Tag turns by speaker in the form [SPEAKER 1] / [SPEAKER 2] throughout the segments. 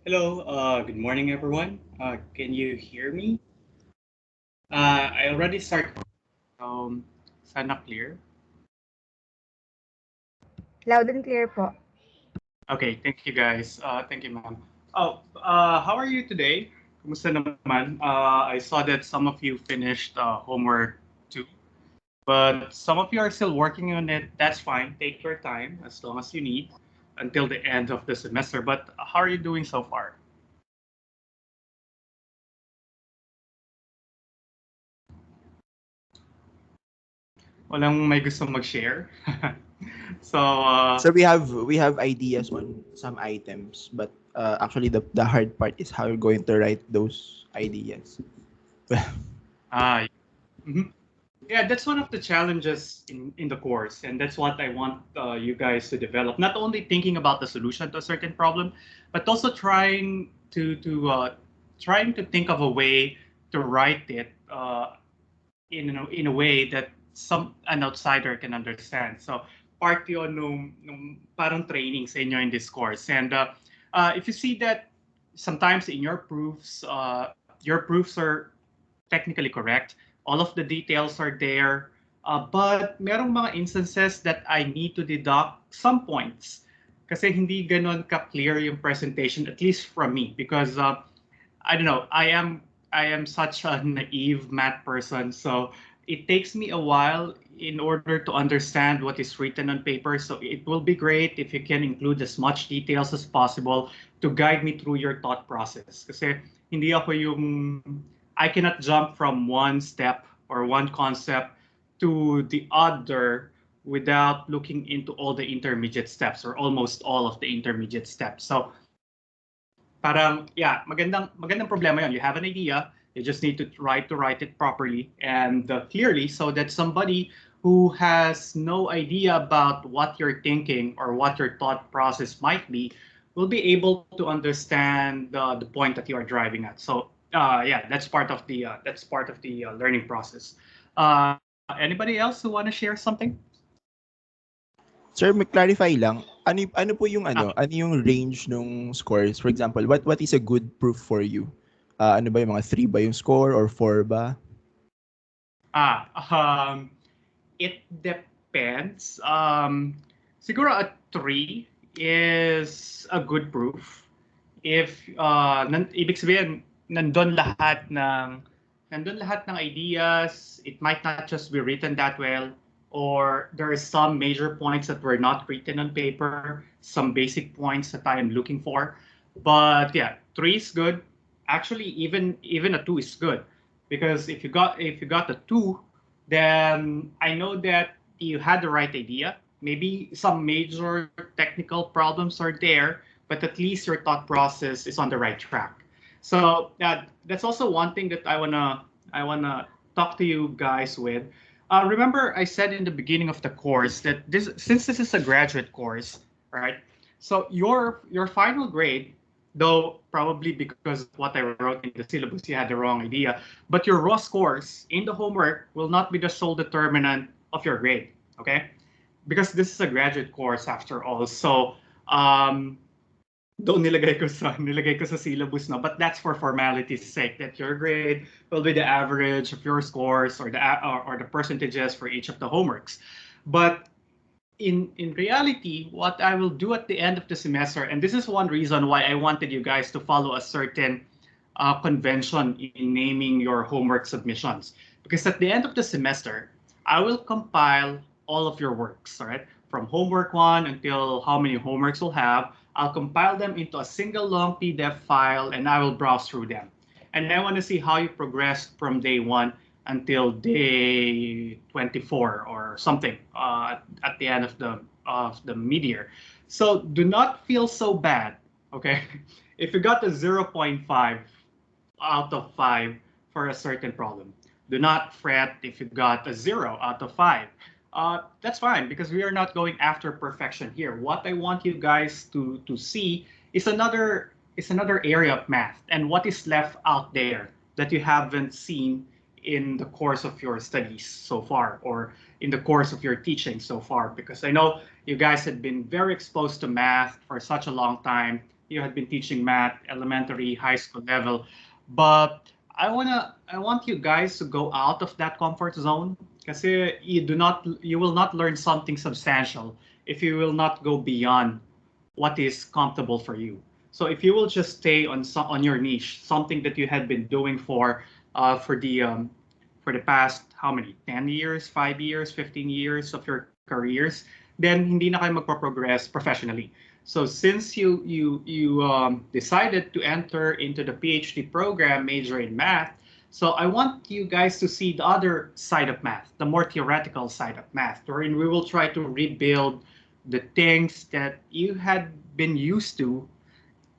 [SPEAKER 1] Hello, good morning, everyone. Can you hear me? I already started. Sana clear?
[SPEAKER 2] Loud and clear po.
[SPEAKER 1] Okay, thank you, guys. Thank you, ma'am. Oh, how are you today? Kumusta naman? I saw that some of you finished homework too, but some of you are still working on it. That's fine. Take your time as long as you need until the end of the semester. But how are you doing so far? Walang may gusto mag-share? So,
[SPEAKER 3] So we have ideas on some items, but actually the hard part is how you're going to write those ideas.
[SPEAKER 1] ah, mhm. Yeah, that's one of the challenges in the course, and that's what I want you guys to develop. Not only thinking about the solution to a certain problem, but also trying to think of a way to write it in a way that an outsider can understand. So part yun nung parang training sa inyo in this course. And if you see that sometimes in your proofs are technically correct. All of the details are there. But merong mga instances that I need to deduct some points kasi hindi ganon ka-clear yung presentation, at least from me, because I don't know, I am such a naive math person, so it takes me a while in order to understand what is written on paper. So it will be great if you can include as much details as possible to guide me through your thought process. Kasi hindi ako yung I cannot jump from one step or one concept to the other without looking into all the intermediate steps or almost all of the intermediate steps. So parang yeah, magandang problema yon. You have an idea, you just need to write it properly and clearly so that somebody who has no idea about what you're thinking or what your thought process might be will be able to understand the point that you are driving at. So yeah, that's part of the learning process. Anybody else who want to share something?
[SPEAKER 3] Sir, may clarify lang. Ano po yung
[SPEAKER 1] Ah,
[SPEAKER 3] ano yung range nung scores? For example, what is a good proof for you? Ano ba yung mga 3 ba yung score or 4 ba?
[SPEAKER 1] ah, um, it depends. Siguro a 3 is a good proof. If ibig sabihin nandun lahat ng ideas. It might not just be written that well, or there are some major points that were not written on paper, some basic points that I am looking for. But yeah, 3 is good. Actually, even a 2 is good because if you got a 2, then I know that you had the right idea. Maybe some major technical problems are there, but at least your thought process is on the right track. So that's also one thing that I wanna talk to you guys with. Remember, I said in the beginning of the course that since this is a graduate course, right? So your final grade, though probably because of what I wrote in the syllabus, you had the wrong idea, but your raw scores in the homework will not be the sole determinant of your grade. Okay, because this is a graduate course after all. So though nilagay ko sa syllabus na, but that's for formality's sake that your grade will be the average of your scores or the percentages for each of the homeworks. But in reality, what I will do at the end of the semester, and this is one reason why I wanted you guys to follow a certain convention in naming your homework submissions, because at the end of the semester, I will compile all of your works, all right, from homework one until how many homeworks we'll have. I'll compile them into a single long PDF file, and I will browse through them. And I want to see how you progressed from day one until day 24 or something at the end of the mid-year. So do not feel so bad, okay? If you got a 0.5 out of 5 for a certain problem, do not fret if you got a 0 out of 5. That's fine because we are not going after perfection here. What I want you guys to see is another area of math and what is left out there that you haven't seen in the course of your studies so far or in the course of your teaching so far, because I know you guys had been very exposed to math for such a long time. you had been teaching math, elementary, high school level, but I want you guys to go out of that comfort zone because you will not learn something substantial if you will not go beyond what is comfortable for you. So if you will just stay on on your niche, something that you had been doing for the past how many 10 years, 5 years, 15 years of your careers, then hindi na kayo magpo-progress professionally. So since you decided to enter into the PhD program major in math, so I want you guys to see the other side of math, the more theoretical side of math, wherein we will try to rebuild the things that you had been used to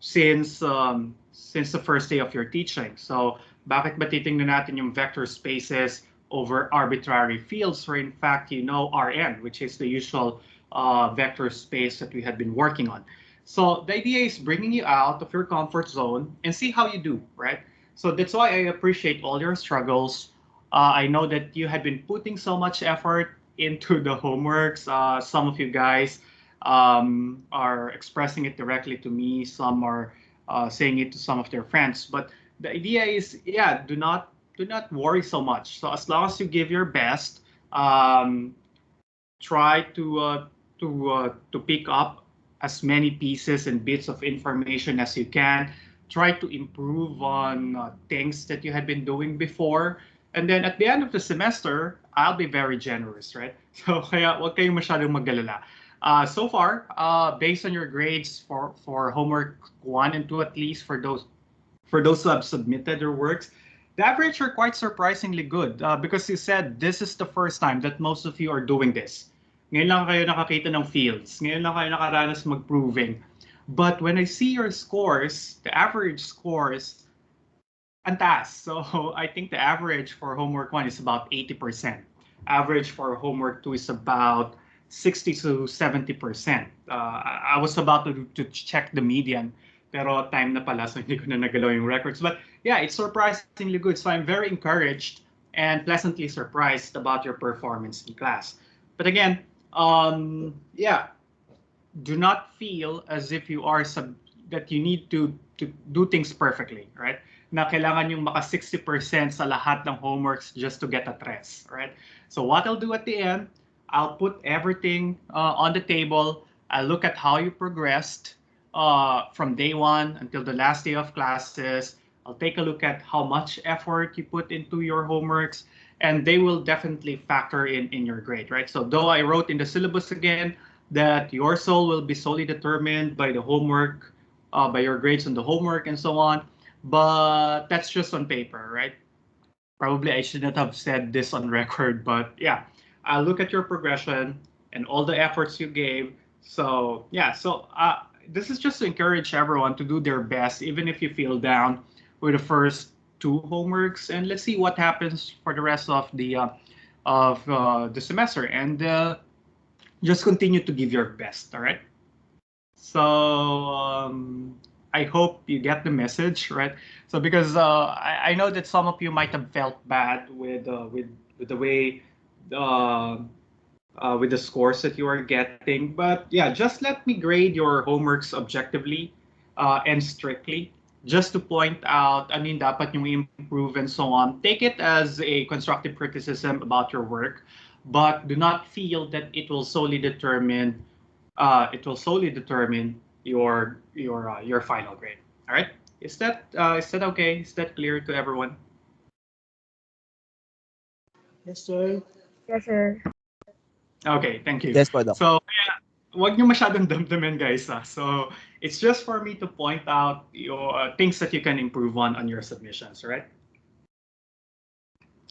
[SPEAKER 1] since the first day of your teaching. So bakit ba titingnan natin yung vector spaces over arbitrary fields where in fact you know Rn, which is the usual vector space that we had been working on. So the idea is bringing you out of your comfort zone and see how you do, right? So that's why I appreciate all your struggles. I know that you had been putting so much effort into the homeworks. Some of you guys are expressing it directly to me. Some are saying it to some of their friends. But the idea is, yeah, do not worry so much. So as long as you give your best, try to pick up as many pieces and bits of information as you can. Try to improve on things that you had been doing before. And then at the end of the semester, I'll be very generous, right? So kaya wag kayong masyadong magalala. So far, based on your grades for homework 1 and 2 at least for those who have submitted their works, the average are quite surprisingly good because you said this is the first time that most of you are doing this. Ngayon lang kayo nakakita ng fields. Ngayon lang kayo nakaranas mag-proving. But when I see your scores, the average scores, ang taas. So I think the average for homework 1 is about 80%. Average for homework 2 is about 60 to 70%. I was about to check the median, pero time na pala, so hindi ko na nagalaw yung records. But yeah, it's surprisingly good. So I'm very encouraged and pleasantly surprised about your performance in class. But again, yeah, do not feel as if you are that you need to do things perfectly, right? Na kailangan yung maka 60% sa lahat ng homeworks just to get a tres, right? So what I'll do at the end, I'll put everything on the table. I'll look at how you progressed from day 1 until the last day of classes. I'll take a look at how much effort you put into your homeworks, and they will definitely factor in your grade, right? So though I wrote in the syllabus again that your soul will be solely determined by the homework, by your grades on the homework and so on, but that's just on paper, right? Probably I should not have said this on record, but yeah, I'll look at your progression and all the efforts you gave. So yeah, so this is just to encourage everyone to do their best, even if you feel down with the first 2 homeworks, and let's see what happens for the rest of the semester, and just continue to give your best. All right. So I hope you get the message, right? So because I know that some of you might have felt bad with the way with the scores that you are getting, but yeah, just let me grade your homeworks objectively and strictly, just to point out, I mean, dapat yung improve and so on. Take it as a constructive criticism about your work, but do not feel that it will solely determine your final grade. All right? Is that okay? Is that clear to everyone?
[SPEAKER 3] Yes, sir.
[SPEAKER 2] Yes, sir.
[SPEAKER 1] Okay, thank you.
[SPEAKER 3] Yes po, Doc.
[SPEAKER 1] So, kaya, wag nyo masyadong damdamin, guys. So, it's just for me to point out your things that you can improve on your submissions, right?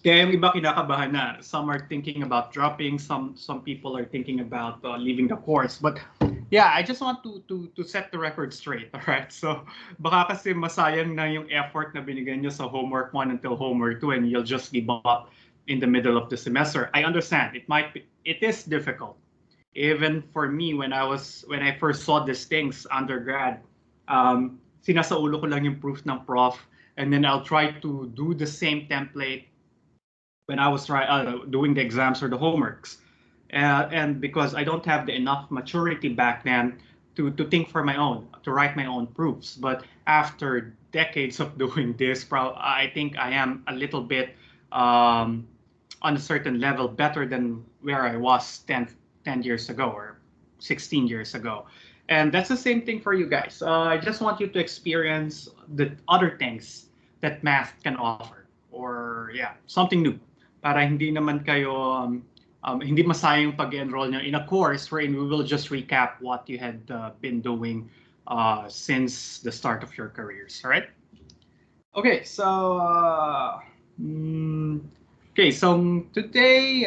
[SPEAKER 1] Kaya yung iba kinakabahan na. Some are thinking about dropping. Some people are thinking about leaving the course. But yeah, I just want to set the record straight, all right? So baka kasi masayang na yung effort na binigyan nyo sa homework 1 until homework 2 and you'll just give up in the middle of the semester. I understand. It is difficult. Even for me, when I first saw these things undergrad, sinasaulo ko lang yung proof ng prof, and then I'll try to do the same template when I was doing the exams or the homeworks. And because I don't have the enough maturity back then to think for my own, to write my own proofs. But after decades of doing this, I think I am a little bit on a certain level better than where I was 10 years ago or 16 years ago. And that's the same thing for you guys. I just want you to experience the other things that math can offer, or yeah, something new. Para hindi naman kayo hindi masayang pag-enroll nyo in a course wherein we will just recap what you had been doing since the start of your careers. All right. Okay, so today,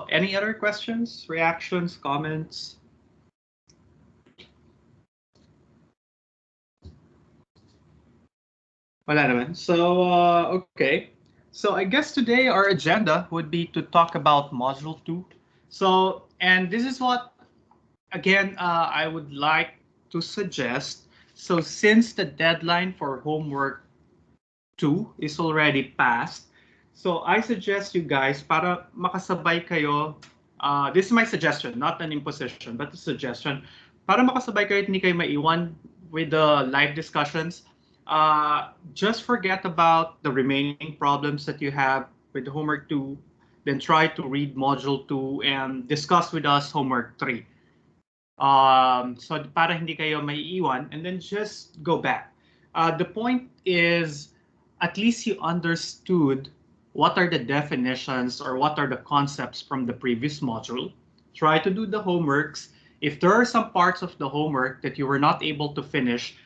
[SPEAKER 1] any other questions, reactions, comments? Wala naman. So, okay. So I guess today our agenda would be to talk about Module 2. So, and this is what, again, I would like to suggest. So since the deadline for homework 2 is already passed, so I suggest you guys, para makasabay kayo, this is my suggestion, not an imposition, but a suggestion, para makasabay kayo at hindi kayo maiwan with the live discussions, just forget about the remaining problems that you have with homework 2, then try to read module 2 and discuss with us homework 3. So para hindi kayo maiiwan, and then just go back. The point is, at least you understood what are the definitions or what are the concepts from the previous module. Try to do the homeworks. If there are some parts of the homework that you were not able to finish,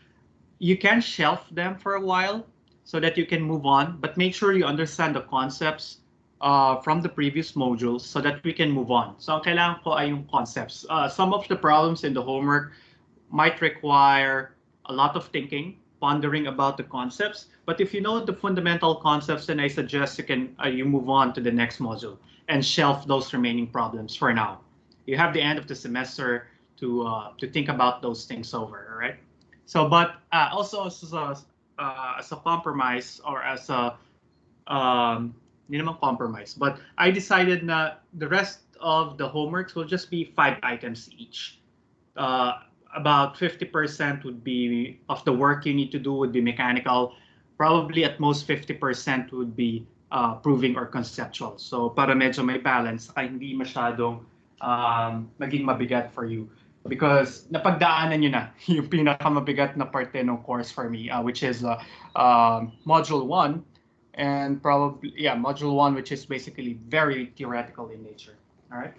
[SPEAKER 1] you can shelf them for a while so that you can move on, but make sure you understand the concepts from the previous modules so that we can move on. So ang kailangan ko ay yung concepts. Some of the problems in the homework might require a lot of thinking, pondering about the concepts. But if you know the fundamental concepts, then I suggest you move on to the next module and shelf those remaining problems for now. You have the end of the semester to think about those things over, all right? So, but also as a compromise, or as a hindi naman compromise, but I decided na the rest of the homeworks will just be 5 items each. About 50% would be of the work you need to do would be mechanical. Probably at most 50% would be proving or conceptual. So para medyo may balance, saka hindi masyadong maging mabigat for you. Because napagdaanan nyo na yung pinakamabigat na parte ng course for me, which is Module 1. And probably, yeah, Module 1, which is basically very theoretical in nature. All right?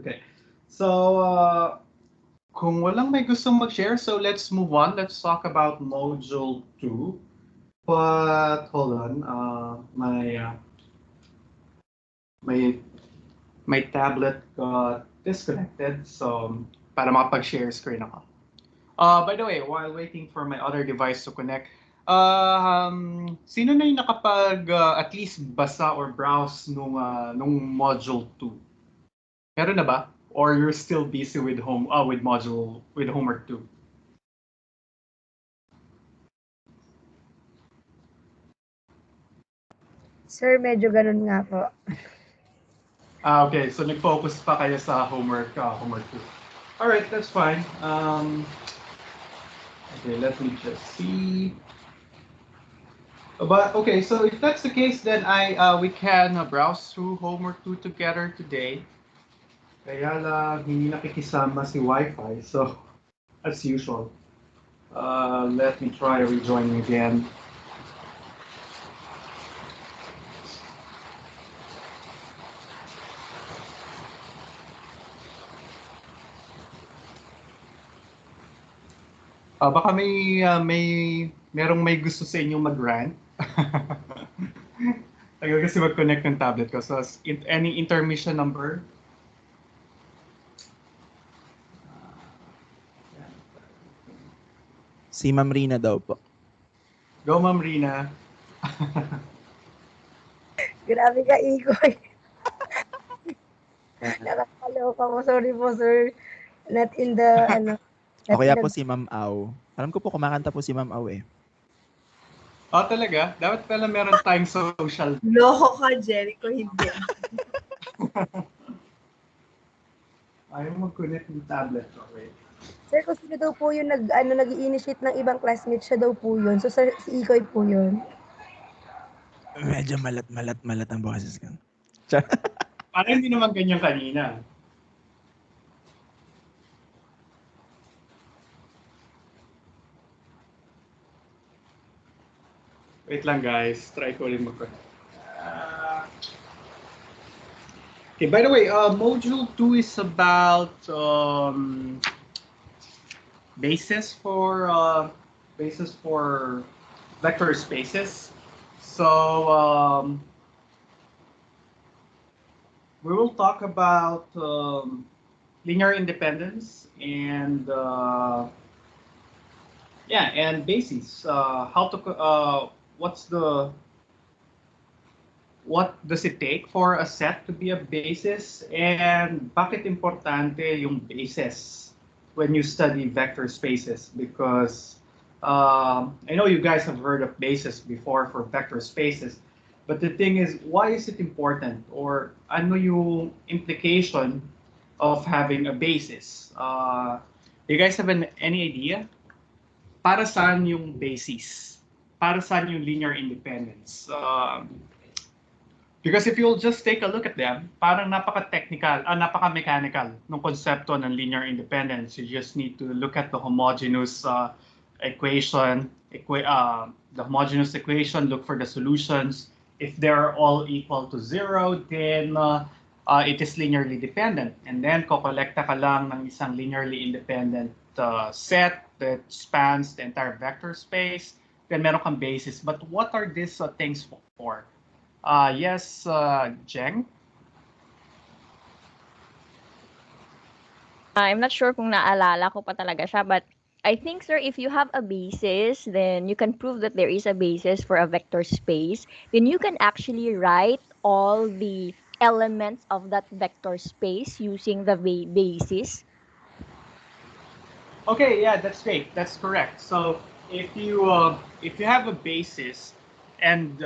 [SPEAKER 1] Okay. So, kung walang may gustong mag-share, so let's move on. Let's talk about Module 2. But, hold on. My tablet got disconnected, so para makapag-share screen ako. By the way, while waiting for my other device to connect, sino na yung nakapag at least basa or browse nung module 2? Meron na ba? Or you're still busy with homework 2?
[SPEAKER 2] Sir, medyo ganun nga po.
[SPEAKER 1] Okay, so nag-focus pa kayo sa homework 2. All right, that's fine. Okay, let me just see. But okay, so if that's the case, then we can browse through homework 2 together today. Kaya lang hindi nakikisama si Wi-Fi, so as usual. Let me try rejoining again. Baka merong may gusto sa inyong mag-rant. Tagal kasi mag-connect ng tablet ko. So, any intermission number?
[SPEAKER 3] Si Ma'am Rina daw po.
[SPEAKER 1] Go, Ma'am Rina.
[SPEAKER 2] Grabe ka, Ikoy. Nakakaloka mo. Sorry po, sir. Not in the,
[SPEAKER 3] O kaya po si Ma'am Au. Alam ko po kumakanta po si Ma'am Au eh.
[SPEAKER 1] Oh, talaga? Dapat pala meron tayong social.
[SPEAKER 4] Loko ka, Jericho, hindi.
[SPEAKER 1] Ayaw mag-connect ng tablet. Okay.
[SPEAKER 2] Sir, kung sino daw po yung nag-i-initiate ng ibang classmates, siya daw po yun. So, sir, si Ikoy po yun.
[SPEAKER 3] Medyo malat ang boses ko.
[SPEAKER 1] Parang hindi naman ganyan kanina. Wait lang guys, try ko ulit okay, by the way, module 2 is about basis for vector spaces. So we will talk about linear independence and and bases. How to what does it take for a set to be a basis, and bakit importante yung basis when you study vector spaces? Because I know you guys have heard of basis before for vector spaces, but the thing is, why is it important? Or ano yung implication of having a basis? Do you guys have any idea? Para saan yung basis? Para saan yung linear independence? Because if you'll just take a look at them, parang napaka-technical, napaka-mechanical ng konsepto ng linear independence. You just need to look at the homogeneous equation, the homogeneous equation, look for the solutions. If they're all equal to 0, then it is linearly dependent. And then, kokolekta ka lang ng isang linearly independent set that spans the entire vector space. Then meron kang basis. But what are these things for? Yes, Jeng?
[SPEAKER 5] I'm not sure kung naalala ko pa talaga siya, but I think, sir, if you have a basis, then you can prove that there is a basis for a vector space. Then you can actually write all the elements of that vector space using the basis.
[SPEAKER 1] Okay, yeah, that's great. That's correct. So if you have a basis, and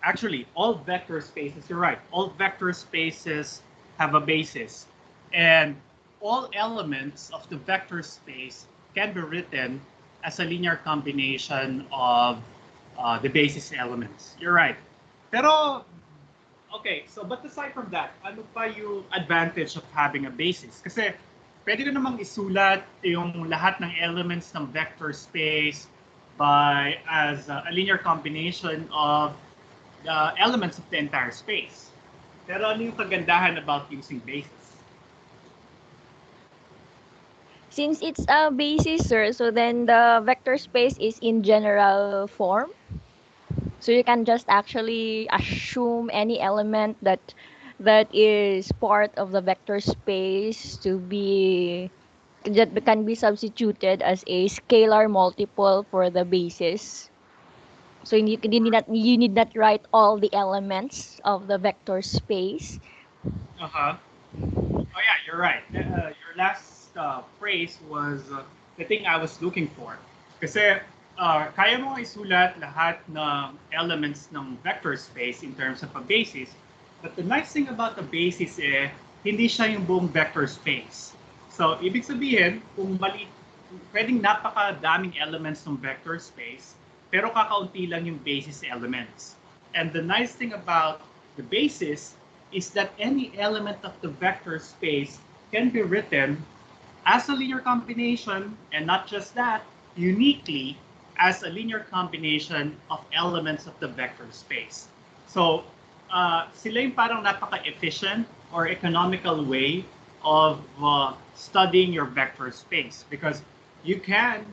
[SPEAKER 1] actually all vector spaces, you're right. All vector spaces have a basis, and all elements of the vector space can be written as a linear combination of the basis elements. You're right. Pero okay, so but aside from that, ano pa yung advantage of having a basis? Kasi pwede ko namang isulat yung lahat ng elements ng vector space as a linear combination of the elements of the entire space. Pero ano yung kagandahan about using basis?
[SPEAKER 5] Since it's a basis, sir, so then the vector space is in general form. So you can just actually assume any element that is part of the vector space that can be substituted as a scalar multiple for the basis. So you need not write all the elements of the vector space.
[SPEAKER 1] Uh-huh. Oh yeah, you're right. Your last phrase was the thing I was looking for. Kasi kaya mo isulat lahat ng elements ng vector space in terms of a basis. But the nice thing about the basis hindi siya yung buong vector space. So, ibig sabihin, pwedeng napakadaming elements ng vector space, pero kakaunti lang yung basis elements. And the nice thing about the basis is that any element of the vector space can be written as a linear combination, and not just that, uniquely as a linear combination of elements of the vector space. So, sila yung parang napaka-efficient or economical way of studying your vector space, because you can,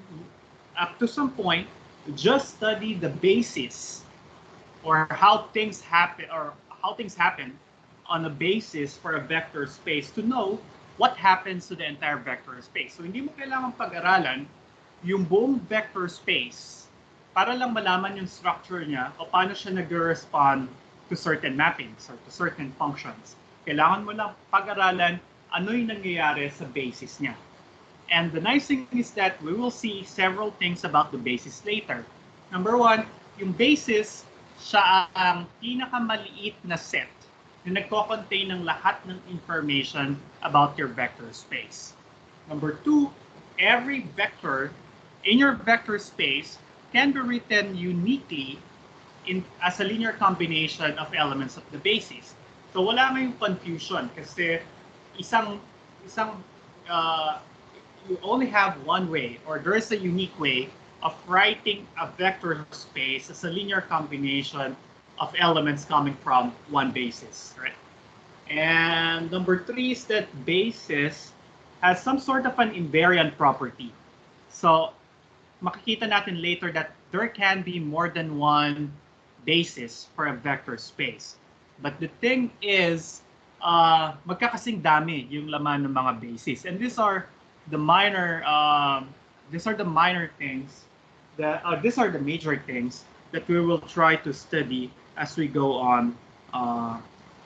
[SPEAKER 1] up to some point, just study the basis or how things happen on a basis for a vector space to know what happens to the entire vector space. So hindi mo kailangan pag-aralan yung buong vector space para lang malaman yung structure niya o paano siya nag-respond to certain mappings or to certain functions. Kailangan mo lang pag-aralan ano yung nangyayari sa basis niya. And the nice thing is that we will see several things about the basis later. Number one, yung basis, siya ang pinakamaliit na set na nagko-contain ng lahat ng information about your vector space. Number two, every vector in your vector space can be written uniquely as a linear combination of elements of the basis. So wala ngayong confusion kasi isang uh, you only have one way, or there is a unique way of writing a vector space as a linear combination of elements coming from one basis, right? And number three is that basis has some sort of an invariant property. So makikita natin later that there can be more than one basis for a vector space. But the thing is, magkakasing dami yung laman ng mga bases. And these are the minor things that these are the major things that we will try to study as we go on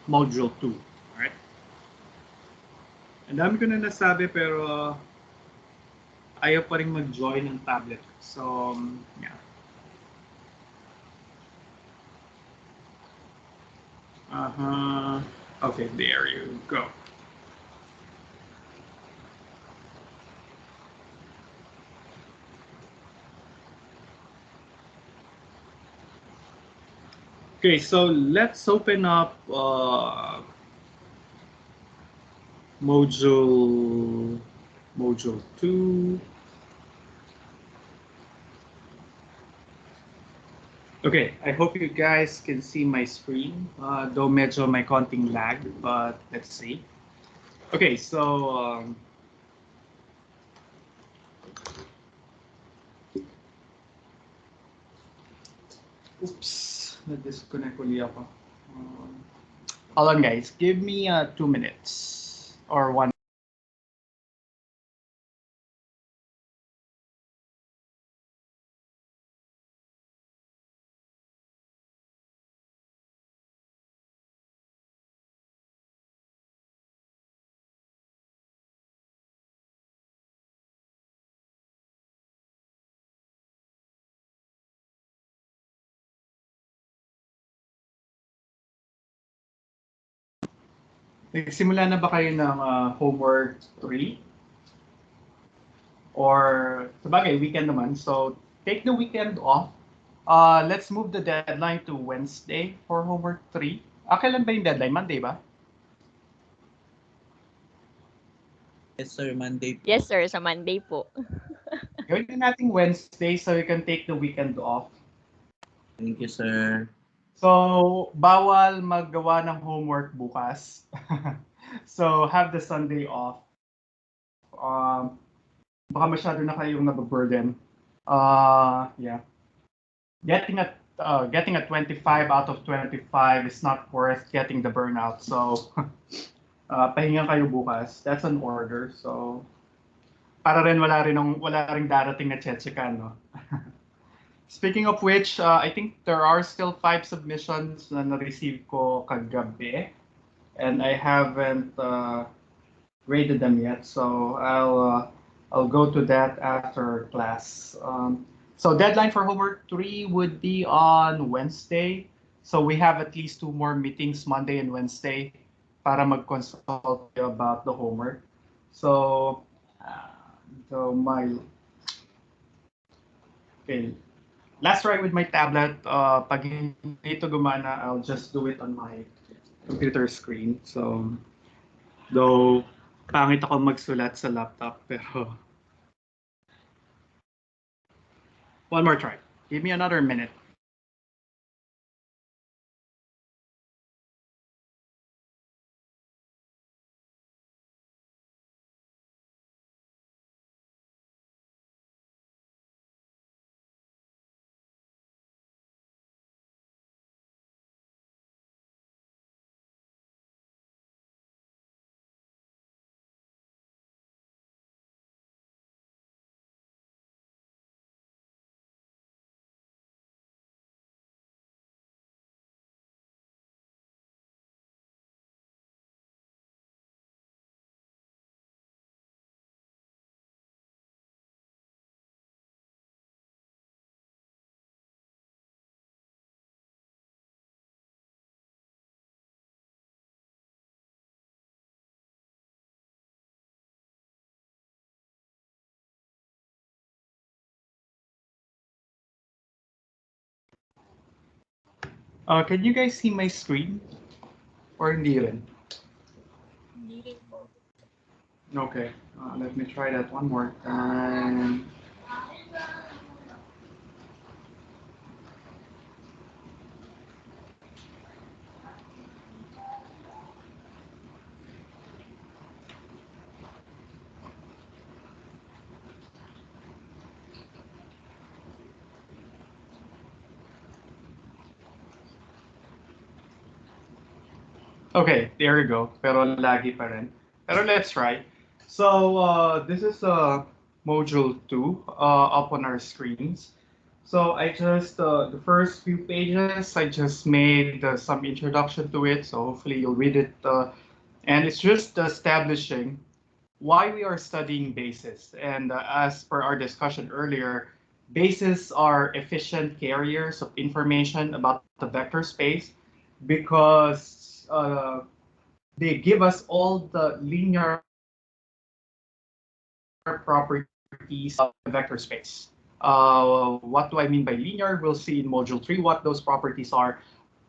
[SPEAKER 1] module 2. All right? And dami ko na nasabi pero ayaw pa rin mag-join ng tablet. So, yeah. Okay, there you go. Okay, so let's open up module 2. Okay, I hope you guys can see my screen, though medyo may konting lag, but let's see. Okay, so oops, na-disconnect uli ako. Hold on guys, give me 2 minutes or 1. Nagsimula na ba kayo ng homework 3? Or, sabagay, weekend naman. So, take the weekend off. Let's move the deadline to Wednesday for homework 3. Kailan ba yung deadline? Monday ba?
[SPEAKER 3] Yes, sir. Monday.
[SPEAKER 5] Yes, sir. Sa Monday po.
[SPEAKER 1] Gawin na natin Wednesday so we can take the weekend off.
[SPEAKER 3] Thank you, sir.
[SPEAKER 1] So, bawal maggawa ng homework bukas. So, have the Sunday off. Baka masyado na kayong nababurden. Yeah. Getting a 25 out of 25 is not worth getting the burnout. So, pahinga kayo bukas. That's an order. So, para rin wala ring darating na chechekan, no? Speaking of which, I think there are still 5 submissions na na-receive ko kagabi, and I haven't graded them yet. So I'll go to that after class. So deadline for homework 3 would be on Wednesday. So we have at least 2 more meetings, Monday and Wednesday, para mag-consult about the homework. So okay. Last try with my tablet. Pag hindi ito gumana, I'll just do it on my computer screen. So, though, pangit ako magsulat sa laptop, pero one more try. Give me another minute. Can you guys see my screen? Or hindi rin? Okay, let me try that one more time. Okay, there you go. Pero lagi pa rin. Pero let's try. So this is module 2 up on our screens. So I just, the first few pages, I just made some introduction to it. So hopefully you'll read it. And it's just establishing why we are studying bases. And as per our discussion earlier, bases are efficient carriers of information about the vector space because they give us all the linear properties of the vector space. What do I mean by linear? We'll see in module 3 what those properties are.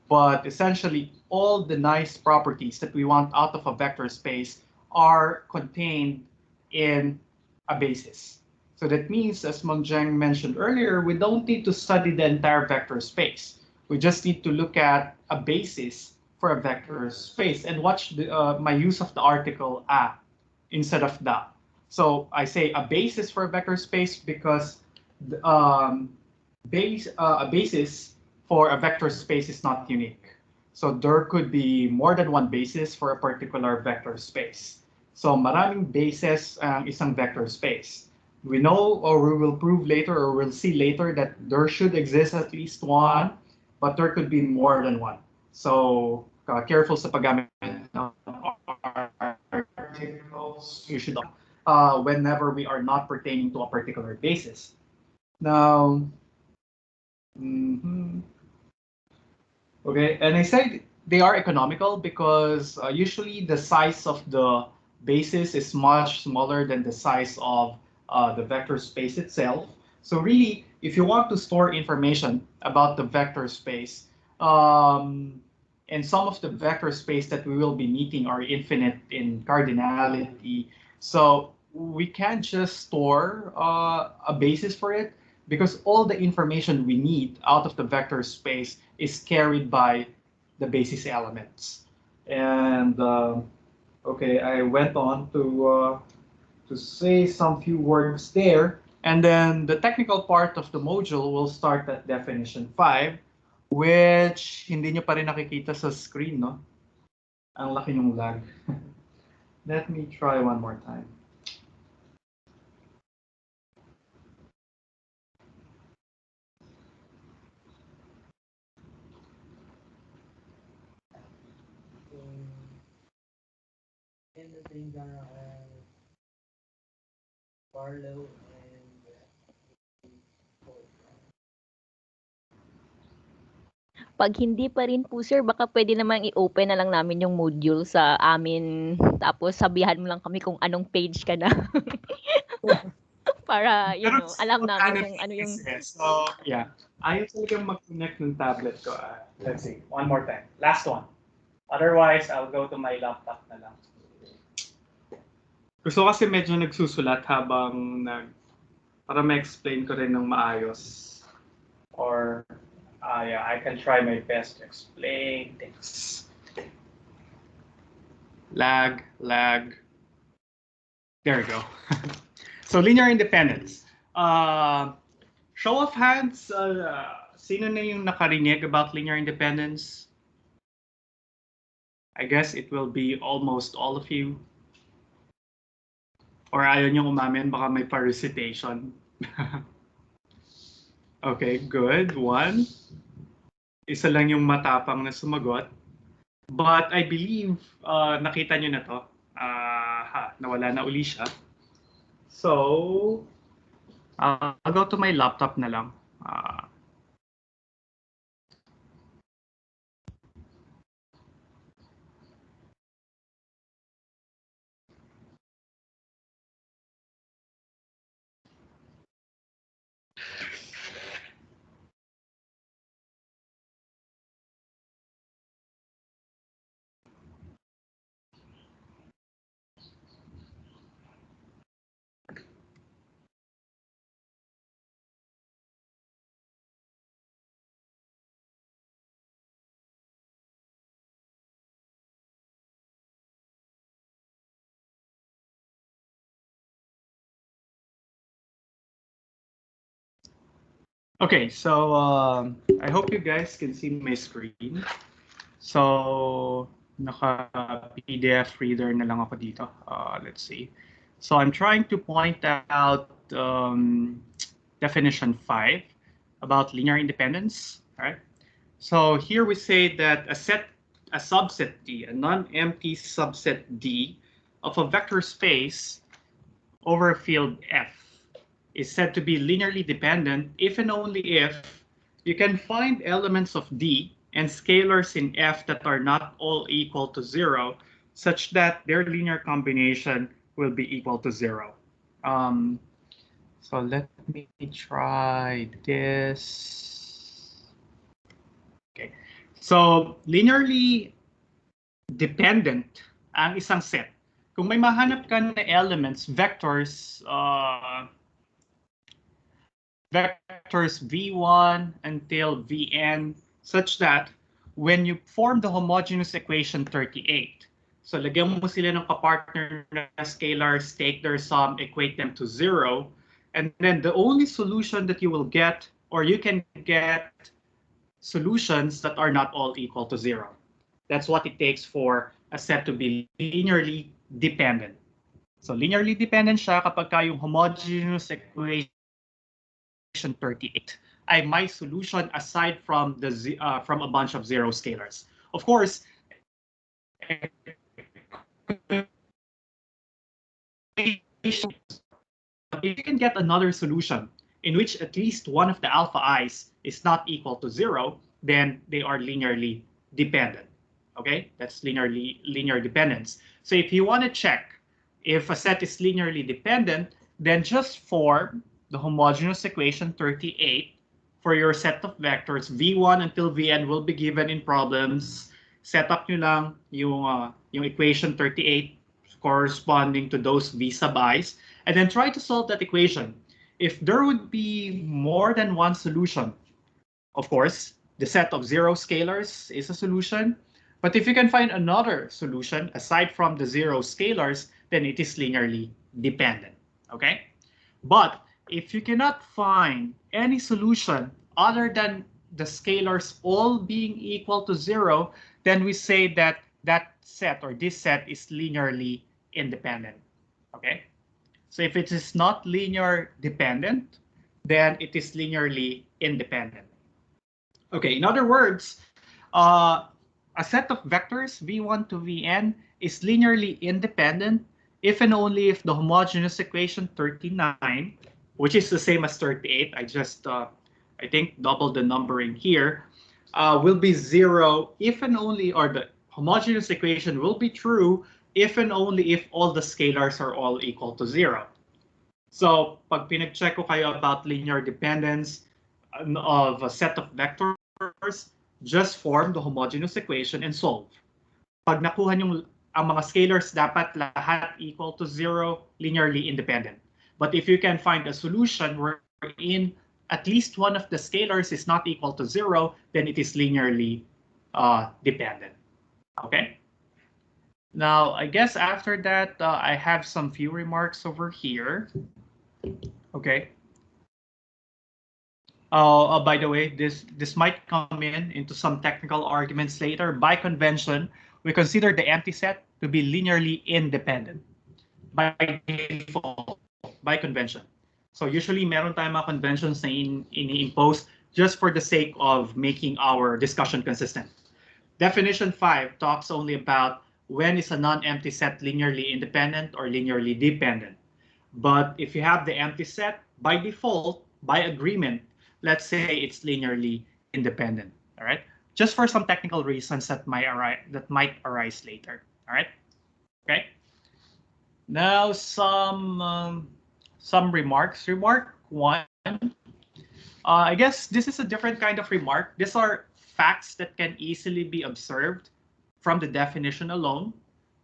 [SPEAKER 1] But essentially, all the nice properties that we want out of a vector space are contained in a basis. So that means, as Mangjang mentioned earlier, we don't need to study the entire vector space. We just need to look at a basis for a vector space and watch my use of the article a instead of the. So I say a basis for a vector space because a basis for a vector space is not unique. So there could be more than one basis for a particular vector space. So maraming bases ang isang vector space. We know, or we will prove later, or we'll see later, that there should exist at least one, but there could be more than one. So careful sa paggamit ng articles. You should whenever we are not pertaining to a particular basis. Now, okay, and I said they are economical because usually the size of the basis is much smaller than the size of the vector space itself. So really, if you want to store information about the vector space, and some of the vector space that we will be meeting are infinite in cardinality, so we can't just store a basis for it because all the information we need out of the vector space is carried by the basis elements. And okay, I went on to say some few words there. And then the technical part of the module will start at definition 5, which hindi nyo pa rin nakikita sa screen, no? Ang laki ng lag. Let me try one more time.
[SPEAKER 5] Pag hindi pa rin po sir, baka pwede namang i-open na lang namin yung module sa amin, tapos sabihan mo lang kami kung anong page ka na. Para, you know, alam namin kung ano yung...
[SPEAKER 1] So, yeah. Ayaw talagang mag-connect ng tablet ko. Let's see. One more time. Last one. Otherwise, I'll go to my laptop na lang. Gusto kasi medyo nagsusulat habang para ma-explain ko rin ng maayos. Or, yeah, I can try my best to explain things. Lag. There we go. So, linear independence. Show of hands, sino na yung nakarinig about linear independence? I guess it will be almost all of you. Or ayaw nyo umamin, baka may parasitation. Okay, good. One. Isa lang yung matapang na sumagot. But I believe, nakita nyo na to. Nawala na uli siya. So, I'll go to my laptop na lang. Okay, so I hope you guys can see my screen. So naka PDF reader na lang ako dito. Let's see. So I'm trying to point out definition 5 about linear independence. All right. So here we say that a subset D, a non-empty subset D of a vector space over a field F is said to be linearly dependent if and only if you can find elements of D and scalars in F that are not all equal to 0, such that their linear combination will be equal to 0. Um, so let me try this. Okay. So linearly dependent ang isang set. Kung may mahanap ka na elements, vectors, vectors v1 until vn, such that when you form the homogeneous equation 38, so lagyan mo sila ng kapartner na scalars, take their sum, equate them to 0, and then the only solution that you will get, or you can get solutions that are not all equal to 0. That's what it takes for a set to be linearly dependent. So linearly dependent siya kapag yung homogeneous equation 38 ay my solution aside from from a bunch of zero scalars. Of course, if you can get another solution in which at least one of the alpha i's is not equal to 0, then they are linearly dependent. Okay, that's linear dependence. So if you want to check if a set is linearly dependent, then just form the homogeneous equation 38 for your set of vectors. V1 until Vn will be given in problems. Set up nyo lang yung equation 38 corresponding to those V sub i's, and then try to solve that equation. If there would be more than one solution, of course, the set of zero scalars is a solution. But if you can find another solution aside from the zero scalars, then it is linearly dependent. Okay? But if you cannot find any solution other than the scalars all being equal to 0, then we say that that set or this set is linearly independent. Okay? So if it is not linear dependent, then it is linearly independent. Okay, in other words, a set of vectors v1 to vn is linearly independent if and only if the homogeneous equation 39, which is the same as 38, I just, I think, doubled the numbering here, will be 0 if and only, or the homogeneous equation will be true if and only if all the scalars are all equal to 0. So, pag pinag-check ko kayo about linear dependence of a set of vectors, just form the homogeneous equation and solve. Pag nakuha nyo ang mga scalars, dapat lahat equal to 0, linearly independent. But if you can find a solution wherein at least one of the scalars is not equal to 0, then it is linearly dependent. Okay? Now, I guess after that, I have some few remarks over here. Okay. By the way, this might come into some technical arguments later. By convention, we consider the empty set to be linearly independent by default, by convention. So usually, meron tayong mga conventions na ini-impose just for the sake of making our discussion consistent. Definition 5 talks only about when is a non-empty set linearly independent or linearly dependent. But if you have the empty set, by default, by agreement, let's say it's linearly independent. All right, just for some technical reasons that might arise later. All right, okay. Now some remarks. Remark 1. I guess this is a different kind of remark. These are facts that can easily be observed from the definition alone.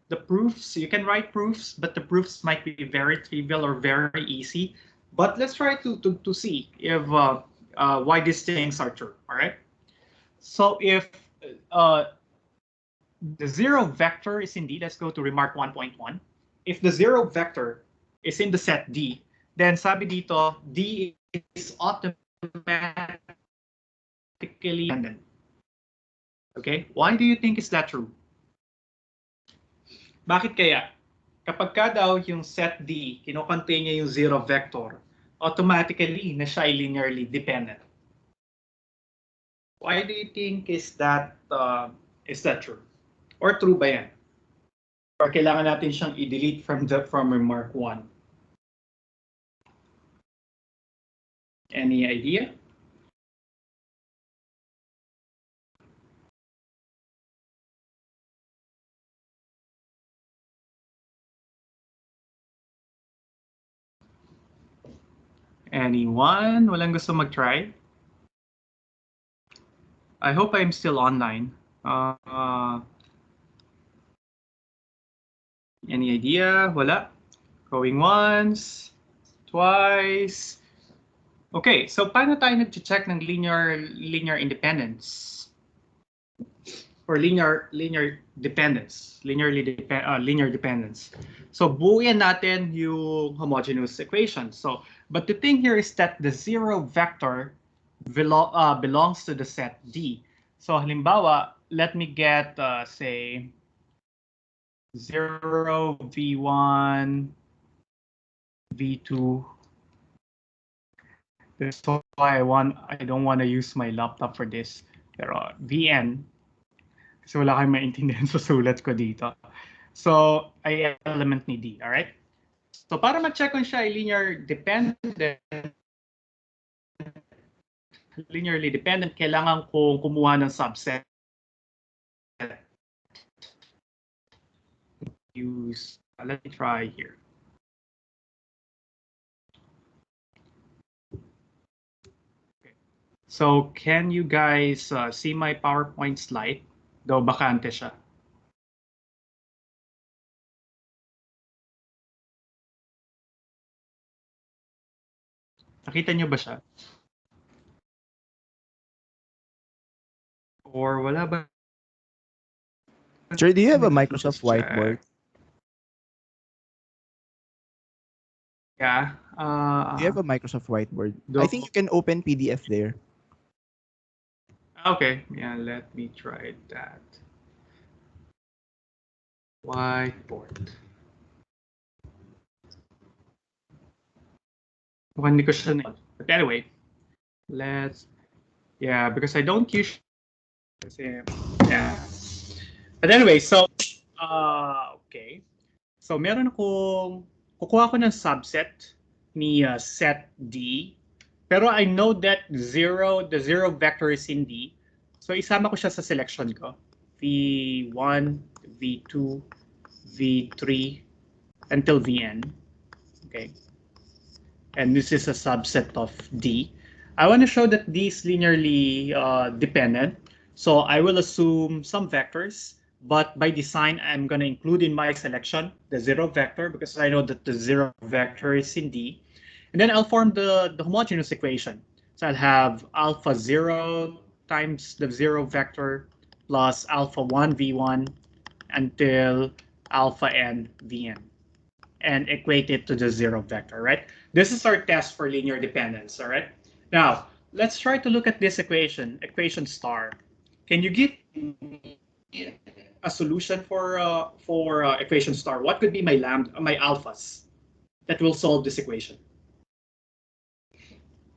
[SPEAKER 1] The proofs, you can write proofs, but the proofs might be very trivial or very easy. But let's try to see if why these things are true. All right. So if the zero vector is indeed, let's go to remark 1.1. If the zero vector is in the set D, then sabi dito, D is automatically dependent. Okay, why do you think is that true? Bakit kaya? Kapag ka daw yung set D, kinocontain niya yung zero vector, automatically na siya ay linearly dependent. Why do you think is that true? Or true ba yan? Or kailangan natin siyang i-delete from remark 1? Any idea? Anyone? Walang gusto mag-try? I hope I'm still online. Any idea? Wala? Going once, twice. Okay, so paano tayo nag-check ng linear independence? Or linear dependence, linear dependence. So buuin natin yung homogeneous equation. So, but the thing here is that the zero vector belongs to the set D. So halimbawa, let me get say 0, V1, V2. That's why I don't want to use my laptop for this. Pero Vn, kasi wala kayong maintindihan sa sulat ko dito. So, ay element ni D, alright? So, para ma-check kung siya ay linearly dependent, kailangan kong kumuha ng subset. Let me try here. Okay. So, can you guys see my PowerPoint slide? Though bakante siya. Nakita niyo ba siya? Or wala ba?
[SPEAKER 3] Sir, do you have a Microsoft whiteboard?
[SPEAKER 1] Yeah.
[SPEAKER 3] Do you have a Microsoft whiteboard?
[SPEAKER 1] No.
[SPEAKER 3] I think you can open PDF there.
[SPEAKER 1] Okay, yeah, let me try that. Whiteboard. Mukhang hindi ko siya na. But anyway, because I don't use. Yeah. But anyway, so, okay. So, meron akong, kukuha ko ng subset ni set D. Pero I know that the zero vector is in D. So, isama ko siya sa selection ko. V1, V2, V3, until Vn. Okay. And this is a subset of D. I want to show that D is linearly dependent. So I will assume some vectors, but by design, I'm going to include in my selection the zero vector because I know that the zero vector is in D. And then I'll form the homogeneous equation. So I'll have alpha 0 times the zero vector plus alpha 1 V1 until alpha n Vn, and equate it to the zero vector, right? This is our test for linear dependence, all right? Now, let's try to look at this equation star. Can you give a solution for equation star? What could be my alphas that will solve this equation?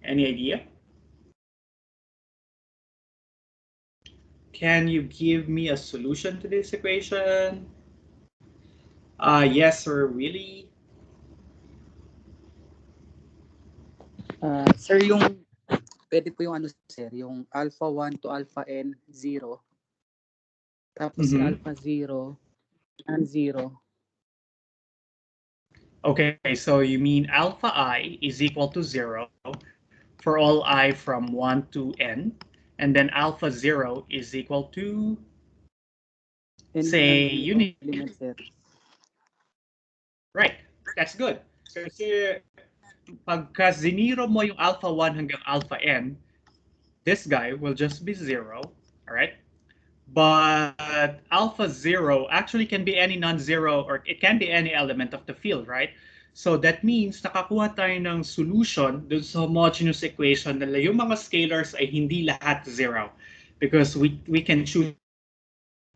[SPEAKER 1] Any idea? Can you give me a solution to this equation? Yes or really?
[SPEAKER 6] Sir, pwede po yung sir, yung alpha 1 to alpha n, 0. Tapos si alpha 0 and 0.
[SPEAKER 1] Okay, so you mean alpha I is equal to 0 for all I from 1 to n, and then alpha 0 is equal to, say, unit. Right, that's good. Kasi pagka ziniro mo yung alpha 1 hanggang alpha n, this guy will just be 0, all right? But alpha 0 actually can be any non-zero, or it can be any element of the field, right? So that means nakakuha tayo ng solution dun sa homogeneous equation na yung mga scalars ay hindi lahat zero. Because we can choose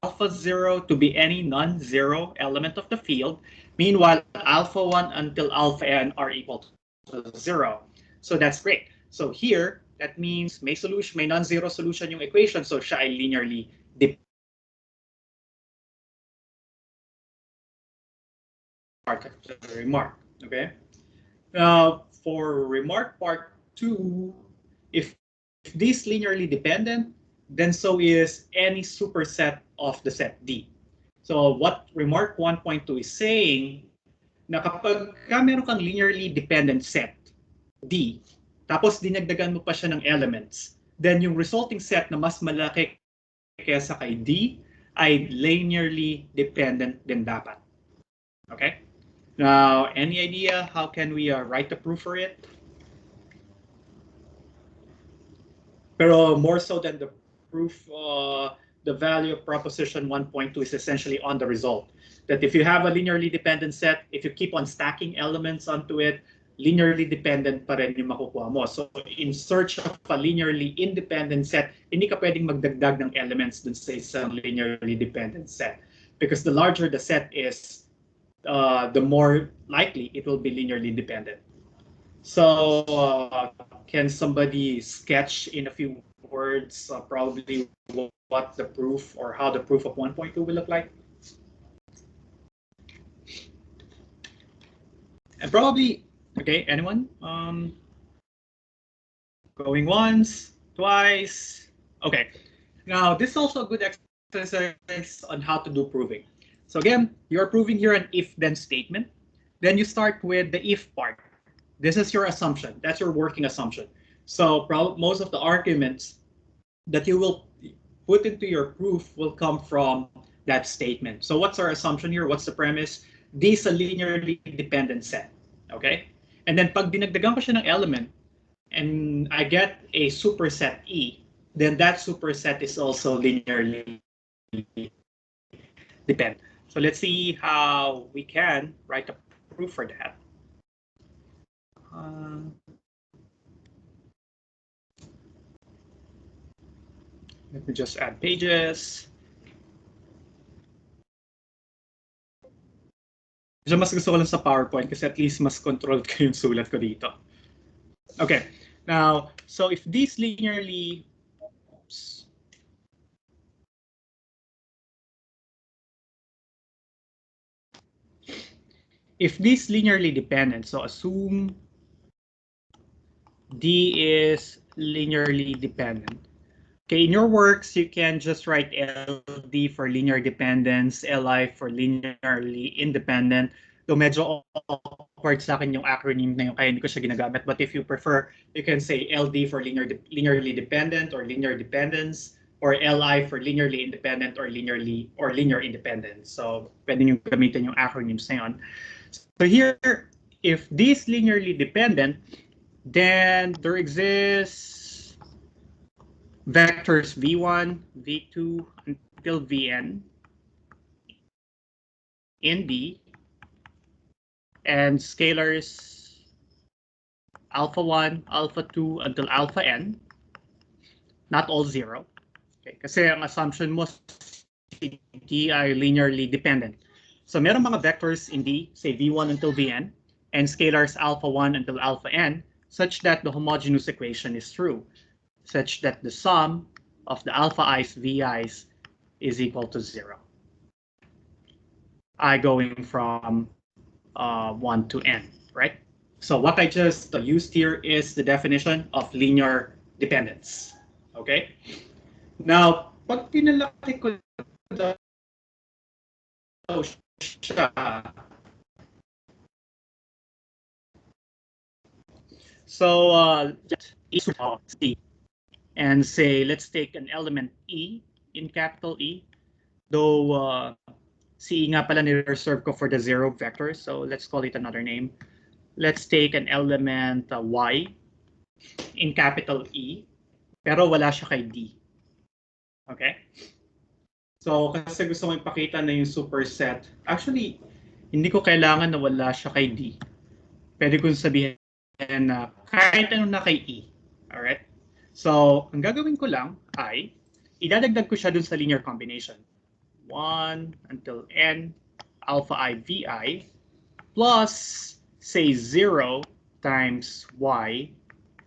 [SPEAKER 1] alpha 0 to be any non-zero element of the field. Meanwhile, alpha 1 until alpha n are equal to 0. So that's great. So here, that means may solution, may non-zero solution yung equation, so siya ay linearly dependent. Remark, okay? Now, for remark part 2, if this linearly dependent, then so is any superset of the set D. So what remark 1.2 is saying, na kapag meron kang linearly dependent set, D, tapos dinagdagan mo pa siya ng elements, then yung resulting set na mas malaki kaysa kay D ay linearly dependent din dapat. Okay? Now, any idea how can we write the proof for it? Pero more so than the proof, the value of proposition 1.2 is essentially on the result. That if you have a linearly dependent set, if you keep on stacking elements onto it, linearly dependent pa rin yung makukuha mo. So in search of a linearly independent set, hindi ka pwedeng magdagdag ng elements dun sa isang linearly dependent set. Because the larger the set is, the more likely it will be linearly dependent. So can somebody sketch in a few words probably what the proof or how the proof of 1.2 will look like? And probably, okay, anyone? Going once, twice. Okay. Now, this is also a good exercise on how to do proving. So again, you're proving here an if-then statement. Then you start with the if part. This is your assumption. That's your working assumption. So most of the arguments that you will put into your proof will come from that statement. So what's our assumption here? What's the premise? This is a linearly dependent set. Okay? And then pag dinagdagan ko siya ng element and I get a superset E, then that superset is also linearly dependent. So let's see how we can write a proof for that. Let me just add pages. Medyo mas gusto ko lang sa PowerPoint kasi at least mas controlled ko yung sulat ko dito. Okay, now, so if these linearly, oops. If this linearly dependent, so assume D is linearly dependent. Okay, in your works, you can just write LD for linear dependence, LI for linearly independent. Though medyo awkward sa akin yung acronym na yun, kaya hindi ko siya ginagamit. But if you prefer, you can say LD for linearly dependent or linear dependence, or LI for linearly independent or linear independent. So pwede nyo gamitin yung acronyms na yun. So here, if this linearly dependent, then there exists vectors v1, v2 until vn in D, and scalars alpha 1, alpha 2 until alpha n, not all zero. Okay, kasi ang assumption mo si D ay linearly dependent. So meron mga vectors in D, say v1 until vn, and scalars alpha 1 until alpha n, such that the homogeneous equation is true, such that the sum of the alpha i's vi's is equal to 0. I going from 1 to n, right? So what I just used here is the definition of linear dependence. Okay? Now, pag pinalaki ko daw siya, so C and say, let's take an element E in capital E, though C nga pala ni-reserve ko for the zero vector, so let's call it another name. Let's take an element Y in capital E, pero wala siya kay D. Okay? So kasi gusto ko ipakita na yung superset. Actually, hindi ko kailangan na wala siya kay D. pwede kong sabihin na kahit ano na kay E. Alright? So, ang gagawin ko lang ay, idadagdag ko siya dun sa linear combination. 1 until n alpha I vi plus, say, 0 times y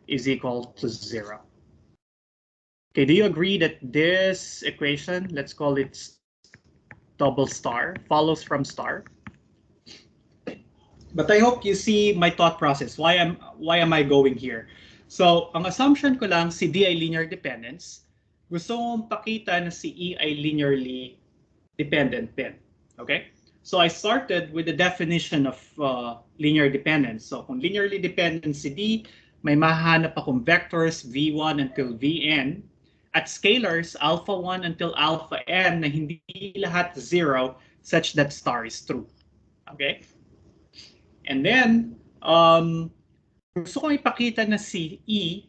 [SPEAKER 1] is equal to 0. Okay, do you agree that this equation, let's call it double star, follows from star? But I hope you see my thought process. Why am I going here? So, ang assumption ko lang, si D ay linear dependence. Gusto kong pakita na si E ay linearly dependent din. Okay? So, I started with the definition of linear dependence. So, kung linearly dependent si D, may mahanap akong vectors v1 until vn at scalars alpha 1 until alpha n na hindi lahat 0 such that star is true. Okay? And then, gusto kong ipakita na si E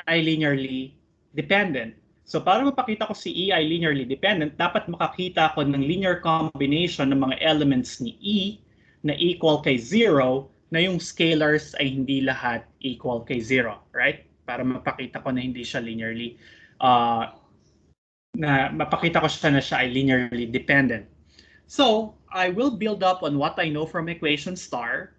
[SPEAKER 1] ay linearly dependent. So para mapakita ko si E ay linearly dependent, dapat makakita ako ng linear combination ng mga elements ni E na equal kay 0 na yung scalars ay hindi lahat equal kay 0. Right? Para mapakita ko na hindi siya linearly, na mapakita ko siya na siya ay linearly dependent. So I will build up on what I know from equation star.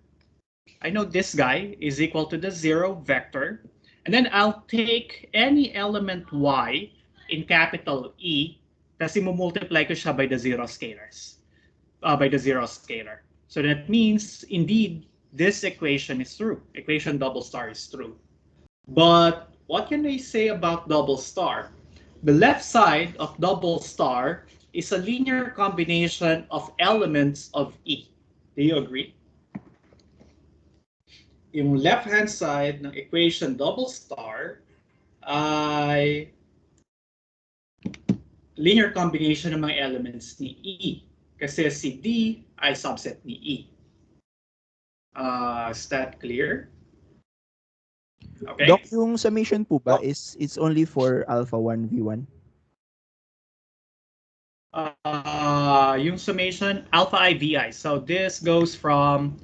[SPEAKER 1] I know this guy is equal to the 0 vector. And then I'll take any element y in capital E, kasi multiply ko siya by the 0 scalars, by the 0 scalar. So that means, indeed, this equation is true. Equation double star is true. But what can I say about double star? The left side of double star is a linear combination of elements of E. Do you agree? Yung left-hand side ng equation double star ay linear combination ng mga elements ni E. Kasi si D ay subset ni E. Is that clear? Okay.
[SPEAKER 3] Doc, yung summation po ba is it's only for alpha 1 v1?
[SPEAKER 1] Yung summation alpha I vi. So this goes from,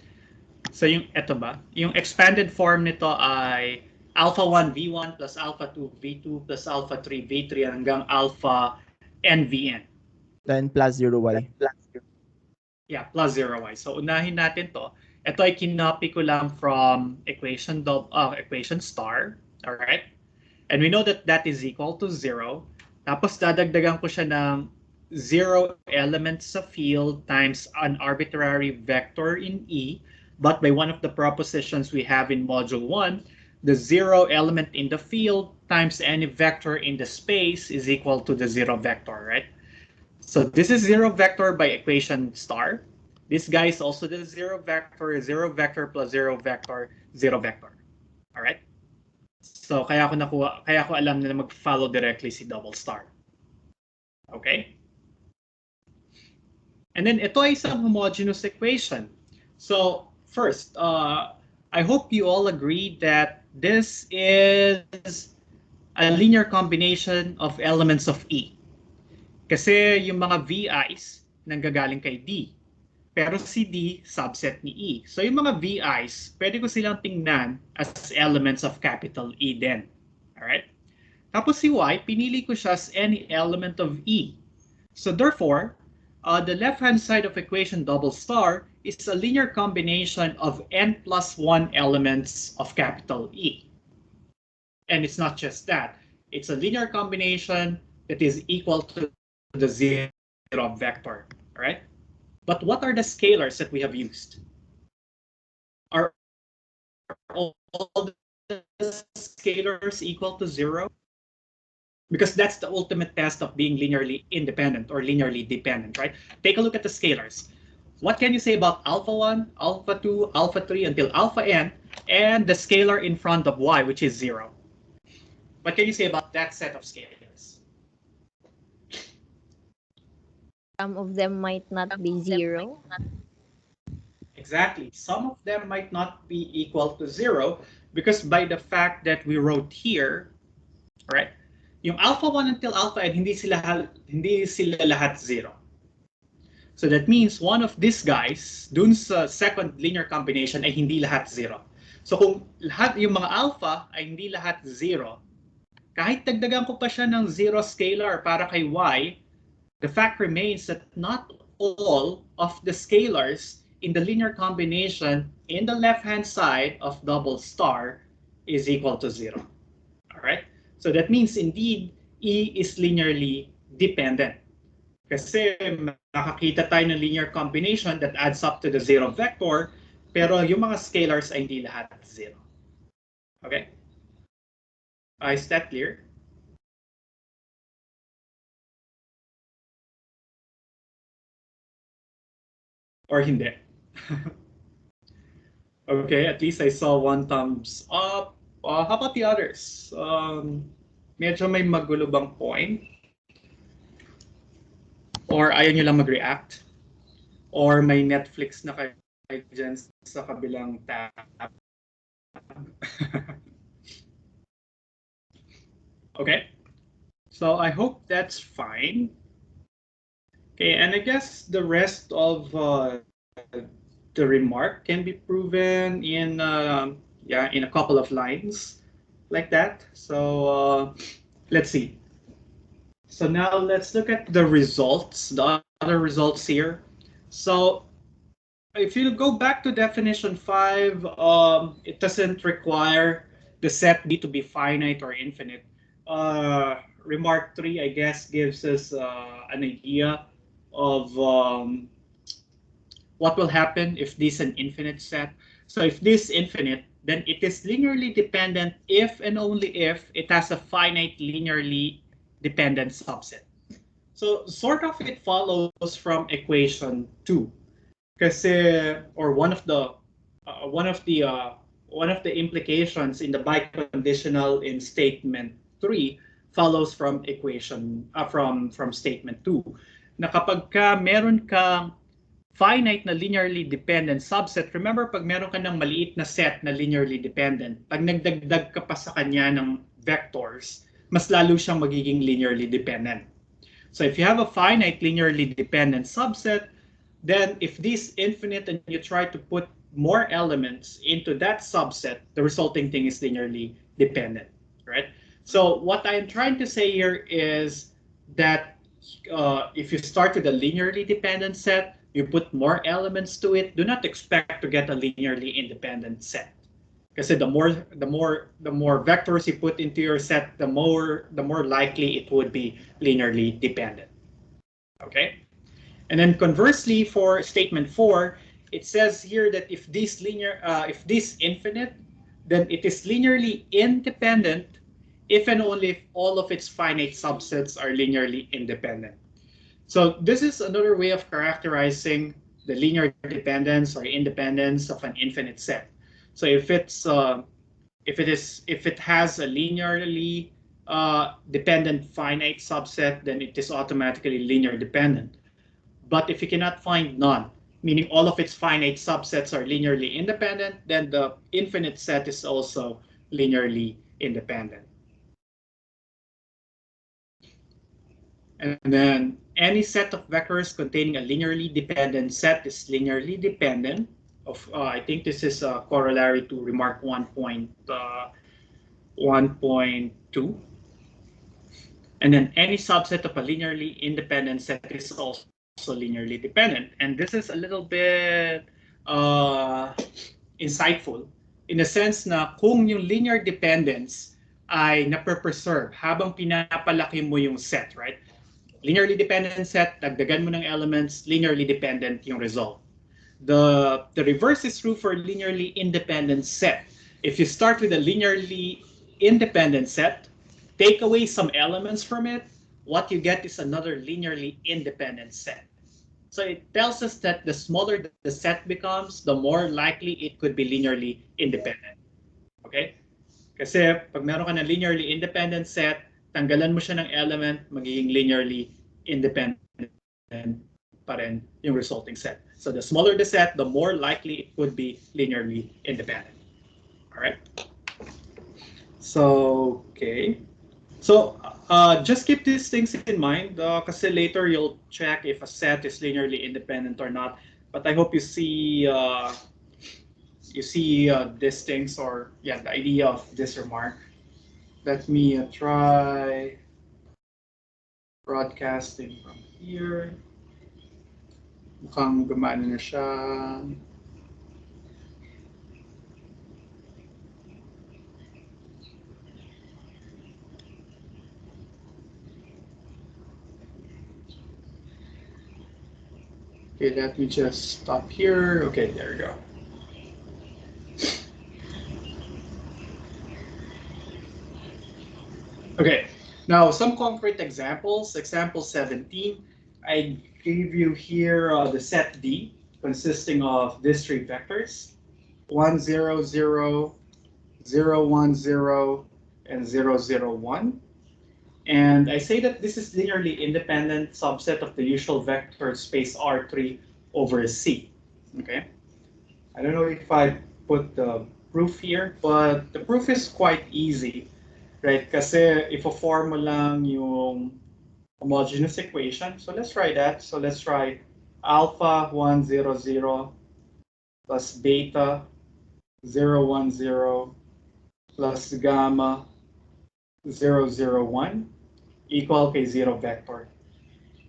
[SPEAKER 1] so yung eto ba? Yung expanded form nito ay alpha 1 v1 plus alpha 2 v2 plus alpha 3 v3 hanggang alpha n vn.
[SPEAKER 3] Then plus 0y.
[SPEAKER 1] Yeah, plus 0y. So unahin natin to. Ito ay kinopy ko lang from equation star. All right? And we know that that is equal to 0. Tapos dadagdagan ko siya ng 0 elements sa field times an arbitrary vector in E. But by one of the propositions we have in module 1, the 0 element in the field times any vector in the space is equal to the 0 vector, right? So this is 0 vector by equation star. This guy is also the 0 vector plus 0 vector, 0 vector. All right? So kaya ko alam na mag-follow directly si double star. Okay? And then ito ay isang homogeneous equation. So first, I hope you all agree that this is a linear combination of elements of E. Kasi yung mga VIs nanggagaling kay D. Pero si D, subset ni E. So yung mga VIs, pwede ko silang tingnan as elements of capital E din. Alright? Tapos si Y, pinili ko siya as any element of E. So therefore, the left-hand side of equation double star is a linear combination of n plus 1 elements of capital E. And it's not just that. It's a linear combination that is equal to the 0 vector. All right? But what are the scalars that we have used? Are all the scalars equal to 0? Because that's the ultimate test of being linearly independent or linearly dependent, right? Take a look at the scalars. What can you say about alpha 1, alpha 2, alpha 3 until alpha n, and the scalar in front of y, which is 0? What can you say about that set of scalars?
[SPEAKER 5] Some of them might not be 0.
[SPEAKER 1] Exactly. Some of them might not be equal to 0 because by the fact that we wrote here, right? Yung alpha 1 until alpha n, hindi sila lahat 0. So that means one of these guys, dun sa second linear combination ay hindi lahat 0. So kung lahat yung mga alpha ay hindi lahat 0, kahit dagdagan ko pa siya ng 0 scalar para kay y, the fact remains that not all of the scalars in the linear combination in the left-hand side of double star is equal to 0. All right? So that means indeed E is linearly dependent. Kasi makakita tayo ng linear combination that adds up to the 0 vector, pero yung mga scalars ay hindi lahat 0. Okay? Is that clear? Or hindi? Okay, at least I saw one thumbs up. How about the others? Medyo may magulo bang point? Or ayaw nyo lang mag-react? Or may Netflix na kayo dyan sa kabilang tab? Okay, so I hope that's fine. Okay, and I guess the rest of the remark can be proven in in a couple of lines like that. So let's see. So now let's look at the results, the other results here. So if you go back to definition 5, it doesn't require the set B to be finite or infinite. Remark 3, I guess, gives us an idea of what will happen if this is an infinite set. So if this is infinite, then it is linearly dependent if and only if it has a finite linearly dependent subset. So sort of it follows from equation 2. Kasi, or one of the implications in the biconditional in statement 3 follows from equation from statement 2. Na kapag meron kang finite na linearly dependent subset, remember pag meron ka ng maliit na set na linearly dependent, pag nagdagdag ka pa sa kanya ng vectors, mas lalo siyang magiging linearly dependent. So if you have a finite linearly dependent subset, then if this is infinite and you try to put more elements into that subset, the resulting thing is linearly dependent, right? So what I'm trying to say here is that if you start with a linearly dependent set, you put more elements to it, do not expect to get a linearly independent set. Because the more vectors you put into your set, the more likely it would be linearly dependent. Okay? And then conversely, for statement 4, it says here that if this infinite, then it is linearly independent if and only if all of its finite subsets are linearly independent. So this is another way of characterizing the linear dependence or independence of an infinite set. So if it has a linearly dependent finite subset, then it is automatically linear dependent. But if you cannot find none, meaning all of its finite subsets are linearly independent, then the infinite set is also linearly independent. And then any set of vectors containing a linearly dependent set is linearly dependent of, I think this is a corollary to remark 1.2. And then any subset of a linearly independent set is also linearly dependent. And this is a little bit insightful in the sense na kung yung linear dependence ay napreserve habang pinapalaki mo yung set, right? Linearly dependent set, dagdagan mo ng elements, linearly dependent yung result. The reverse is true for linearly independent set. If you start with a linearly independent set, take away some elements from it, what you get is another linearly independent set. So it tells us that the smaller the set becomes, the more likely it could be linearly independent. Okay? Kasi pag meron ka ng linearly independent set, tanggalan mo siya ng element, magiging linearly independent pa rin yung resulting set. So the smaller the set, the more likely it would be linearly independent. All right? So, okay. So Just keep these things in mind, kasi later you'll check if a set is linearly independent or not. But I hope you see these things, or yeah, the idea of this remark. Let me try broadcasting from here. Mukhang gumana na siya. Okay, let me just stop here. Okay, there we go. Okay, now some concrete examples. Example 17, I gave you here the set D consisting of these three vectors, 1, 0, 0, 0, 1, 0, and 0, 0, 1. And I say that this is linearly independent subset of the usual vector space R3 over C. Okay, I don't know if I put the proof here, but the proof is quite easy. Right? Kasi ifo-form mo lang yung homogeneous equation. So let's try that. So let's try alpha 1, 0, 0 plus beta 0, 1, 0 plus gamma 0, 0, 1 equal kay zero vector.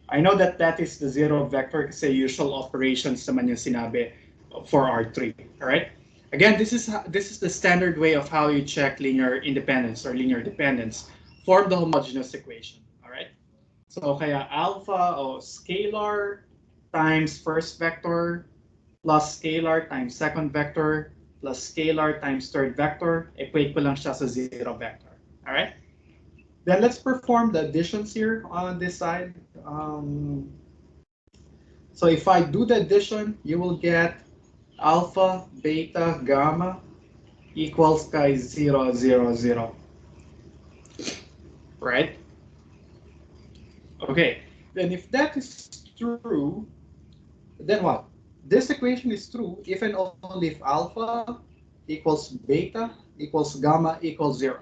[SPEAKER 1] I know that that is the zero vector kasi usual operations naman yung sinabi for R3. All right? Again, this is the standard way of how you check linear independence or linear dependence for the homogeneous equation. All right. So kaya alpha o scalar times first vector plus scalar times second vector plus scalar times third vector, equate ko lang siya sa zero vector. All right. Then let's perform the additions here on this side. So if I do the addition, you will get alpha, beta, gamma equals kay 0, 0, 0. Right? Okay, then if that is true, then what? This equation is true if and only if alpha equals beta equals gamma equals 0.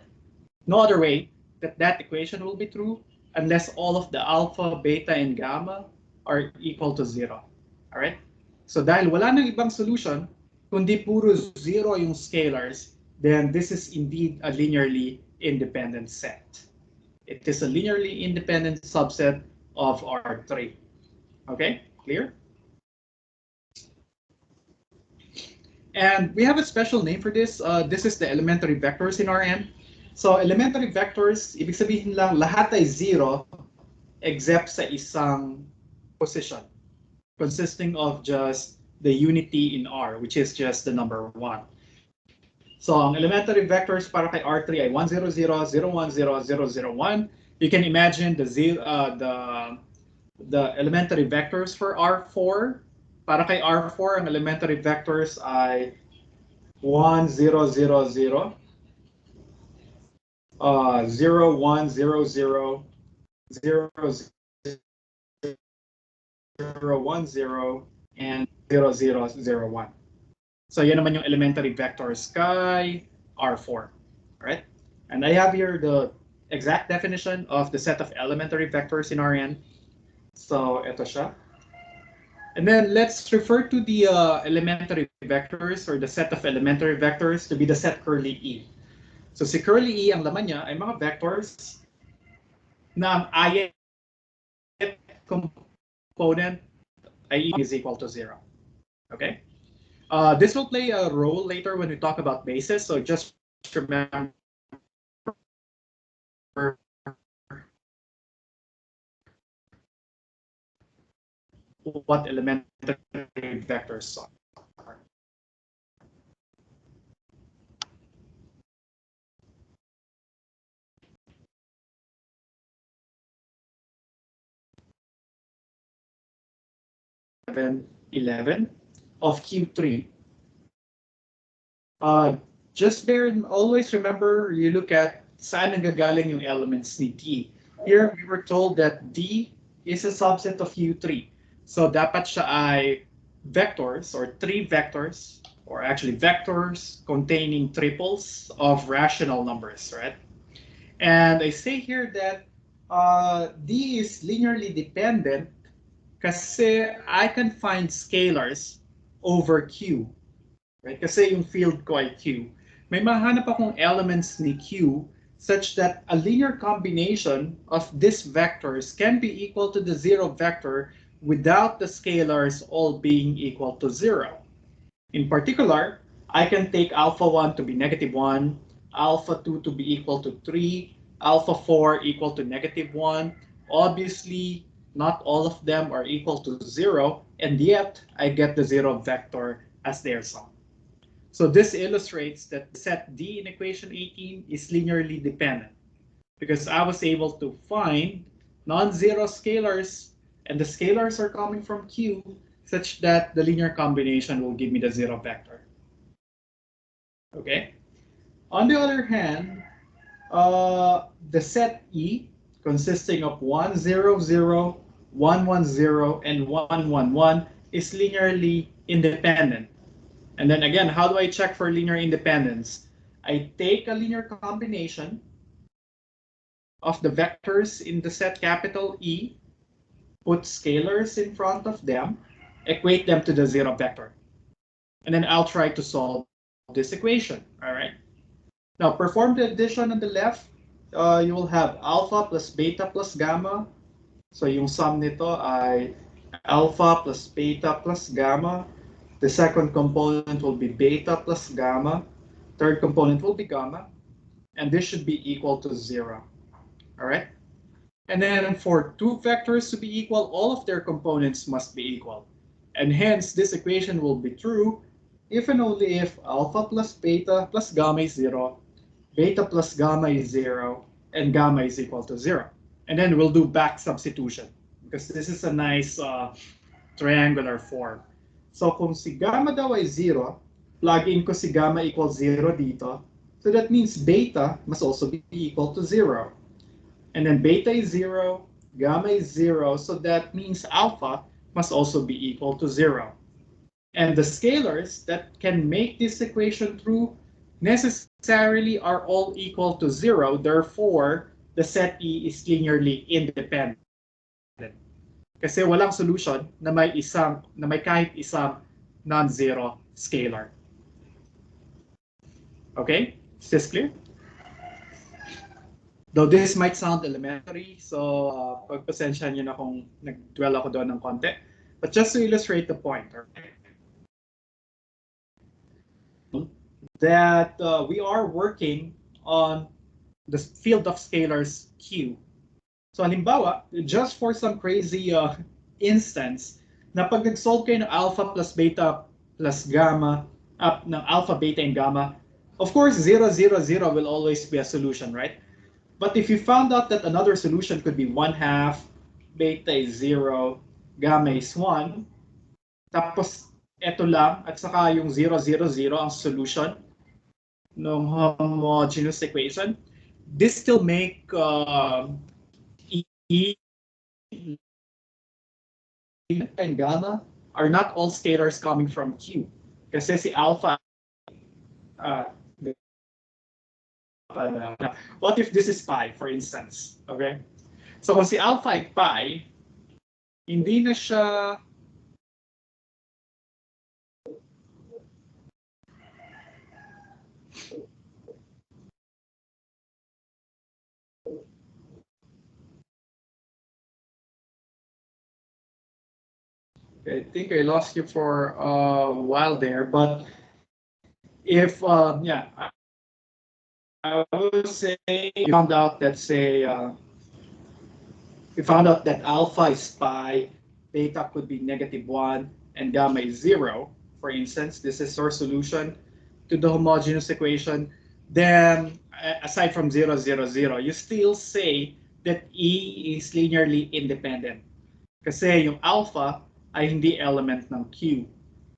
[SPEAKER 1] No other way that that equation will be true unless all of the alpha, beta, and gamma are equal to 0. All right? So dahil wala nang ibang solution, kundi puro 0 yung scalars, then this is indeed a linearly independent set. It is a linearly independent subset of R3. Okay, clear? And we have a special name for this. This is the elementary vectors in Rn. So elementary vectors, ibig sabihin lang lahat ay 0 except sa isang position, consisting of just the unity in R, which is just the number 1. So ang elementary vectors para kay R3 ay 1, 0, 0, 0, 1, 0, 0, 0, 1. You can imagine the elementary vectors for R4. Para kay R4, ang elementary vectors ay 1, 0, 0, 0, 0, 1, 0, 0, 0, 0, 1, 0, and 0, 0, 0, 1. So yan naman yung elementary vectors kay R4. Right? And I have here the exact definition of the set of elementary vectors in Rn. So ito siya. And then let's refer to the elementary vectors or the set of elementary vectors to be the set curly E. So si curly E, ang laman niya ay mga vectors na ang ith component ay E is equal to 0. Okay? This will play a role later when we talk about bases. So just remember what elementary vectors are. 11 of Q3. Just always remember, you look at saan nanggagaling yung elements ni D. Here, we were told that D is a subset of Q3. So dapat siya ay vectors or three vectors, or actually vectors containing triples of rational numbers, right? And I say here that D is linearly dependent kasi I can find scalars over Q. Right? Kasi yung field ko ay Q. May mahanap akong elements ni Q such that a linear combination of these vectors can be equal to the zero vector without the scalars all being equal to zero. In particular, I can take alpha 1 to be -1, alpha 2 to be equal to 3, alpha 4 equal to -1. Obviously, not all of them are equal to 0, and yet I get the zero vector as their sum. So this illustrates that set D in equation 18 is linearly dependent because I was able to find non-zero scalars, and the scalars are coming from Q such that the linear combination will give me the zero vector. Okay. On the other hand, the set E consisting of 1, 0, 0, 1, 1, 0, and 1, 1, 1 is linearly independent. And then again, how do I check for linear independence? I take a linear combination of the vectors in the set capital E, put scalars in front of them, equate them to the zero vector. And then I'll try to solve this equation, all right? Now perform the addition on the left. You will have alpha plus beta plus gamma. So yung sum nito ay alpha plus beta plus gamma. The second component will be beta plus gamma. Third component will be gamma. And this should be equal to 0. All right? And then for two vectors to be equal, all of their components must be equal. And hence, this equation will be true if and only if alpha plus beta plus gamma is 0, beta plus gamma is 0, and gamma is equal to 0. And then we'll do back substitution because this is a nice triangular form. So kung si gamma daw ay 0, plug in ko si gamma equals 0 dito. So that means beta must also be equal to 0. And then beta is 0, gamma is 0, so that means alpha must also be equal to 0. And the scalars that can make this equation true necessarily are all equal to 0. Therefore, the set E is linearly independent. Kasi walang solution na may kahit isang non-zero scalar. Okay? Is this clear? Though this might sound elementary, so pagpasensya nyo na kung nag-dwell ako doon ng konti. But just to illustrate the point, okay? That we are working on the field of scalars Q. So halimbawa, just for some crazy instance, na pag nag-solve kayo ng alpha plus beta plus gamma, ng alpha, beta, and gamma, of course, 0, 0, 0 will always be a solution, right? But if you found out that another solution could be 1/2, beta is 0, gamma is 1, tapos ito lang, at saka yung 0, 0, 0 ang solution ng homogeneous equation, this still make E and gamma are not all scalars coming from Q. Kasi si alpha, what if this is pi, for instance? Okay? So kung si alpha ay pi, hindi na siya I think I lost you for a while there, but if yeah, I would say you found out that we found out that alpha is pi, beta could be -1, and gamma is 0. For instance, this is our solution to the homogeneous equation. Then, aside from 0, 0, 0, you still say that E is linearly independent. Kasi yung alpha ay hindi element ng Q.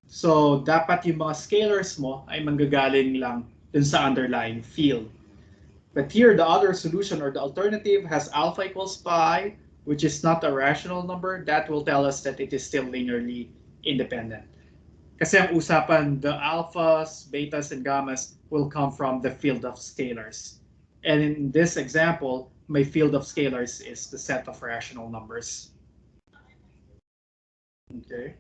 [SPEAKER 1] So, dapat yung mga scalars mo ay manggagaling lang dun sa underlying field. But here, the other solution or the alternative has alpha equals pi, which is not a rational number. That will tell us that it is still linearly independent. Kasi ang usapan, the alphas, betas, and gammas will come from the field of scalars. And in this example, my field of scalars is the set of rational numbers. Okay.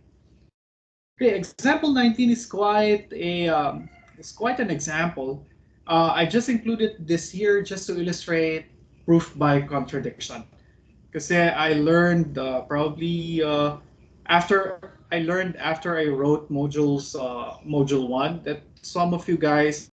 [SPEAKER 1] Okay, example 19 is quite an example. I just included this here just to illustrate proof by contradiction. Because I learned probably after I wrote module 1 that some of you guys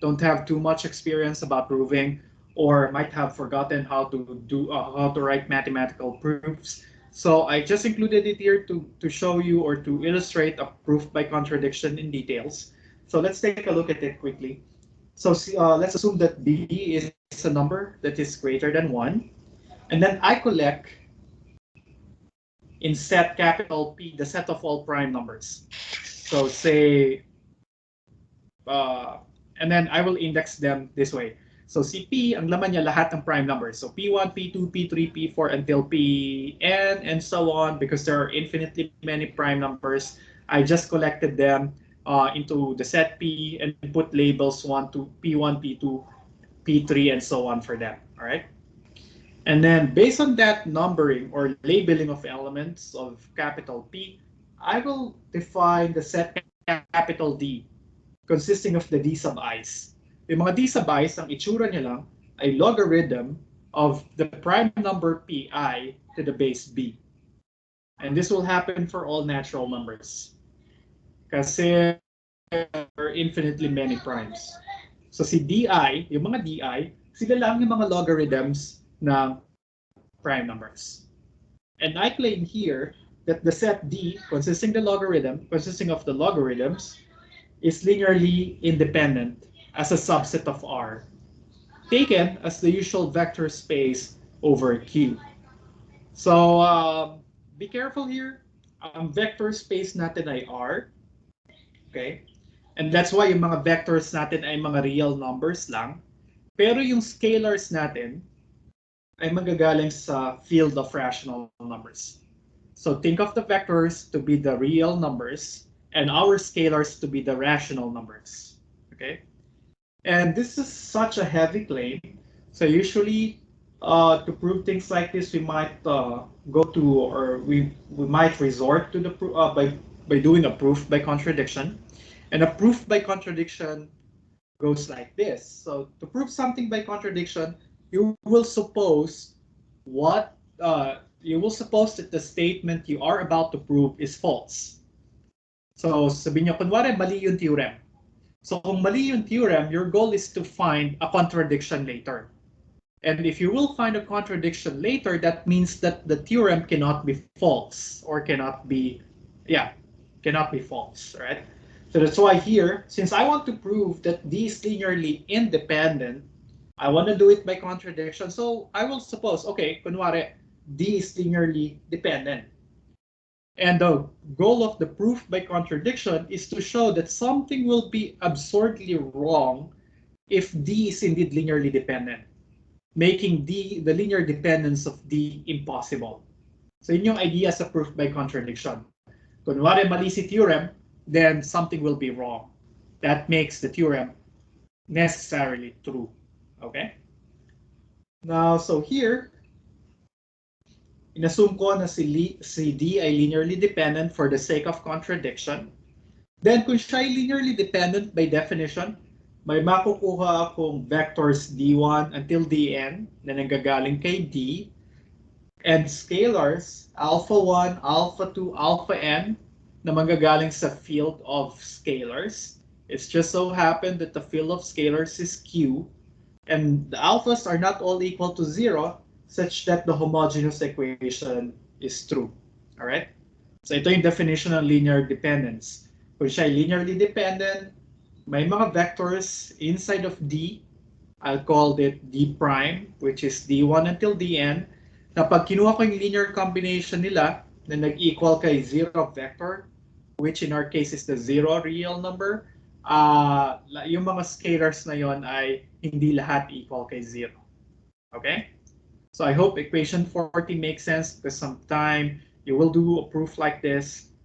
[SPEAKER 1] don't have too much experience about proving, or might have forgotten how to write mathematical proofs. So I just included it here to show you or to illustrate a proof by contradiction in details. So let's take a look at it quickly. So let's assume that B is a number that is greater than 1. And then I collect in set capital P the set of all prime numbers. So say, and then I will index them this way. So si P, ang laman niya lahat ng prime numbers. So P1, P2, P3, P4 until Pn and so on, because there are infinitely many prime numbers. I just collected them into the set P and put labels P1, P2, P3, and so on for them. All right. And then based on that numbering or labeling of elements of capital P, I will define the set capital D consisting of the D sub i's. Yung mga D sub i's, ang itsura niya lang ay logarithm of the prime number Pi to the base B. And this will happen for all natural numbers. Kasi there are infinitely many primes. So si Di, yung mga Di, sila lang yung mga logarithms ng prime numbers. And I claim here that the set D consisting of the logarithms is linearly independent as a subset of R, taken as the usual vector space over Q. So be careful here. Ang vector space natin ay R. Okay? And that's why yung mga vectors natin ay mga real numbers lang. Pero yung scalars natin ay magagaling sa field of rational numbers. So think of the vectors to be the real numbers and our scalars to be the rational numbers. Okay? And this is such a heavy claim. So usually to prove things like this, we might we might resort to the by doing a proof by contradiction. And a proof by contradiction goes like this. So to prove something by contradiction, you will suppose that the statement you are about to prove is false. So sabihin niyo, kunwari mali yung theorem. So kung mali yung theorem, your goal is to find a contradiction later. And if you will find a contradiction later, that means that the theorem cannot be false or cannot be false, right? So that's why here, since I want to prove that D is linearly independent, I want to do it by contradiction. So I will suppose, okay, kunwari, D is linearly dependent. And the goal of the proof by contradiction is to show that something will be absurdly wrong if D is indeed linearly dependent, making the linear dependence of D impossible. So yun yung idea sa proof by contradiction. Kunwari mali si theorem, then something will be wrong. That makes the theorem necessarily true. Okay? Now, so here, inassume ko na si D ay linearly dependent for the sake of contradiction. Then kung siya ay linearly dependent by definition, may makukuha akong vectors D1 until Dn na nanggagaling kay D, and scalars alpha 1, alpha 2, alpha n na manggagaling sa field of scalars. It's just so happened that the field of scalars is Q, and the alphas are not all equal to 0 such that the homogeneous equation is true. All right? So ito yung definition ng linear dependence. Kung siya ay linearly dependent, may mga vectors inside of D. I'll call it D prime, which is D1 until Dn. Na pag kinuha ko yung linear combination nila na nag-equal kay 0 vector, which in our case is the 0 real number, yung mga scalars na yon ay hindi lahat equal kay 0. Okay? So I hope equation 40 makes sense, because sometime you will do a proof like this.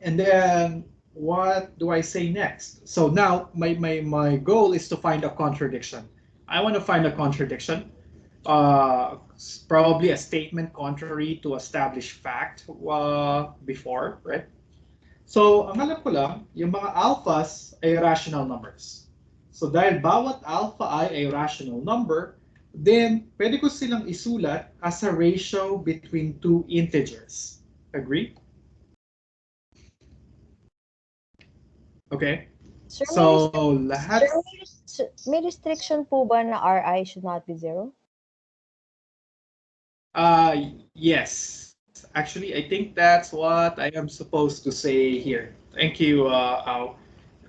[SPEAKER 1] And then what do I say next? So now my goal is to find a contradiction. I want to find a contradiction. Probably a statement contrary to established fact before, right? So, ang alam ko lang, yung mga alphas ay rational numbers. So, dahil bawat alpha ay rational number, then pwede ko silang isulat as a ratio between two integers. Agree? Okay.
[SPEAKER 2] Sir,
[SPEAKER 1] So, lahat...
[SPEAKER 2] may restriction po ba na Ri should not be 0?
[SPEAKER 1] Yes. Actually, I think that's what I am supposed to say here. Thank you, Au.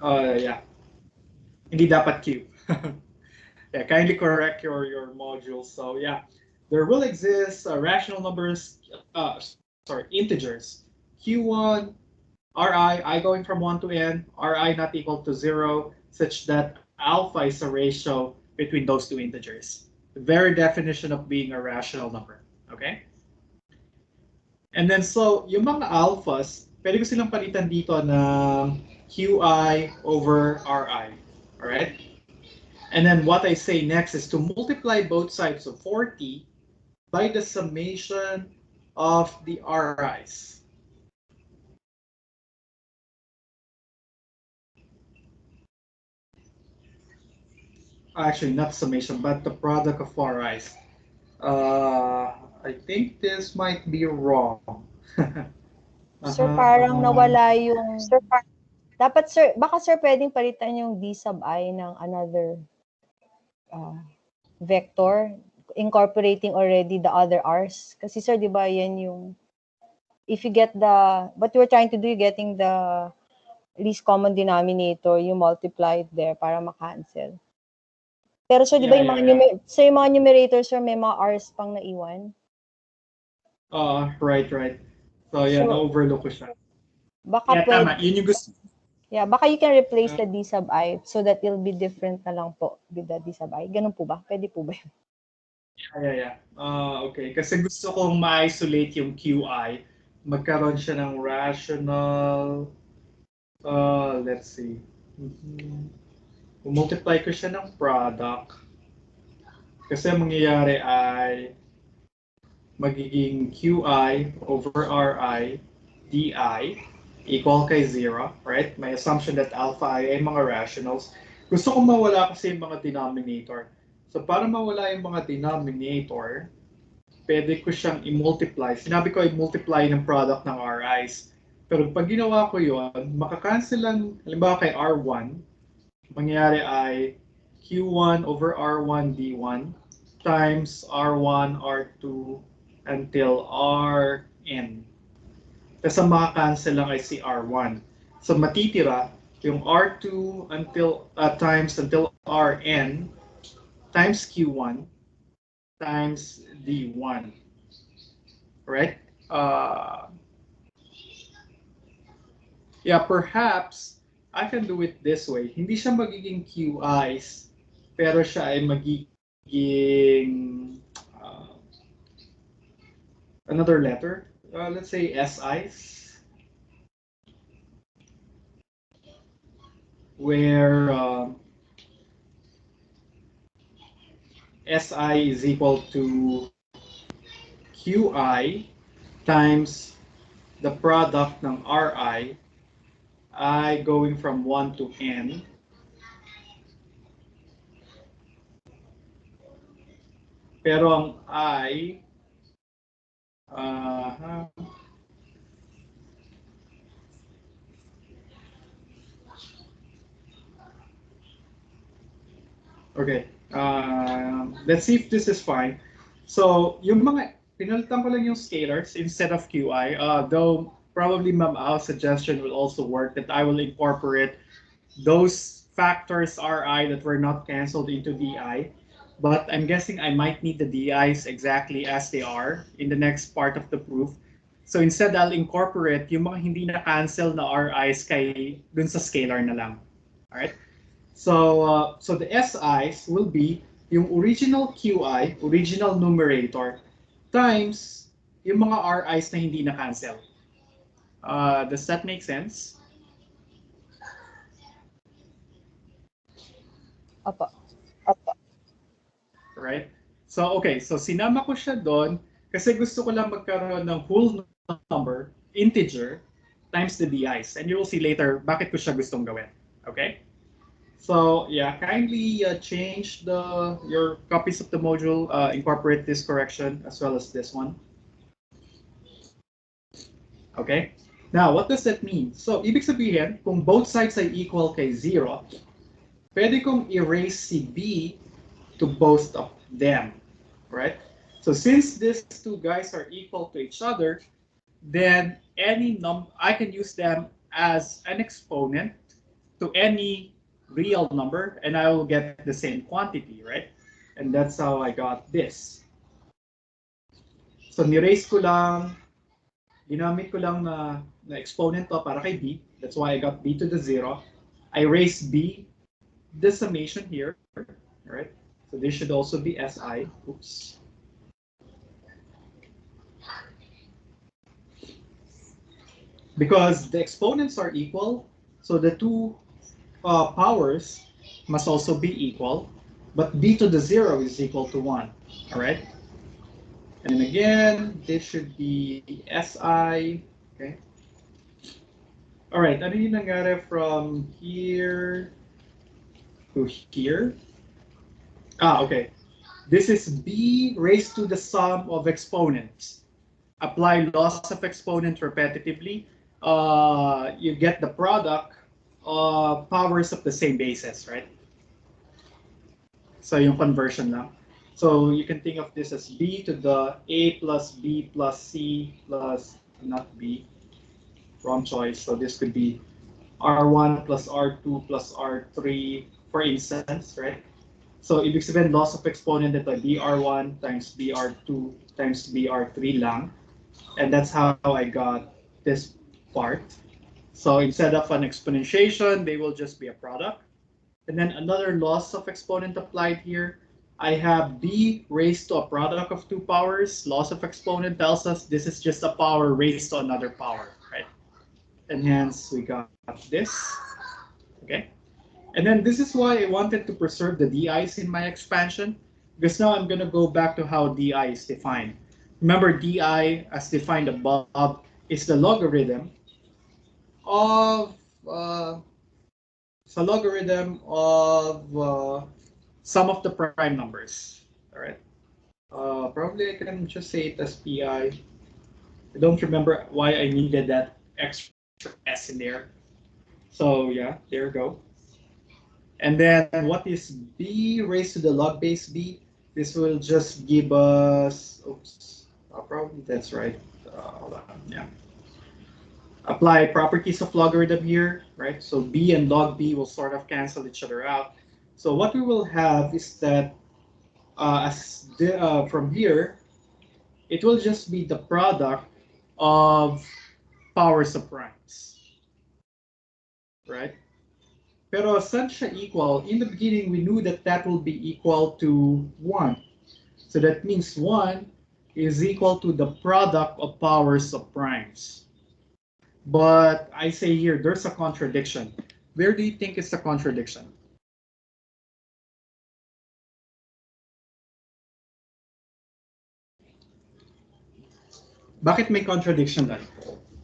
[SPEAKER 1] Yeah. Hindi dapat Q. Yeah, kindly correct your module. So yeah, there will exist rational numbers, integers. Q1, I going from 1 to n, Ri not equal to 0, such that alpha is a ratio between those two integers. The very definition of being a rational number. Okay? And then so, yung mga alphas, pwede ko silang palitan dito na Qi over Ri. Alright? And then what I say next is to multiply both sides of 40 by the summation of the Ri's. Actually, not summation, but the product of Ri's. I think this might be wrong.
[SPEAKER 2] Sir, parang nawala yung... Dapat, sir, baka sir, pwedeng palitan yung d sub I ng another vector, incorporating already the other r's. Kasi sir, di ba yan yung... If you get the... What you were trying to do, you're getting the least common denominator, you multiply it there para makancel. Pero sir, di ba yung mga, yung mga numerator, sir, may mga r's pang naiwan?
[SPEAKER 1] Right. So, yan, na-overlook ko siya.
[SPEAKER 2] Baka
[SPEAKER 1] pwede. Tama, yun yung gusto.
[SPEAKER 2] Yeah, baka you can replace the d sub I so that it'll be different na lang po with the d sub I. Ganun po ba? Pwede po ba yun?
[SPEAKER 1] Yeah. Okay, kasi gusto kong ma-isolate yung Qi. Magkaroon siya ng rational... let's see. Multiply ko siya ng product. Kasi ang mangyayari ay magiging Qi over Ri di equal kay 0, right? May assumption that alpha I ay mga rationals. Gusto kong mawala kasi yung mga denominator. So para mawala yung mga denominator, pwede ko siyang i-multiply. Sinabi ko i-multiply ng product ng Ri's. Pero pag ginawa ko yun, makakancel lang, halimbawa kay R1, mangyayari ay Q1 over R1 D1 times R1, R2 until Rn. Tapos ang makakancel lang ay si R1. So matitira yung R2 until Rn times Q1 times D1. Right? Yeah, perhaps I can do it this way. Hindi siya magiging Qi's, pero siya ay magiging another letter. Let's say SI's, where SI is equal to QI times the product ng RI, I going from 1 to n, pero ang I okay, let's see if this is fine. So, yung mga, pinalitan ko lang yung scalars instead of QI, though probably Ma'am Al's suggestion will also work, that I will incorporate those factors Ri that were not canceled into Di. But I'm guessing I might need the Di's exactly as they are in the next part of the proof. So instead, I'll incorporate yung mga hindi na-cancel na Ri's kay dun sa scalar na lang. Alright? So, so the SI's will be yung original QI, original numerator, times yung mga Ri's na hindi na-cancel. Does that make sense?
[SPEAKER 2] Opo.
[SPEAKER 1] So, okay. So, sinama ko siya doon kasi gusto ko lang magkaroon ng whole number, integer, times the di's. And you will see later bakit ko siya gustong gawin. Okay? So, yeah, kindly change your copies of the module, incorporate this correction as well as this one. Okay? Now, what does that mean? So, ibig sabihin, kung both sides ay equal kay 0, pwede kong erase si B to both of them, right? So since these two guys are equal to each other, then I can use them as an exponent to any real number, and I will get the same quantity, right? And that's how I got this. So ni-raise ko lang, ginamit ko lang na exponent to para kay B. That's why I got B to the 0. I raise B, the summation here, right? So this should also be SI. Oops. Because the exponents are equal, so the two powers must also be equal, but B to the 0 is equal to 1, all right? And then again, this should be SI, okay? All right, ano yung nangyari from here to here? Okay. This is B raised to the sum of exponents. Apply loss of exponent repetitively. You get the product of powers of the same basis, right? So yung conversion lang. So you can think of this as B to the A plus B plus C plus, not B, wrong choice. So this could be R1 plus R2 plus R3, for instance, right? So ibig sabihin, loss of exponent ito, BR1 times BR2 times BR3 lang. And that's how I got this part. So instead of an exponentiation, they will just be a product. And then another loss of exponent applied here. I have B raised to a product of two powers. Loss of exponent tells us this is just a power raised to another power, right? And hence we got this, okay? And then this is why I wanted to preserve the DIs in my expansion, because now I'm going to go back to how DI is defined. Remember, DI, as defined above, is the logarithm of sum of the prime numbers. All right. Probably I can just say it as PI. I don't remember why I needed that extra S in there. So yeah, there you go. And then what is B raised to the log base B? This will just give us, oops, probably that's right. Hold on, yeah. Apply properties of logarithm here, right? So B and log B will sort of cancel each other out. So what we will have is that from here, it will just be the product of powers of primes, right? Pero saan siya equal? In the beginning, we knew that that will be equal to 1. So that means 1 is equal to the product of powers of primes. But I say here, there's a contradiction. Where do you think is the contradiction? Bakit may contradiction doon?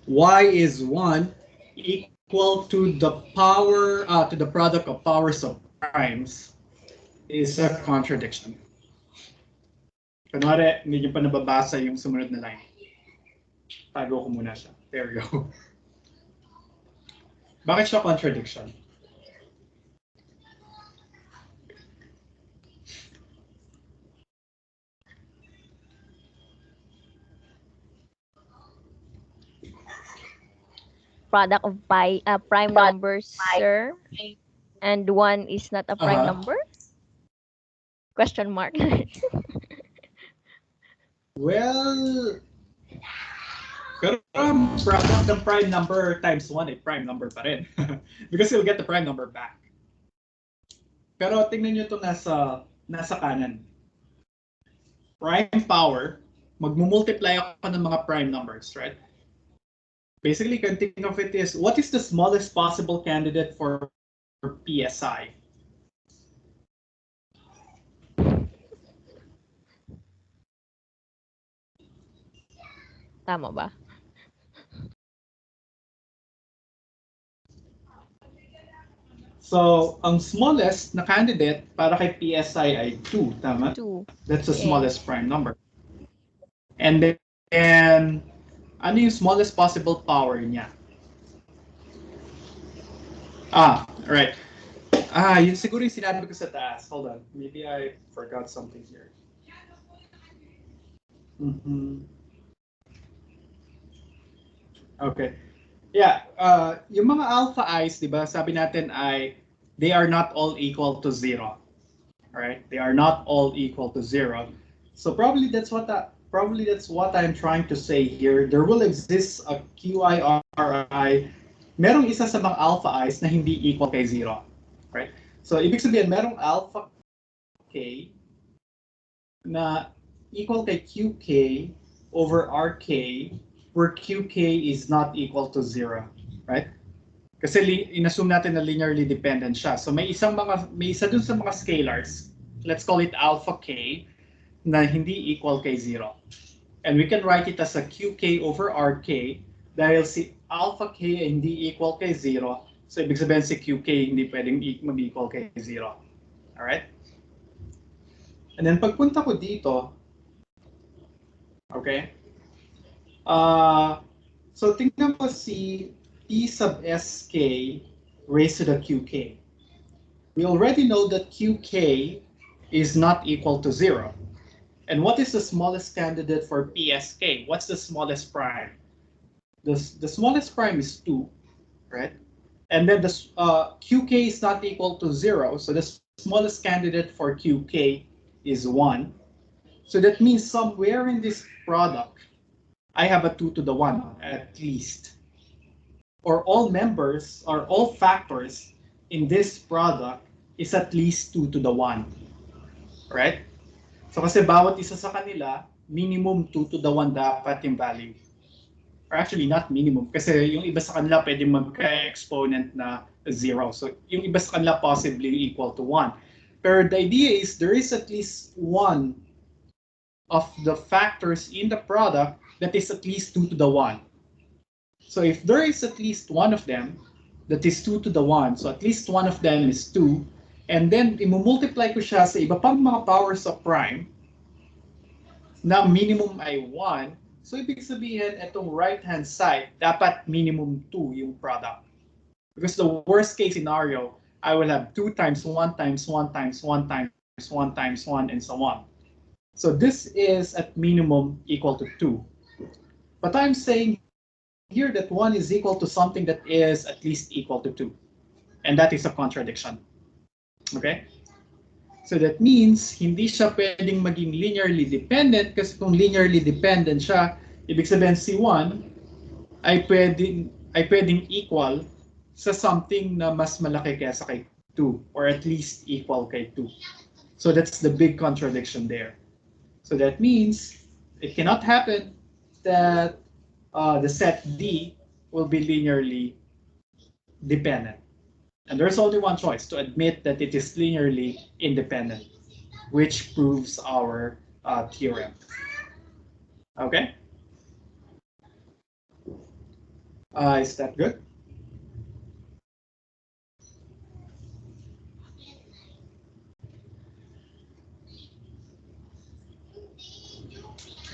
[SPEAKER 1] Why is 1 equal to the power, to the product of powers of primes is a contradiction. Kunwari, hindi nyo pa nababasa yung sumunod na line. Tago ko muna siya. There you go. Bakit siya contradiction?
[SPEAKER 5] Product of prime numbers, sir, and 1 is not a prime number? Question mark.
[SPEAKER 1] Well, pero product ng prime number times 1 ay prime number pa rin. Because you'll get the prime number back. Pero tingnan nyo ito nasa kanan. Prime power, magmumultiply ako ng mga prime numbers, right? Basically, you can think of it as, what is the smallest possible candidate for PSI?
[SPEAKER 5] Tama ba?
[SPEAKER 1] So, ang smallest na candidate para kay PSI ay 2, tama?
[SPEAKER 5] 2.
[SPEAKER 1] That's the
[SPEAKER 5] Yes.
[SPEAKER 1] smallest prime number. And then, ano yung smallest possible power niya? Right. Yun siguro yung sinabi ko sa taas. Hold on. Maybe I forgot something here. Okay. Yeah, yung mga alpha i's, di ba, sabi natin ay they are not all equal to 0. Right? They are not all equal to 0. So probably that's what I'm trying to say here. There will exist a QIRI. Merong isa sa mga alpha i's na hindi equal kay 0. Right? So ibig sabihin merong alpha k na equal kay QK over RK where QK is not equal to 0, right? Kasi inassume natin na linearly dependent siya. So may isa dun sa mga scalars, let's call it alpha k, na hindi equal kay 0. And we can write it as a QK over RK dahil si alpha k ay hindi equal kay 0. So ibig sabihin si QK hindi pwedeng mag-equal kay 0. Alright? And then pagpunta ko dito, okay? So tingnan mo si P sub sk raised to the qk. We already know that qk is not equal to 0. And what is the smallest candidate for psk? What's the smallest prime? The smallest prime is 2, right? And then the qk is not equal to 0, so the smallest candidate for qk is 1. So that means somewhere in this product, I have a 2 to the 1 at least. Or all members or all factors in this product is at least 2 to the 1. Right? So kasi bawat isa sa kanila, minimum 2 to the 1 dapat yung value. Or actually not minimum kasi yung iba sa kanila pwede magka-exponent na 0. So yung iba sa kanila possibly equal to 1. Pero the idea is there is at least one of the factors in the product that is at least 2 to the 1. So if there is at least one of them that is 2 to the 1, so at least one of them is 2, and then i-multiply ko siya sa iba pang mga powers of prime na minimum ay 1, so ibig sabihin itong right-hand side, dapat minimum 2 yung product. Because the worst case scenario, I will have 2 times 1 times 1 times 1 times 1 times 1 and so on. So this is at minimum equal to 2. But I'm saying here that 1 is equal to something that is at least equal to 2. And that is a contradiction. Okay? So that means hindi siya pwedeng maging linearly dependent kasi kung linearly dependent siya, ibig sabihin si 1 ay pwedeng equal sa something na mas malaki kaysa kay 2 or at least equal kay 2. So that's the big contradiction there. So that means it cannot happen that the set D will be linearly dependent. And there's only one choice, to admit that it is linearly independent, which proves our theorem. Okay? Is that good?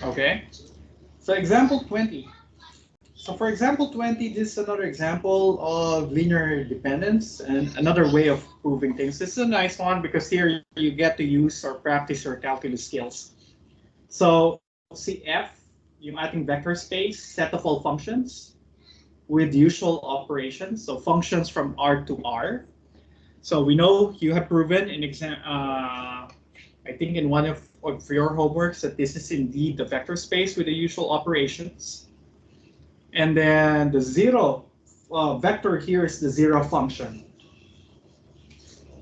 [SPEAKER 1] Okay. So example 20. So for example 20, this is another example of linear dependence and another way of proving things. This is a nice one because here you get to use or practice your calculus skills. So see F, yung ating vector space, set of all functions with usual operations. So functions from R to R. So we know you have proven in I think in one of your homeworks that this is indeed the vector space with the usual operations. And then the zero vector here is the zero function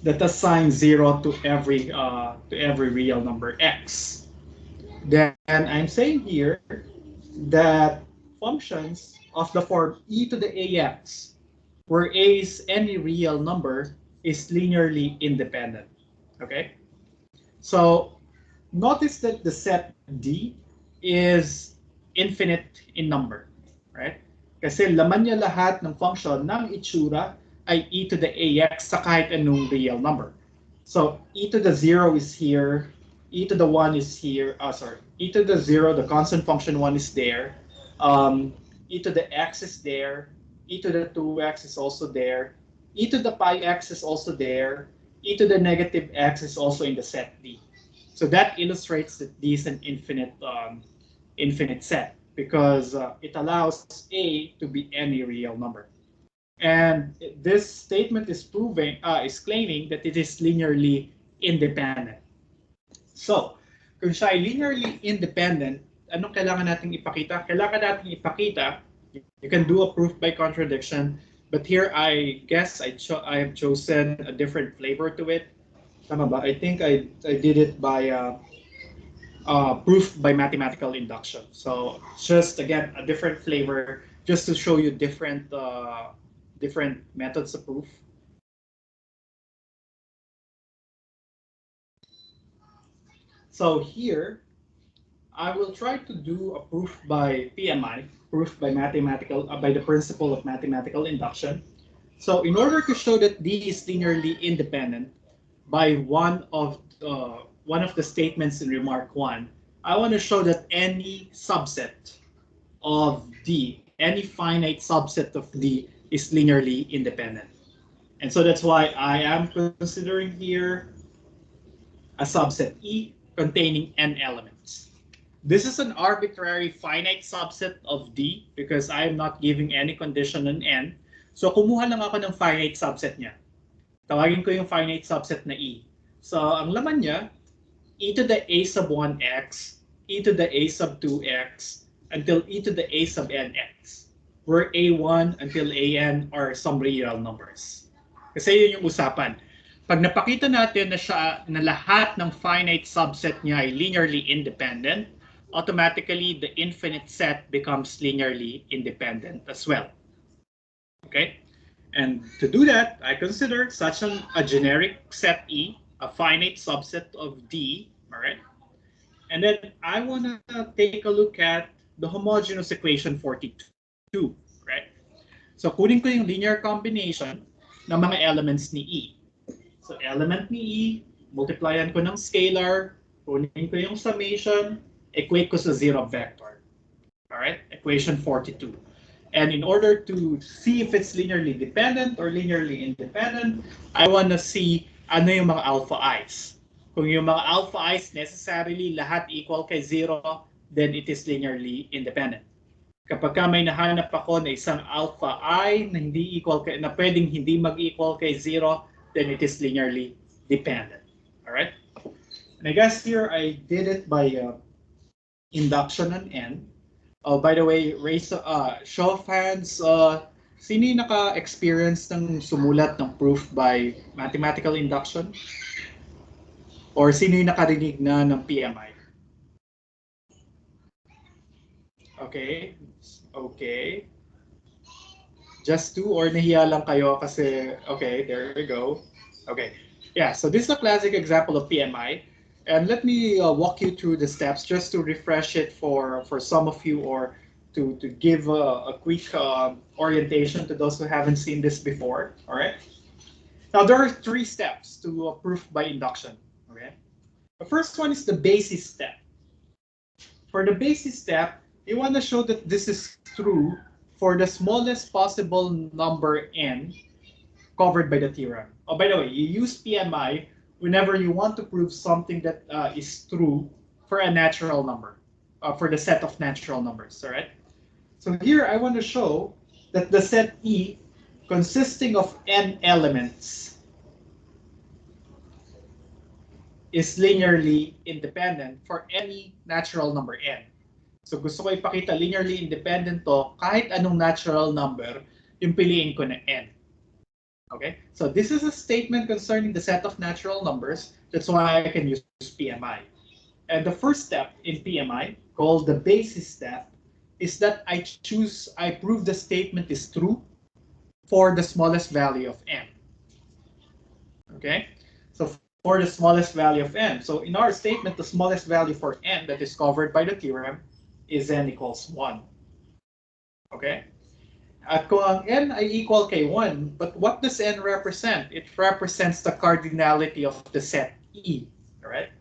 [SPEAKER 1] that assigns 0 to every real number x. Then I'm saying here that functions of the form e to the ax, where a is any real number, is linearly independent. Okay? So notice that the set D is infinite in number, right? Kasi laman niya lahat ng function ng itsura ay e to the ax sa kahit anong real number. So e to the 0 is here, e to the 1 is here, e to the 0, the constant function 1 is there, e to the x is there, e to the 2x is also there, e to the pi x is also there, e to the negative x is also in the set D. So that illustrates that D is an infinite set because it allows A to be any real number. And this statement is claiming that it is linearly independent. So, kung siya ay linearly independent, anong kailangan nating ipakita? Kailangan nating ipakita, you can do a proof by contradiction, but here I guess I have chosen a different flavor to it. Tama ba? I think I did it by proof by mathematical induction. So just again a different flavor, just to show you different methods of proof. So here I will try to do a proof by PMI, proof by by the principle of mathematical induction. So in order to show that D is linearly independent by one of the statements in remark 1, I want to show that any subset of D, any finite subset of D is linearly independent. And so that's why I am considering here a subset E containing n elements. This is an arbitrary finite subset of D because I am not giving any condition on n. So kumuha lang ako ng finite subset niya. Tawagin ko yung finite subset na E. So ang laman niya, e to the a sub 1x, e to the a sub 2x, until e to the a sub nx, where a1 until an are some real numbers. Kasi yun yung usapan. Pag napakita natin na lahat ng finite subset niya ay linearly independent, automatically the infinite set becomes linearly independent as well. Okay? And to do that, I consider such a generic set E, a finite subset of D, all right? And then I want to take a look at the homogeneous equation 42, right? So kunin ko yung linear combination ng mga elements ni E. So element ni E, multiplyan ko ng scalar, kunin ko yung summation, equate ko sa zero vector. All right, equation 42. And in order to see if it's linearly dependent or linearly independent, I want to see ano yung mga alpha i's. Kung yung mga alpha i's necessarily lahat equal kay 0, then it is linearly independent. Kapag may nahanap ako na isang alpha I na hindi equal na pwedeng hindi mag-equal kay 0, then it is linearly dependent. All right? And I guess here I did it by induction on n. Oh, by the way, show of hands, sino yung naka-experience ng sumulat ng proof by mathematical induction? Or sino yung nakarinig na ng PMI? Okay. Okay. Just 2 or nahiya lang kayo kasi, okay, there we go. Okay. Yeah, so this is a classic example of PMI. And let me walk you through the steps just to refresh it for some of you or to give a quick orientation to those who haven't seen this before. All right. Now, there are 3 steps to a proof by induction. Okay. The first one is the basis step. For the basis step, you want to show that this is true for the smallest possible number n covered by the theorem. Oh, by the way, you use PMI whenever you want to prove something that is true for a natural number, for the set of natural numbers, all right? So here I want to show that the set E consisting of n elements is linearly independent for any natural number n. So gusto ko ipakita linearly independent to kahit anong natural number yung piliin ko na n. Okay, so this is a statement concerning the set of natural numbers. That's why I can use PMI. And the first step in PMI, called the basis step, is that I prove the statement is true for the smallest value of n. Okay, so for the smallest value of n. So in our statement, the smallest value for n that is covered by the theorem
[SPEAKER 7] is n equals 1. Okay? At kung ang n ay equal kay 1, but what does n represent? It represents the cardinality of the set E. Alright?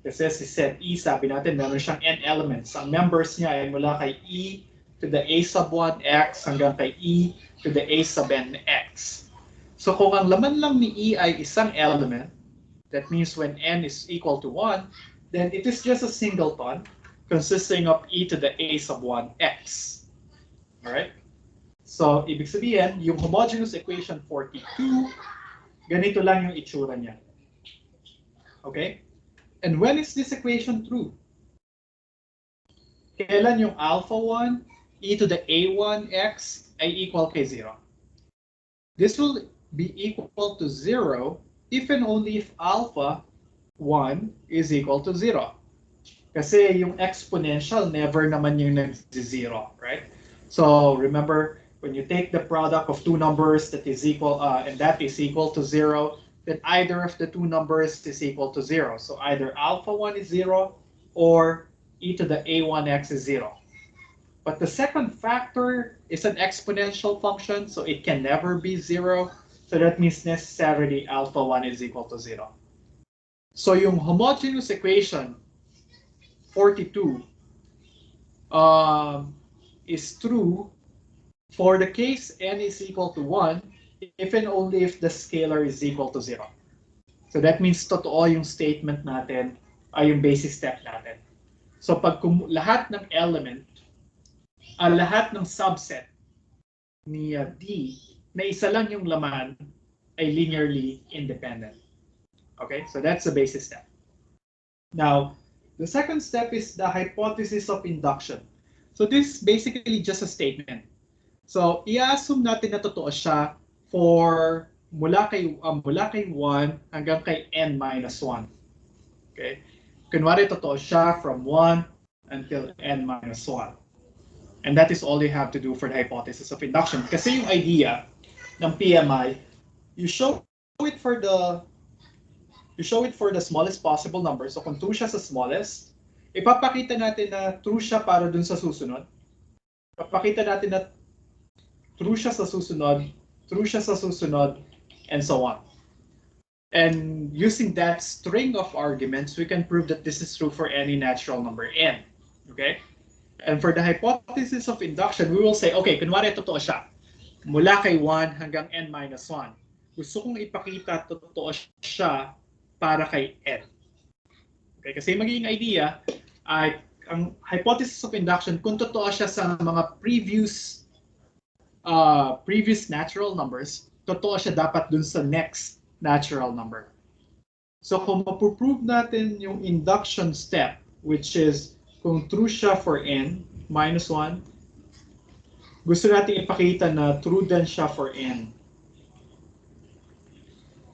[SPEAKER 7] Kasi si set E, sabi natin, meron siyang n elements. Ang members niya ay mula kay E to the a sub 1x hanggang kay E to the a sub n x. So kung ang laman lang ni E ay isang element, that means when n is equal to 1, then it is just a singleton consisting of E to the a sub 1x. Alright? So, ibig sabihin, yung homogeneous equation 42, ganito lang yung itsura niya. Okay? And when is this equation true? Kailan yung alpha 1 e to the a1x ay equal kay 0? This will be equal to 0 if and only if alpha 1 is equal to 0. Kasi yung exponential never naman yung nag-0, right? So remember, when you take the product of two numbers that is equal and that is equal to 0, then either of the two numbers is equal to 0. So either alpha 1 is 0 or e to the a1x is 0. But the second factor is an exponential function, so it can never be 0. So that means necessarily alpha 1 is equal to 0. So yung homogeneous equation 42 is true for the case n is equal to 1 if and only if the scalar is equal to 0. So that means totoo yung statement natin, ay yung basic step natin. So pag lahat ng element, lahat ng subset ni D na isa lang yung laman ay linearly independent. Okay, so that's the basic step. Now, the second step is the hypothesis of induction. So this is basically just a statement. So, i-assume natin na totoo siya for mula kay 1 hanggang kay n minus 1. Okay? Kunwari, totoo siya from 1 until n minus 1. And that is all you have to do for the hypothesis of induction. Kasi yung idea ng PMI, you show it for the smallest possible number. So kung true siya sa smallest, ipapakita natin na true siya para dun sa susunod. Ipapakita natin na true siya sa susunod, and so on. And using that string of arguments, we can prove that this is true for any natural number n. Okay? And for the hypothesis of induction, we will say, okay, kunwari totoo siya. Mula kay 1 hanggang n minus 1. Gusto kong ipakita totoo siya para kay n. Okay? Kasi magiging idea ay ang hypothesis of induction, kung totoo siya sa mga previous natural numbers, totoo siya dapat dun sa next natural number. So kung mapuprove natin yung induction step, which is kung true siya for n minus 1, gusto natin ipakita na true din siya for n.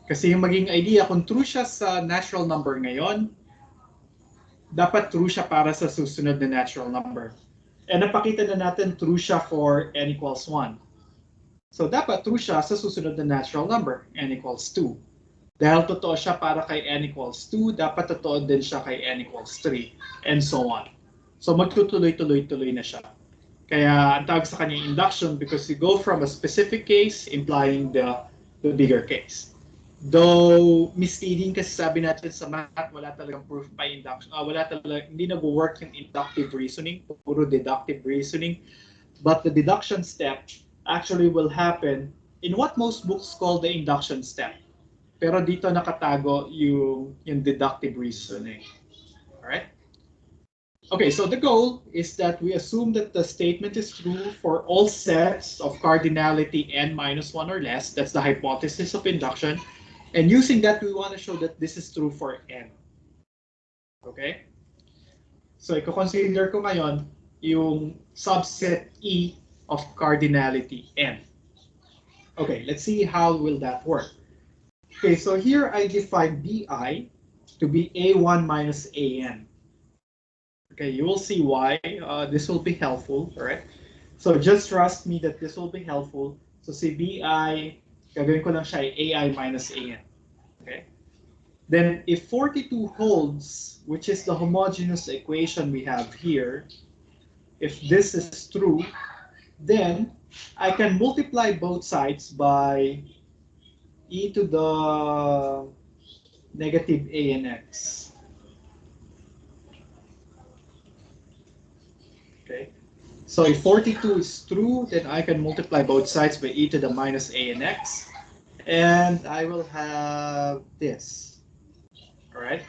[SPEAKER 7] Kasi yung maging idea, kung true siya sa natural number ngayon, dapat true siya para sa susunod na natural number. And napakita na natin true siya for n equals 1. So dapat true siya sa susunod na natural number, n equals 2. Dahil totoo siya para kay n equals 2, dapat totoo din siya kay n equals 3, and so on. So magtutuloy-tuloy-tuloy na siya. Kaya ang tawag sa kanya induction because you go from a specific case implying the bigger case. Though misleading kasi sabi natin sa math, wala talagang proof by induction. Hindi nag-work yung inductive reasoning, puro deductive reasoning. But the deduction step actually will happen in what most books call the induction step. Pero dito nakatago yung deductive reasoning. Alright? Okay, so the goal is that we assume that the statement is true for all sets of cardinality n minus 1 or less. That's the hypothesis of induction. And using that, we want to show that this is true for n. Okay? So, i-consider ko ngayon yung subset E of cardinality n. Okay, let's see how will that work. Okay, so here I define BI to be A1 minus AN. Okay, you will see why this will be helpful, all right? So just trust me that this will be helpful. So si BI, gagawin ko lang siya AI minus AN. Okay? Then if 42 holds, which is the homogeneous equation we have here, if this is true, then I can multiply both sides by e to the negative a n x. Okay. So if 42 is true, then I can multiply both sides by e to the minus a n x. And I will have this. All right.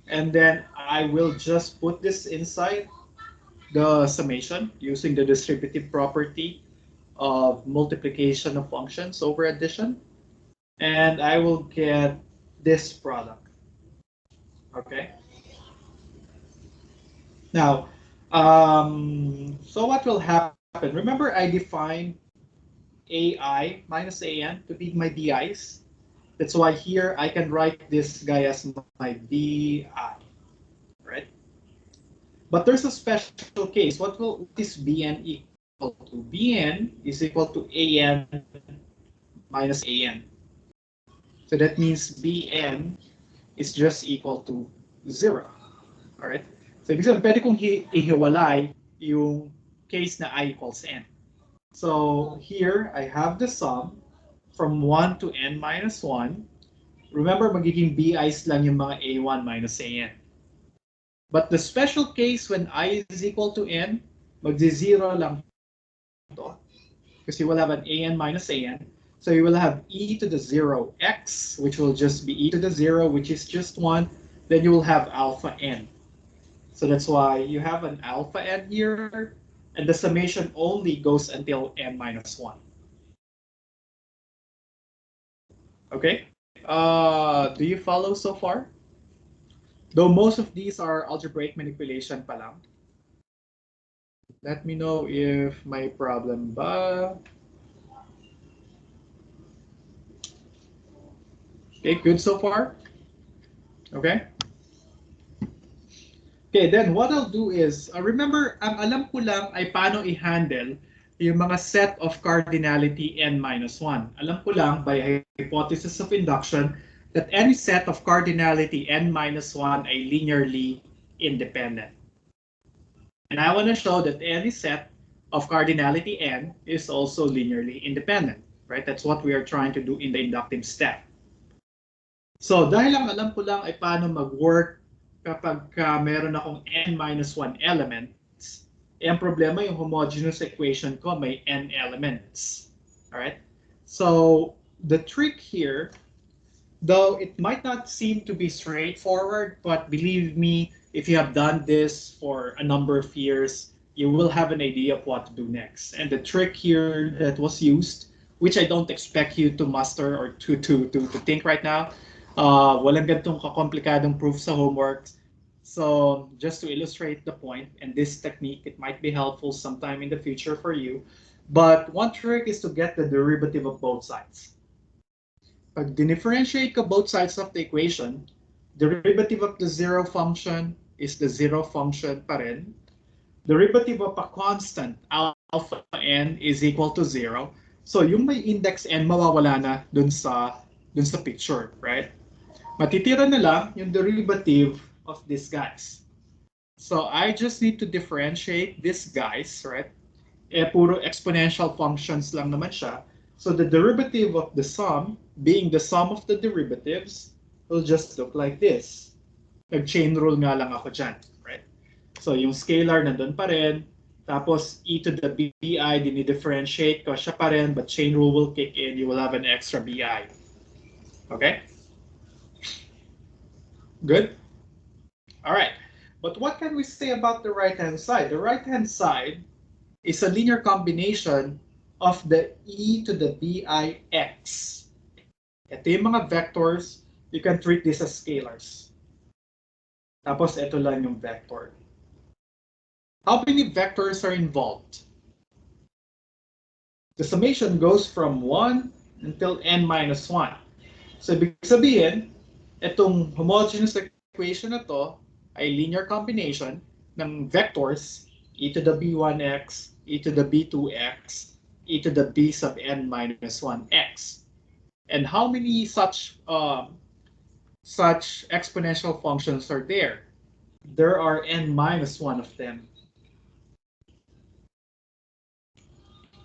[SPEAKER 7] And then I will just put this inside the summation using the distributive property of multiplication of functions over addition. And I will get this product. Okay. Now, so what will happen? Remember, I defined AI minus AN to be my BIs. That's why here I can write this guy as my BI, right? But there's a special case. What is BN equal to? BN is equal to AN minus AN. So that means BN is just equal to 0. All right? So ibig sabihin, pwede kong ihiwalay yung case na I equals N. So here I have the sum from 1 to n minus 1. Remember, magiging BIs lang yung mga A1 minus AN. But the special case when I is equal to n, magzi-0 lang to. Because you will have an AN minus AN. So you will have e to the 0x, which will just be e to the 0, which is just 1. Then you will have alpha n. So that's why you have an alpha n here, and the summation only goes until n minus 1. Okay? Do you follow so far? Though most of these are algebraic manipulation pa lang. Let me know if may problem ba. Okay, good so far? Okay? Okay, then what I'll do is, remember, ang alam ko lang ay paano i-handle yung mga set of cardinality n minus 1. Alam ko lang by hypothesis of induction that any set of cardinality n minus 1 ay linearly independent. And I want to show that any set of cardinality n is also linearly independent, right? That's what we are trying to do in the inductive step. So dahil ang alam ko lang ay paano mag-work kapag meron akong n minus 1 elements, ang problema yung homogeneous equation ko may n elements. All right? So the trick here, though it might not seem to be straightforward, but believe me, if you have done this for a number of years, you will have an idea of what to do next. And the trick here that was used, which I don't expect you to master or to think right now, walang ganitong kakomplikadong proof sa homework. So just to illustrate the point, and this technique, it might be helpful sometime in the future for you. But one trick is to get the derivative of both sides. Pag differentiate ka both sides of the equation, derivative of the zero function is the zero function pa rin. Derivative of a constant, alpha n, is equal to 0. So yung may index n, mawawala na dun sa picture, right? Matitira na lang yung derivative of these guys. So I just need to differentiate these guys, right? Puro exponential functions lang naman siya. So the derivative of the sum, being the sum of the derivatives, will just look like this. Nag-chain rule nga lang ako dyan, right? So yung scalar nandun pa rin, tapos e to the bi, dinidifferentiate ko siya pa rin, but chain rule will kick in, you will have an extra bi. Okay? Good? All right. But what can we say about the right-hand side? The right-hand side is a linear combination of the e to the bix. Ito yung mga vectors, you can treat this as scalars. Tapos ito lang yung vector. How many vectors are involved? The summation goes from 1 until n minus 1. So ibig sabihin, itong homogeneous equation na to ay linear combination ng vectors e to the b1x, e to the b2x, e to the b sub n minus 1x. And how many such exponential functions are there? There are n minus 1 of them.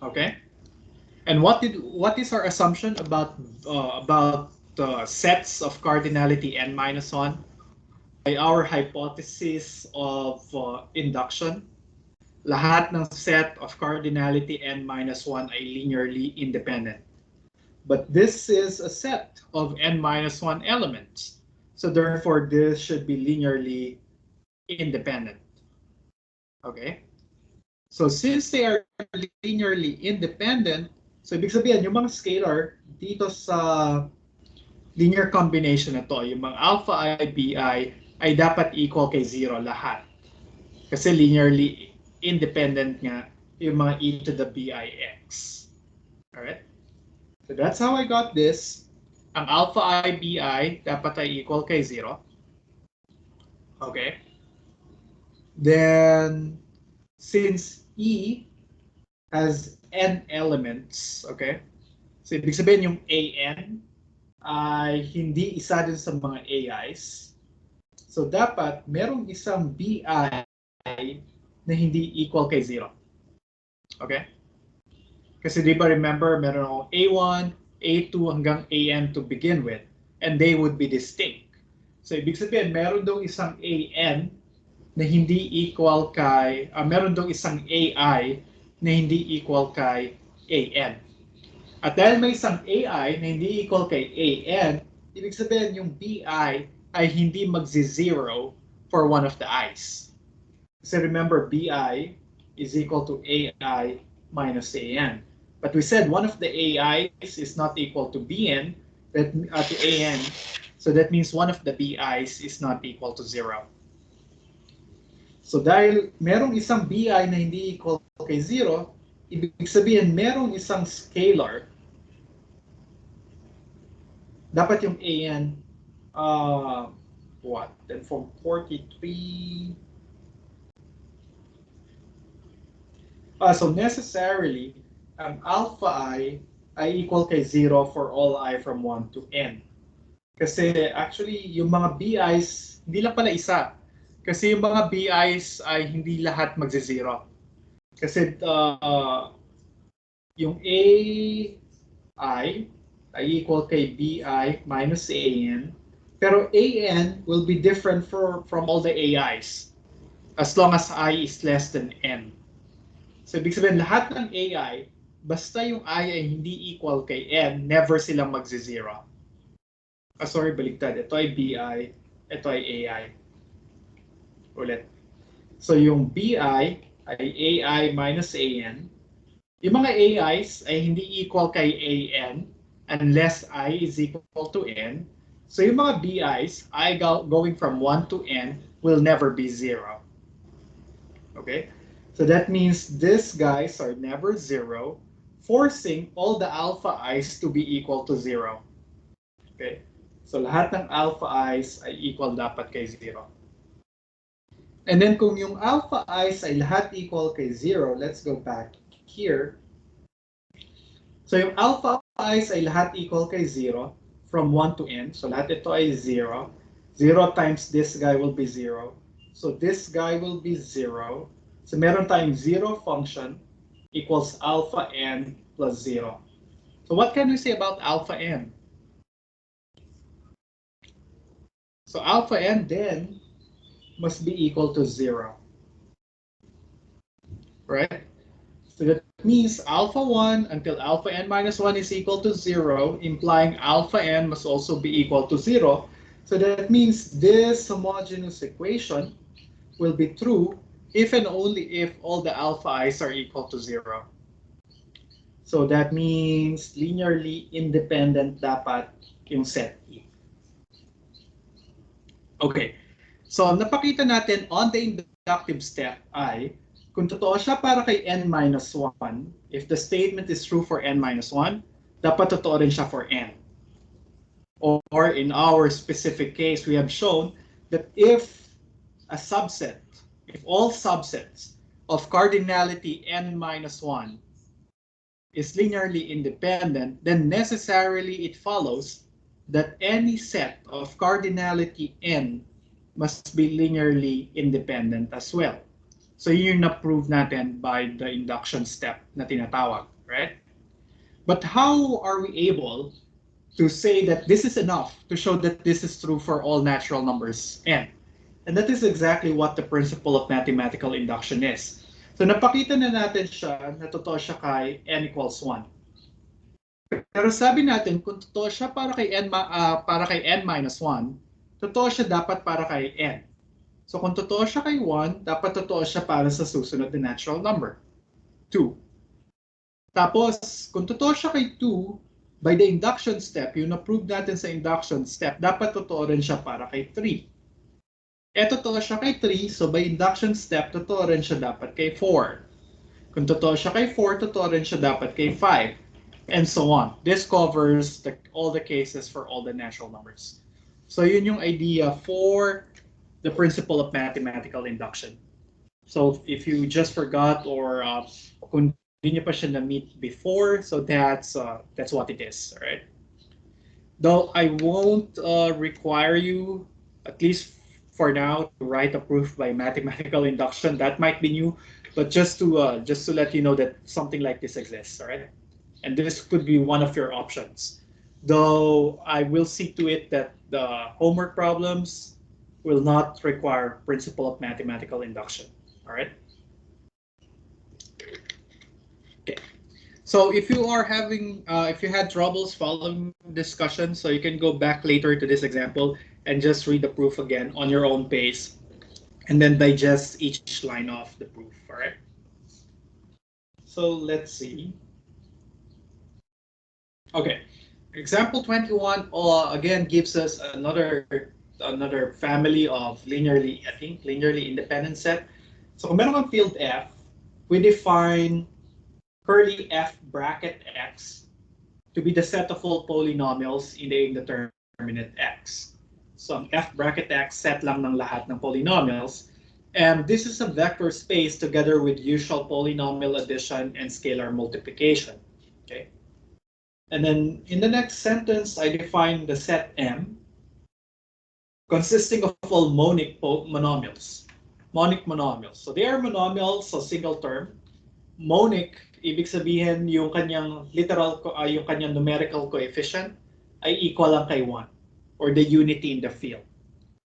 [SPEAKER 7] Okay. And what is our assumption about sets of cardinality n minus 1? By our hypothesis of induction, lahat ng set of cardinality n minus 1 ay linearly independent. But this is a set of n minus 1 elements. So therefore, this should be linearly independent. Okay? So since they are linearly independent, so ibig sabihin, yung mga scalar dito sa linear combination na to, yung mga alpha I, bi, ay dapat equal kay 0 lahat. Kasi linearly independent nga yung mga e to the bix. Alright? So that's how I got this. Ang alpha I, bi dapat ay equal kay 0. Okay? Then, since E has n elements, okay? So ibig sabihin yung an ay hindi isa din sa mga AIs. So dapat merong isang bi na hindi equal kay 0. Okay? Kasi di ba remember, meron akong A1, A2 hanggang AN to begin with, and they would be distinct. So ibig sabihin, meron daw isang AN na hindi equal kay, meron daw isang AI na hindi equal kay AN. At dahil may isang AI na hindi equal kay AN, ibig sabihin yung BI ay hindi magzi-zero for one of the i's. Kasi remember, BI is equal to AI minus AN. But we said one of the AI's is not equal to BN, to AN, so that means one of the BI's is not equal to 0. So dahil merong isang BI na hindi equal kay 0, ibig sabihin merong isang scalar. Dapat yung AN, then from 43, so necessarily, ang alpha I ay equal kay 0 for all I from 1 to n. Kasi actually, yung mga BI's, hindi lang pala isa. Kasi yung mga BI's ay hindi lahat magzi-zero. Kasi yung AI ay equal kay BI minus AN. Pero AN will be different from all the AI's as long as I is less than N. So ibig sabihin, lahat ng AI, basta yung I ay hindi equal kay N, never silang magzi-zero. Sorry, baligtad. Ito ay BI, ito ay AI. Ulit. So yung BI ay AI minus AN. Yung mga AI's ay hindi equal kay AN unless I is equal to N. So yung mga BI's, I going from 1 to N will never be 0. Okay? So that means these guys are never 0, forcing all the alpha i's to be equal to 0. Okay? So lahat ng alpha i's ay equal dapat kay 0. And then kung yung alpha i's ay lahat equal kay 0, let's go back here. So yung alpha i's ay lahat equal kay 0 from 1 to n. So lahat ito ay 0. 0 times this guy will be 0. So this guy will be 0. So meron tayong 0 function equals alpha n plus 0. So what can we say about alpha n? So alpha n then must be equal to 0. Right? So that means alpha 1 until alpha n minus 1 is equal to 0, implying alpha n must also be equal to 0. So that means this homogeneous equation will be true if and only if all the alpha i's are equal to 0. So that means linearly independent dapat yung set E. Okay. So napakita natin on the inductive step ay kung totoo siya para kay n minus 1, if the statement is true for n minus 1, dapat totoo rin siya for n. Or in our specific case, we have shown that if a subset, if all subsets of cardinality n minus 1 is linearly independent, then necessarily it follows that any set of cardinality n must be linearly independent as well. So yun yung na-prove natin by the induction step na tinatawag. right? But how are we able to say that this is enough to show that this is true for all natural numbers n? And that is exactly what the principle of mathematical induction is. So napakita na natin siya na totoo siya kay n equals 1. Pero sabi natin kung totoo siya para kay n minus 1, totoo siya dapat para kay n. So kung totoo siya kay 1, dapat totoo siya para sa susunod na natural number, 2. Tapos, kung totoo siya kay 2, by the induction step, yung na-prove natin sa induction step, dapat totoo rin siya para kay 3. Totoo siya kay 3, so by induction step, totoo rin siya dapat kay 4. Kung totoo siya kay 4, totoo rin siya dapat kay 5. And so on. This covers all the cases for all the natural numbers. So yun yung idea for the principle of mathematical induction. So if you just forgot or kung hindi niyo pa siya na-meet before, so that's what it is, all right? Though I won't require you, at least for now, to write a proof by mathematical induction. That might be new, but just to let you know that something like this exists, all right? And this could be one of your options. Though I will see to it that the homework problems will not require principle of mathematical induction, all right? Okay. So if you are having, if you had troubles following discussion, so you can go back later to this example and just read the proof again on your own pace, and then digest each line of the proof, all right? So let's see. Okay, example 21 again gives us another family of linearly independent set. So kung meron kang field F, we define curly F bracket X to be the set of all polynomials in the indeterminate X. So ang F bracket X set lang ng lahat ng polynomials. And this is a vector space together with usual polynomial addition and scalar multiplication. Okay. And then in the next sentence, I define the set M consisting of all monic monomials. Monic monomials. So they are monomials, so single term. Monic, ibig sabihin yung kanyang yung kanyang numerical coefficient ay equal lang kay 1 or the unity in the field.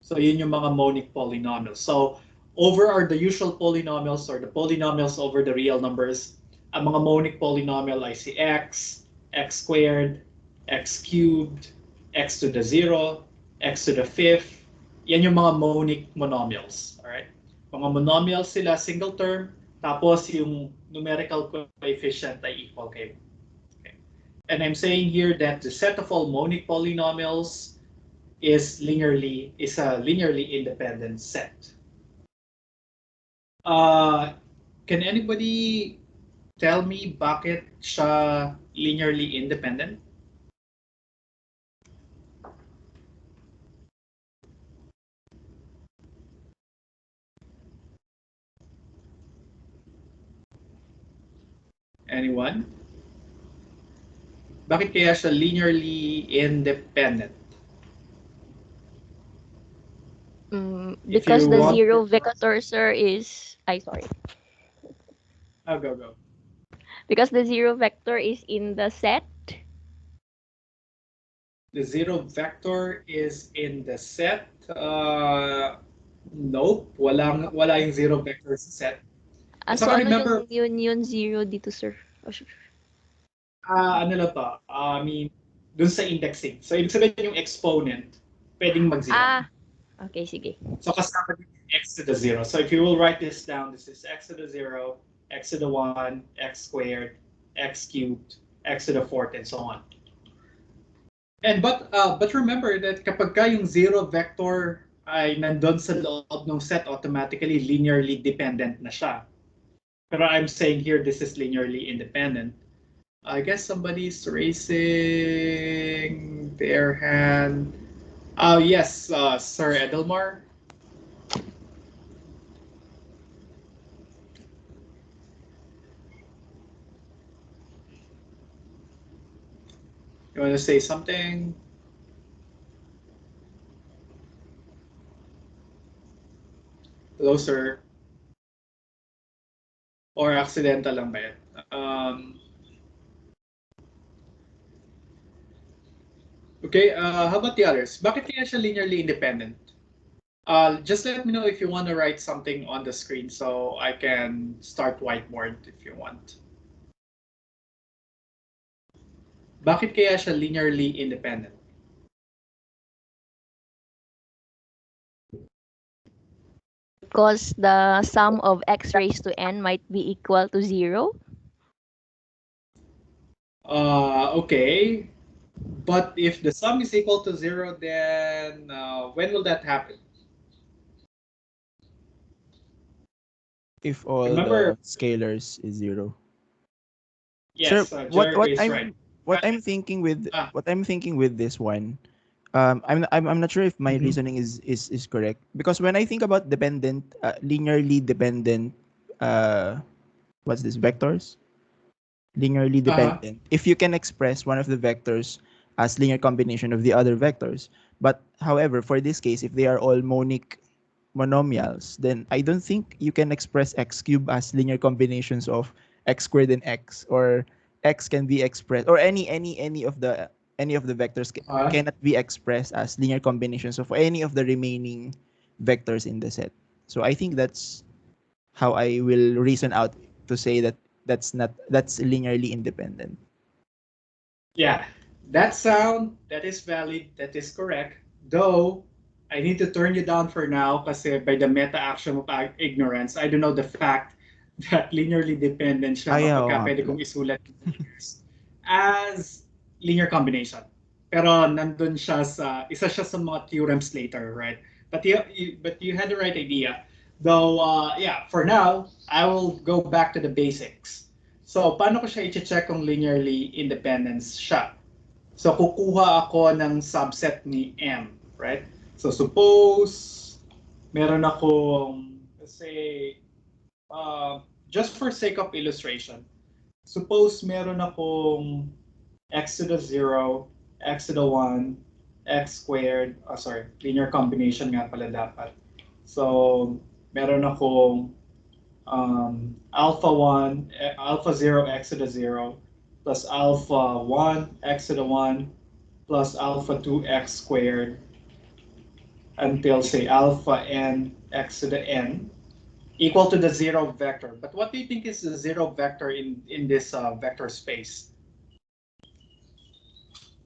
[SPEAKER 7] So yun yung mga monic polynomials. So over are the usual polynomials or the polynomials over the real numbers. Ang mga monic polynomial ay si x, x squared, x cubed, x to the 0, x to the 5th. Yan yung mga monic monomials. Alright? Mga monomials sila single term, tapos yung numerical coefficient ay equal kay 1. Okay. And I'm saying here that the set of all monic polynomials is a linearly independent set. Can anybody tell me bakit siya linearly independent? Anyone? Bakit kaya siya linearly independent?
[SPEAKER 5] Because the zero vector, sir, is... sorry.
[SPEAKER 7] Oh, go.
[SPEAKER 5] Because the zero vector is in the set.
[SPEAKER 7] The zero vector is in the set. Nope, wala yung zero vector sa set.
[SPEAKER 5] So ano remember, yung zero dito, sir?
[SPEAKER 7] Ano lang to? I mean, dun sa indexing. So ibig sabihin yung exponent, pwedeng mag-zero.
[SPEAKER 5] Okay, sige.
[SPEAKER 7] So kasama din x to the 0. So if you will write this down, this is x to the 0, x to the 1, x squared, x cubed, x to the 4th, and so on. And but remember that kapag ka yung zero vector ay nandun sa loob ng set, automatically linearly dependent na siya. Pero I'm saying here this is linearly independent. I guess somebody's raising their hand. Oh yes, Sir Edelmar. You want to say something? Hello, sir. Or accidental lang ba yan? Okay, how about the others? Bakit kaya siya linearly independent? Just let me know if you want to write something on the screen so I can start whiteboard if you want. Bakit kaya siya linearly independent?
[SPEAKER 5] Because the sum of x raised to n might be equal to 0.
[SPEAKER 7] Okay. But if the sum is equal to 0, then when will that happen?
[SPEAKER 3] If all
[SPEAKER 7] Remember,
[SPEAKER 3] the scalars is 0. Sir,
[SPEAKER 7] yes, Jericho is right.
[SPEAKER 3] what I'm thinking with
[SPEAKER 7] Ah,
[SPEAKER 3] this one, I'm not sure if my
[SPEAKER 7] mhm.
[SPEAKER 3] reasoning is correct, because when I think about dependent, linearly dependent, what's this, vectors? Linearly
[SPEAKER 7] Uh-huh.
[SPEAKER 3] dependent. If you can express one of the vectors as linear combination of the other vectors, but however, for this case, if they are all monic monomials, then I don't think you can express x cubed as linear combinations of x squared and x, or x can be expressed, or any of the vectors
[SPEAKER 7] Uh-huh.
[SPEAKER 3] cannot be expressed as linear combinations of any of the remaining vectors in the set. So I think that's how I will reason out to say that that's linearly independent.
[SPEAKER 7] Yeah, that is valid, that is correct. Though, I need to turn you down for now kasi by the meta-action of ignorance, I don't know the fact that linearly dependent siya
[SPEAKER 3] Yeah,
[SPEAKER 7] kapag
[SPEAKER 3] oo nga
[SPEAKER 7] pwede
[SPEAKER 3] pala.
[SPEAKER 7] kong isulat yung figures as linear combination. Pero nandun siya isa siya sa mga theorems later, right? But you had the right idea. Though, yeah, for now, I will go back to the basics. So, paano ko siya i-check kung linearly independence siya? So, kukuha ako ng subset ni M, right? So, suppose meron akong, let's say, just for sake of illustration, suppose meron akong x to the 0, x to the 1, x squared, sorry, linear combination nga pala dapat. So, meron akong alpha 1, alpha 0, x to the 0, plus alpha 1, x to the 1, plus alpha 2, x squared, until say alpha n, x to the n, equal to the 0 vector. But what do you think is the 0 vector in this vector space?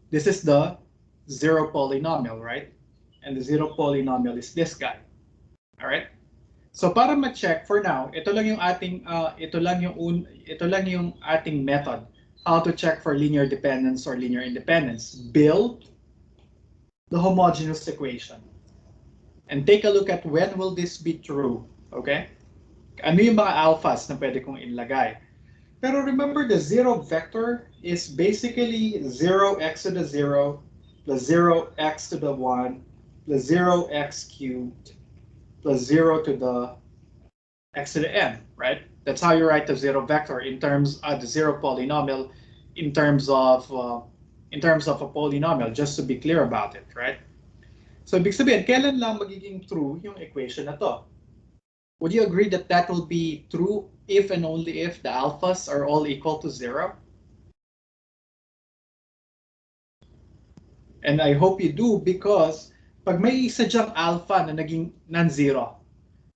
[SPEAKER 7] This is the 0 polynomial, right? And the 0 polynomial is this guy. All right? So para ma-check for now, ito lang yung ating method how to check for linear dependence or linear independence. Build the homogeneous equation. And take a look at when will this be true, okay? Ano yung mga alphas na pwede kong ilagay? Pero remember, the 0 vector is basically 0x to the 0 plus 0x to the 1 plus 0x cubed plus 0 to the x to the n, right? That's how you write the 0 vector in terms of the 0 polynomial in terms of a polynomial, just to be clear about it, right? So ibig sabihin, kailan lang magiging true yung equation na to? Would you agree that that will be true if and only if the alphas are all equal to 0? And I hope you do, because pag may isa dyang alpha na naging non-zero,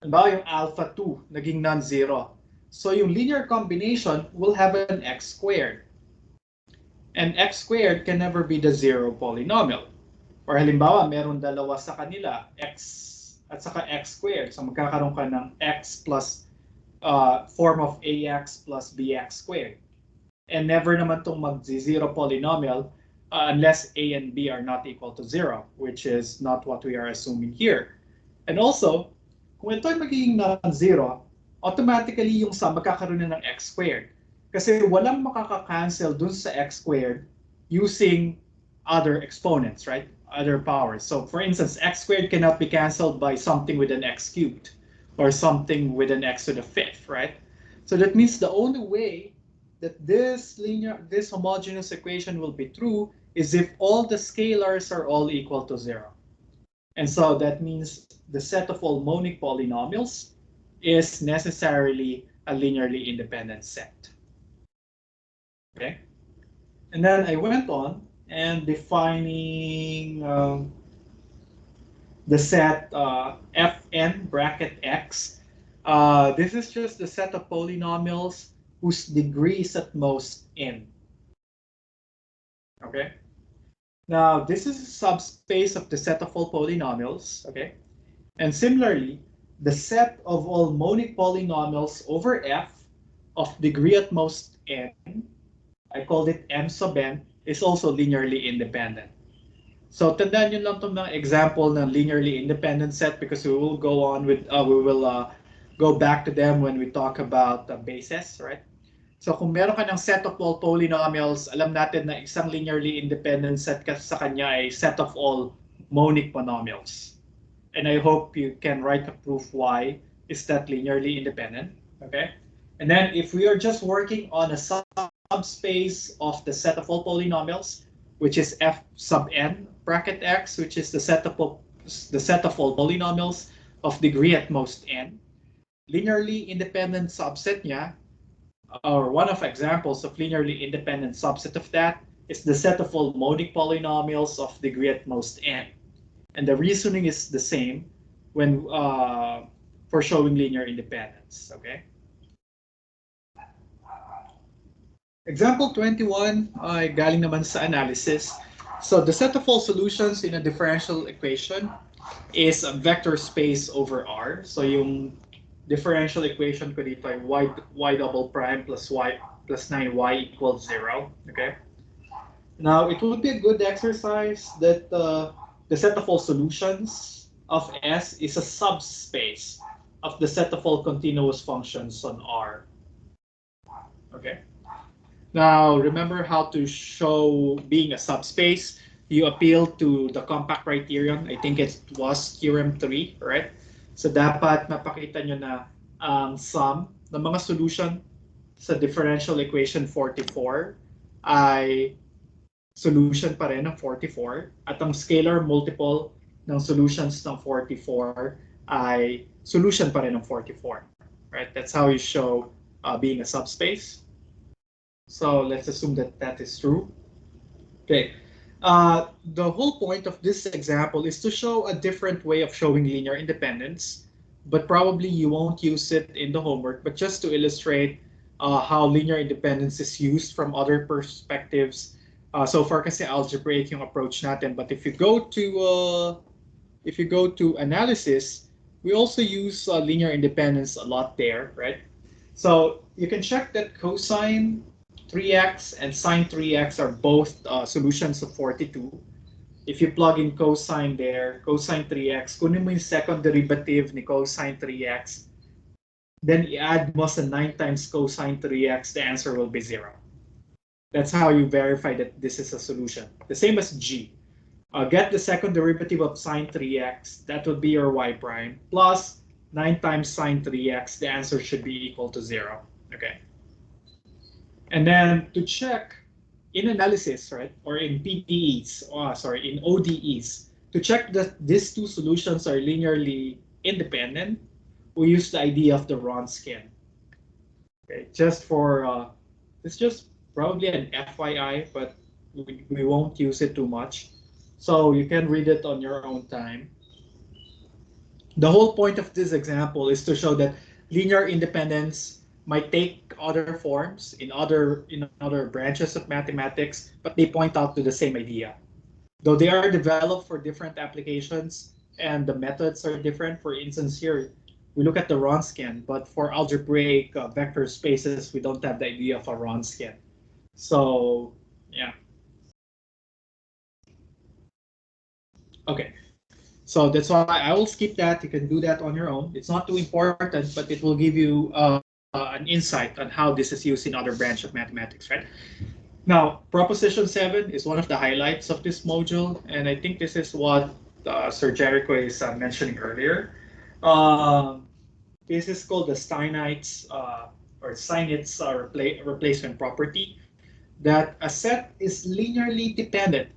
[SPEAKER 7] halimbawa yung alpha 2 naging non-zero, so yung linear combination will have an x squared. And x squared can never be the 0 polynomial. Or halimbawa, meron dalawa sa kanila, x at saka x squared. So magkakaroon ka ng x plus form of ax plus bx squared. And never naman itong mag-zero polynomial unless a and b are not equal to 0, which is not what we are assuming here. And also, kung ito ay magiging non-zero, automatically yung sum magkakaroon na ng x squared. Kasi walang makaka-cancel dun sa x squared using other exponents, right? Other powers. So for instance, x squared cannot be canceled by something with an x cubed or something with an x to the fifth, right? So that means the only way that this homogeneous equation will be true is if all the scalars are all equal to 0. And so that means the set of all monic polynomials is necessarily a linearly independent set. Okay? And then I went on and defining the set Fn bracket x. This is just the set of polynomials whose degree is at most n. Okay. Now, this is a subspace of the set of all polynomials. Okay. And similarly, the set of all monic polynomials over f of degree at most n, I called it m sub n, is also linearly independent. So tandaan nyo lang itong mga example ng linearly independent set because we will go on with, go back to them when we talk about bases, right? So kung meron ka ng set of all polynomials, alam natin na isang linearly independent set sa kanya ay set of all monic monomials. And I hope you can write a proof why is that linearly independent, okay? And then if we are just working on a subspace of the set of all polynomials, which is f sub n bracket x, which is the set of all polynomials of degree at most n, linearly independent subset niya, or one of examples of linearly independent subset of that is the set of all monic polynomials of degree at most n. And the reasoning is the same when for showing linear independence, okay? Example 21 ay galing naman sa analysis. So the set of all solutions in a differential equation is a vector space over R. So yung differential equation ko dito ay y double prime plus y plus 9y equals 0. Okay. Now it would be a good exercise that the set of all solutions of S is a subspace of the set of all continuous functions on R. Okay. Now remember how to show being a subspace. You appeal to the compact criterion. I think it was theorem 3, right? So dapat mapakita nyo na ang sum ng mga solution sa differential equation 44 ay solution pa rin ng 44 at ang scalar multiple ng solutions ng 44 ay solution pa rin ng 44. Right? That's how you show being a subspace. So let's assume that that is true. Okay. The whole point of this example is to show a different way of showing linear independence, but probably you won't use it in the homework, but just to illustrate how linear independence is used from other perspectives. So far kasi algebraic yung approach natin, but if you go to analysis, we also use linear independence a lot there, right? So you can check that cosine 3x and sine 3x are both solutions of 42. If you plug in cosine there, cosine 3x, kunin mo yung second derivative ni cosine 3x, then i-add mo sa 9 times cosine 3x, the answer will be 0. That's how you verify that this is a solution. The same as g. Get the second derivative of sine 3x, that would be your y prime, plus 9 times sine 3x, the answer should be equal to 0. Okay. And then to check in analysis, right, or in PDEs, in ODEs, to check that these two solutions are linearly independent, we use the idea of the Wronskian. Okay, just for it's just probably an FYI, but we won't use it too much. So you can read it on your own time. The whole point of this example is to show that linear independence might take other forms in other branches of mathematics, but they point out to the same idea. Though they are developed for different applications and the methods are different. For instance, here we look at the Wronskian, but for algebraic vector spaces, we don't have the idea of a Wronskian. So yeah. Okay. So that's why I will skip that. You can do that on your own. It's not too important, but it will give you an insight on how this is used in other branch of mathematics, right? Now, proposition 7 is one of the highlights of this module, and I think this is what Sir Jericho is mentioning earlier. This is called the Steinitz replacement property, that a set is linearly dependent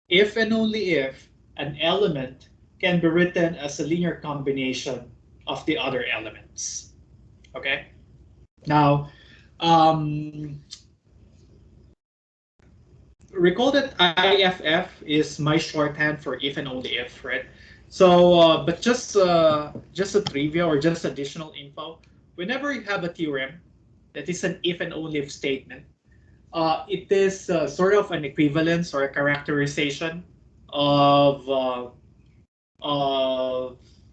[SPEAKER 7] if and only if an element can be written as a linear combination of the other elements. Okay. Now, recall that IFF is my shorthand for if and only if, right? So, but just a trivia or just additional info. Whenever you have a theorem that is an if and only if statement, it is sort of an equivalence or a characterization of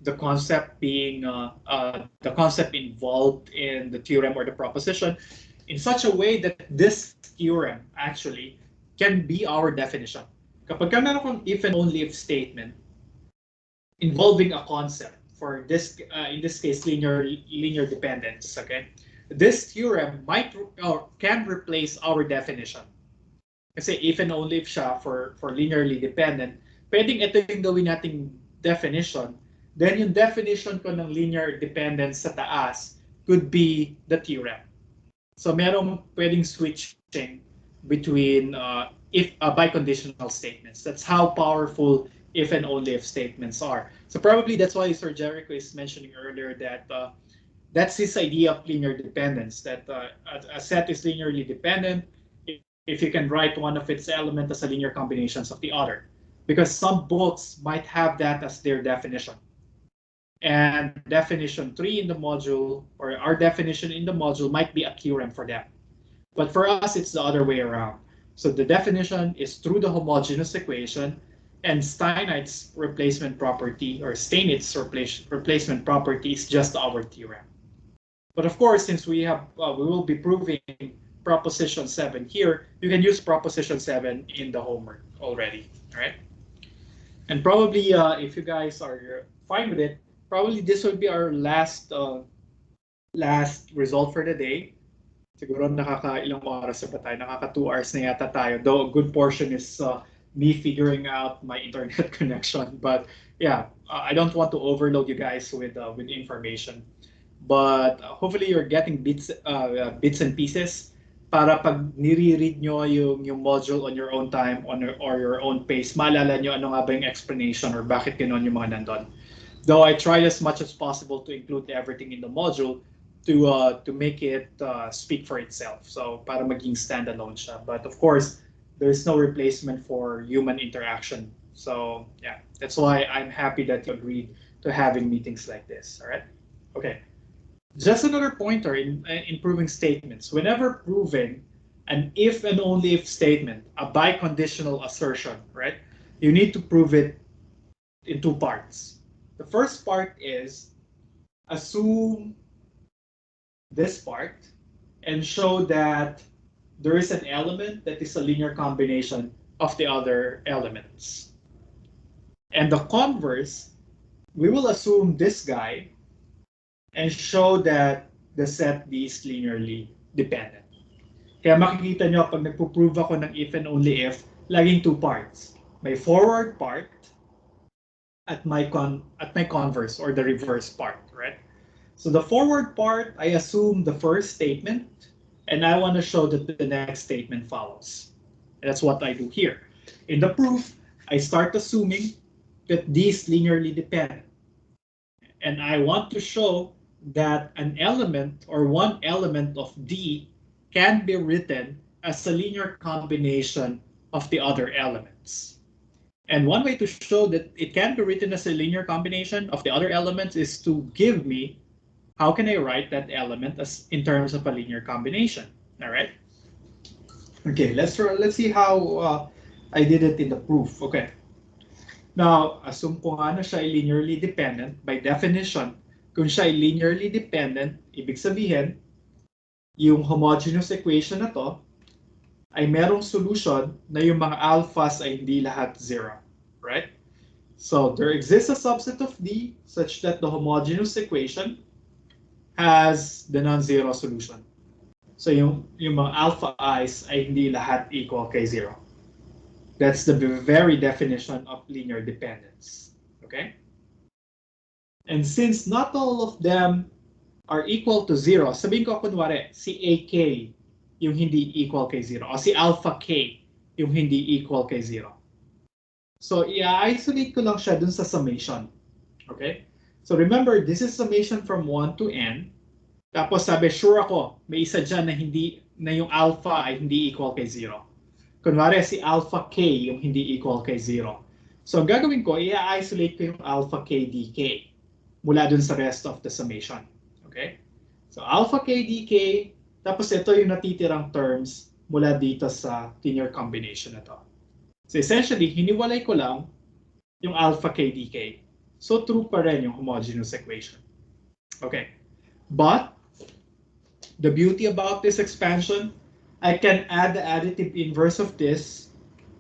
[SPEAKER 7] the concept being the concept involved in the theorem or the proposition in such a way that this theorem actually can be our definition. Kapag meron akong if and only if statement involving a concept for this in this case linear dependence, okay? This theorem might or can replace our definition. Kasi if and only if siya for linearly dependent, pwedeng ito yung gawin nating definition, then yung definition ko ng linear dependence sa taas could be the theorem. So merong pwedeng switching between if biconditional statements. That's how powerful if and only if statements are. So probably that's why Sir Jericho is mentioning earlier that that's his idea of linear dependence, that a set is linearly dependent if you can write one of its elements as a linear combinations of the other. Because some books might have that as their definition. And definition 3 in the module, or our definition in the module, might be a theorem for them. But for us, it's the other way around. So the definition is through the homogeneous equation, and Steinite's replacement property, or Steinitz replacement property, is just our theorem. But of course, since we will be proving proposition 7 here, you can use proposition 7 in the homework already, all right? And probably if you guys are fine with it, probably this will be our last result for the day. Siguro nakaka-ilang oras na ba tayo? Nakaka 2 hours na yata tayo. Though a good portion is me figuring out my internet connection. But yeah, I don't want to overload you guys with information. But hopefully you're getting bits and pieces para pag nire-read nyo yung module on your own time or your own pace, maalala nyo ano nga ba yung explanation or bakit gano'n yung mga nandun. Though I tried as much as possible to include everything in the module to make it speak for itself. So para maging standalone siya. But of course, there's no replacement for human interaction. So yeah, that's why I'm happy that you agreed to having meetings like this. All right. Okay. Just another pointer in proving statements. Whenever proving an if and only if statement, a biconditional assertion, right? You need to prove it in 2 parts. The first part is assume this part and show that there is an element that is a linear combination of the other elements. And the converse, we will assume this guy and show that the set B is linearly dependent. Kaya makikita nyo pag nagpo-prove ako ng if and only if, laging 2 parts. May forward part at my converse or the reverse part, right? So the forward part, I assume the first statement, and I want to show that the next statement follows. And that's what I do here. In the proof, I start assuming that these linearly depend. And I want to show that an element or one element of D can be written as a linear combination of the other elements. And one way to show that it can be written as a linear combination of the other elements is to give me how can I write that element as in terms of a linear combination. All right. Okay, let's see how I did it in the proof. Okay. Now, assume ko nga na siya ay linearly dependent. By definition, kung siya ay linearly dependent, ibig sabihin, yung homogeneous equation na to ay merong solution na yung mga alphas ay hindi lahat 0. Right? So, there exists a subset of D such that the homogeneous equation has the non-zero solution. So, yung mga alpha i's ay hindi lahat equal kay 0. That's the very definition of linear dependence. Okay? And since not all of them are equal to 0, sabihin ko kunwari, si AK yung hindi equal kay 0, o si alpha K yung hindi equal kay 0. So, i-isolate ko lang siya dun sa summation. Okay? So, remember, this is summation from 1 to n. Tapos sabi, sure ako, may isa dyan na yung alpha ay hindi equal kay 0. Kunwari si alpha k yung hindi equal kay 0. So ang gagawin ko, i-isolate ko yung alpha k dk mula dun sa rest of the summation. Okay? So alpha k dk, tapos ito yung natitirang terms mula dito sa linear combination na to. So essentially, hiniwalay ko lang yung alpha k dk. So true pa rin yung homogeneous equation. Okay. But the beauty about this expansion, I can add the additive inverse of this,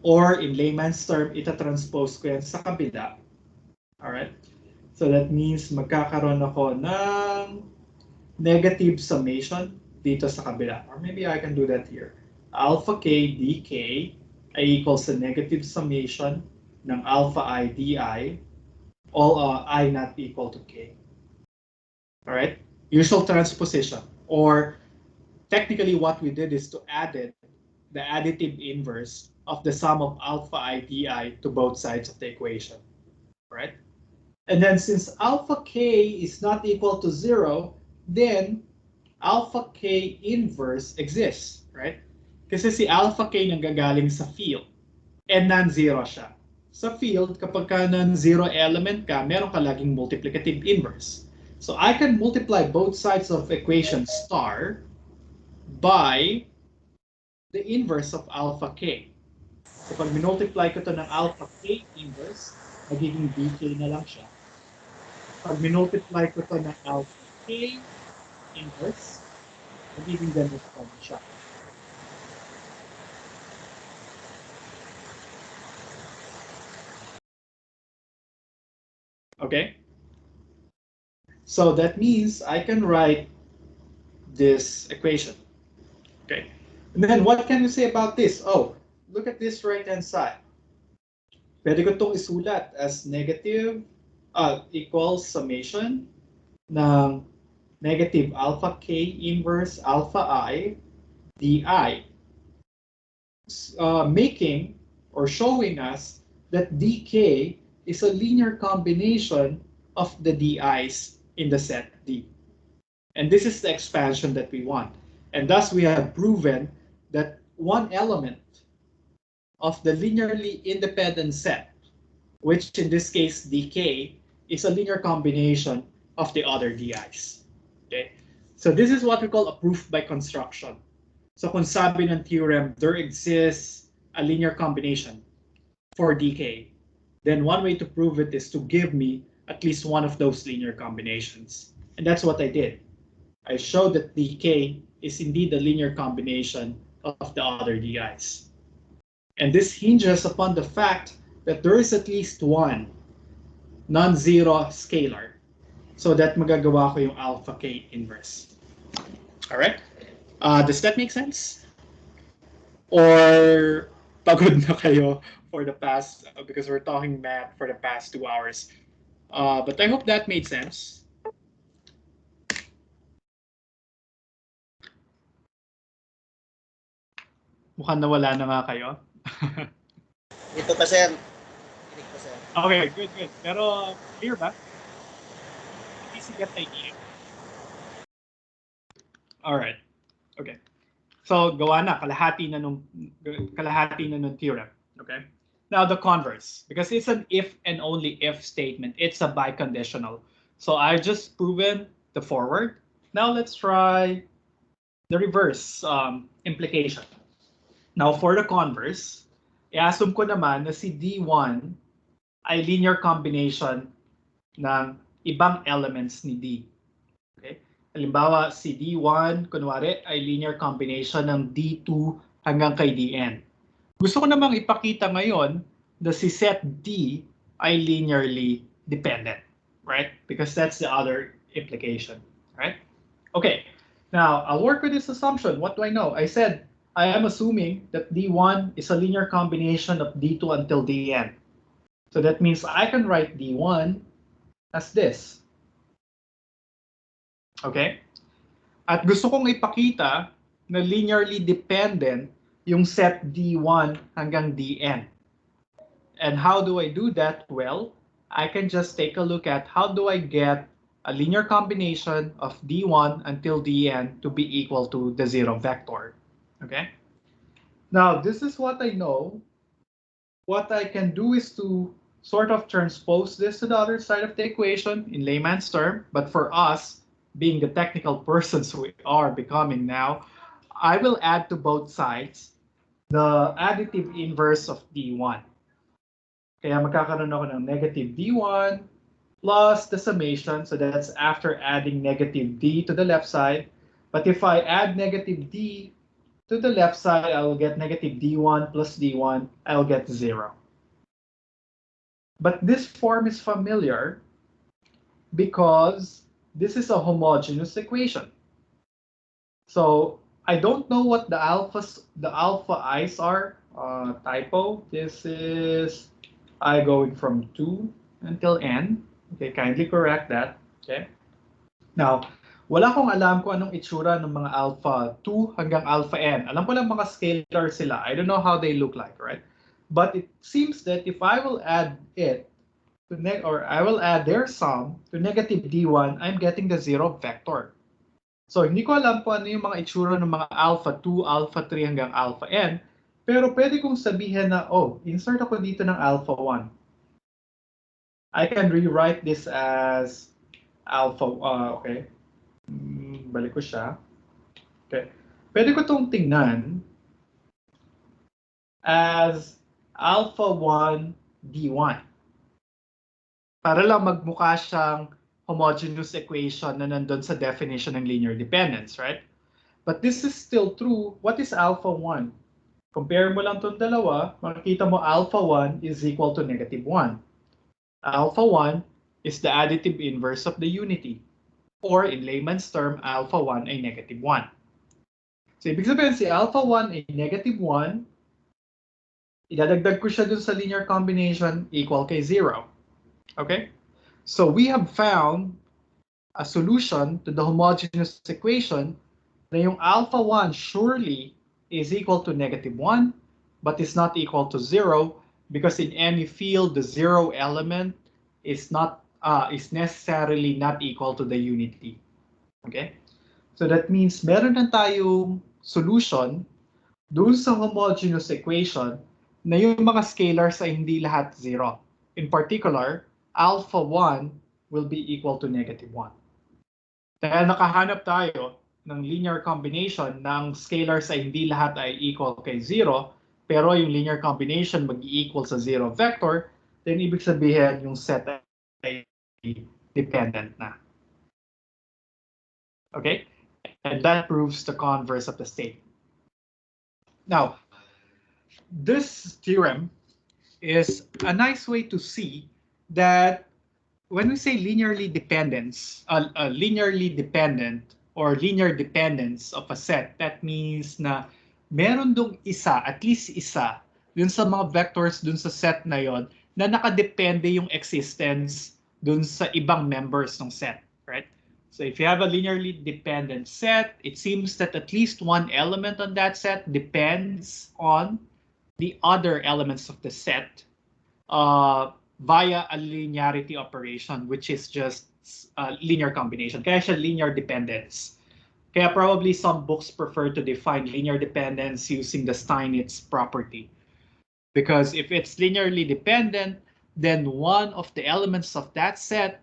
[SPEAKER 7] or in layman's term, itatranspose ko yan sa kabila. Alright? So that means magkakaroon ako ng negative summation dito sa kabila. Or maybe I can do that here. Alpha k dk ay equals to negative summation ng alpha I di, all I not equal to k. Alright? Usual transposition. Or technically what we did is to add the additive inverse of the sum of alpha I di to both sides of the equation. Right? And then since alpha k is not equal to 0, then alpha k inverse exists. Right? Kasi si alpha k nanggagaling sa field and non-zero siya. Sa field, kapag ka non-zero element ka, meron ka laging multiplicative inverse. So I can multiply both sides of equation star by the inverse of alpha k. So pag minultiply ko to ng alpha k inverse, magiging dk na lang siya. Pag minultiply ko to ng alpha k inverse, magiging ganito pa siya. Okay? So that means I can write this equation. Okay. And then what can we say about this? Oh, look at this right-hand side. Pwede ko itong isulat as negative equals summation ng negative alpha k inverse alpha I di, making or showing us that dk is a linear combination of the di's in the set D. And this is the expansion that we want. And thus we have proven that one element of the linearly independent set, which in this case dk, is a linear combination of the other di's. Okay? So this is what we call a proof by construction. So kung sabi ng theorem, there exists a linear combination for dk, then one way to prove it is to give me at least one of those linear combinations. And that's what I did. I showed that dk is indeed a linear combination of the other di's. And this hinges upon the fact that there is at least one non-zero scalar. So that magagawa ko yung alpha k inverse. All right? Does that make sense? Or pagod na kayo for the past, because we're talking math for the past 2 hours. But I hope that made sense. Mukhang nawala na nga kayo.
[SPEAKER 8] Ito pa, sir. Kinig pa, sir.
[SPEAKER 7] Okay, good. Pero clear ba? Easy get the idea. Alright. Okay. So gawa na, kalahati na nung theorem. Okay. Now the converse, because it's an if and only if statement, it's a biconditional. So I've just proven the forward. Now let's try the reverse implication. Now for the converse, i-assume ko naman na si D1 ay linear combination ng ibang elements ni D. Okay? Halimbawa, si D1, kunwari, ay linear combination ng D2 hanggang kay Dn. Gusto ko namang ipakita ngayon na si set D ay linearly dependent, right? Because that's the other implication, right? Okay, now I'll work with this assumption. What do I know? I said I am assuming that D1 is a linear combination of D2 until Dn. So that means I can write D1 as this. Okay? At gusto kong ipakita na linearly dependent yung set D1 hanggang Dn. And how do I do that? Well, I can just take a look at how do I get a linear combination of D1 until Dn to be equal to the zero vector. Okay? Now, this is what I know. What I can do is to sort of transpose this to the other side of the equation in layman's term. But for us, being the technical persons we are becoming now, I will add to both sides the additive inverse of d1. Kaya magkakaroon ako ng negative d1 plus the summation. So that's after adding negative d to the left side. But if I add negative d to the left side, I will get negative d1 plus d1. I will get 0. But this form is familiar because this is a homogeneous equation. So I don't know what the alpha i's are. Typo. This is I going from 2 until n. Okay, kindly correct that. Okay. Now, wala akong alam kung anong itsura ng mga alpha 2 hanggang alpha n. Alam ko lang mga scalar sila. I don't know how they look like, right? But it seems that if I will add it to I will add their sum to negative d1, I'm getting the 0 vector. So hindi ko alam kung ano yung mga itsura ng mga alpha 2, alpha 3 hanggang alpha n, pero pwede kong sabihin na, oh, insert ako dito ng alpha 1. I can rewrite this as alpha, okay. Balik ko siya. Okay. Pwede ko itong tingnan as alpha 1 d1. Para lang magmukha siyang homogeneous equation na nandun sa definition ng linear dependence, right? But this is still true. What is alpha 1? Compare mo lang itong dalawa, makikita mo alpha 1 is equal to negative 1. Alpha 1 is the additive inverse of the unity. Or in layman's term, alpha 1 ay negative 1. So ibig sabihin si alpha 1 ay negative 1, idadagdag ko siya dun sa linear combination equal kay 0. Okay? So we have found a solution to the homogeneous equation na yung alpha 1 surely is equal to negative 1, but is not equal to 0 because in any field, the 0 element is necessarily not equal to the unity. Okay? So that means meron na tayong solution dun sa homogeneous equation na yung mga scalars ay hindi lahat 0. In particular, alpha 1 will be equal to negative 1. Dahil nakahanap tayo ng linear combination ng scalars ay hindi lahat ay equal kay 0, pero yung linear combination mag-equal sa 0 vector, then ibig sabihin yung set ay dependent na. Okay? And that proves the converse of the state. Now, this theorem is a nice way to see that when we say linearly dependent or linear dependence of a set, that means na meron dong isa, at least isa, dun sa mga vectors dun sa set na yon na nakadepende yung existence dun sa ibang members ng set, right? So if you have a linearly dependent set, it seems that at least one element on that set depends on the other elements of the set via a linearity operation, which is just a linear combination. Kaya siya linear dependence. Kaya probably some books prefer to define linear dependence using the Steinitz property. Because if it's linearly dependent, then one of the elements of that set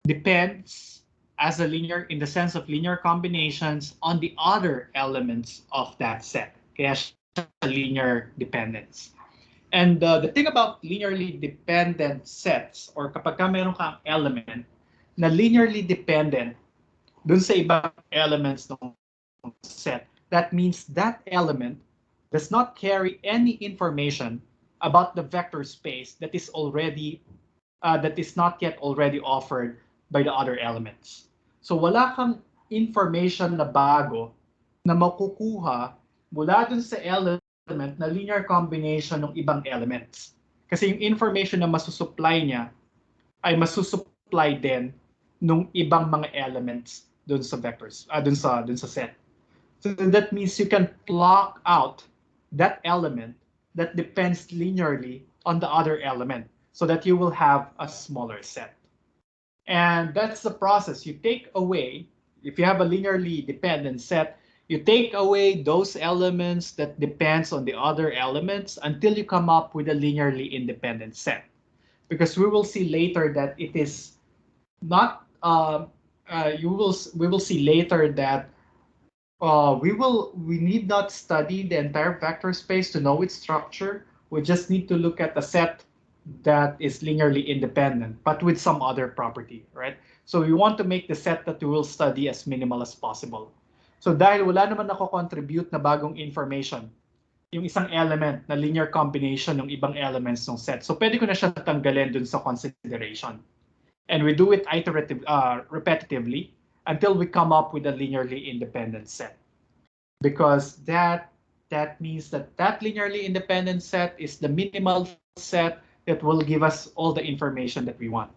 [SPEAKER 7] depends as a linear, in the sense of linear combinations, on the other elements of that set. Kaya siya linear dependence. And the thing about linearly dependent sets, or kapag ka meron kang element na linearly dependent dun sa ibang elements ng set, that means that element does not carry any information about the vector space that is not yet already offered by the other elements. So wala kang information na bago na makukuha mula dun sa element na linear combination ng ibang elements. Kasi yung information na masusupply niya ay masusupply din ng ibang mga elements dun sa vectors, dun sa set. So that means you can block out that element that depends linearly on the other element so that you will have a smaller set. And that's the process. You take away, if you have a linearly dependent set, You take away those elements that depends on the other elements until you come up with a linearly independent set. Because we will see later that it is not, we will see later that we need not study the entire vector space to know its structure. We just need to look at a set that is linearly independent, but with some other property, right? So we want to make the set that we will study as minimal as possible. So dahil wala naman contribute na bagong information, yung isang element na linear combination ng ibang elements ng set. So pwede ko na siya tanggalin dun sa consideration. And we do it repetitively until we come up with a linearly independent set. Because that means that linearly independent set is the minimal set that will give us all the information that we want.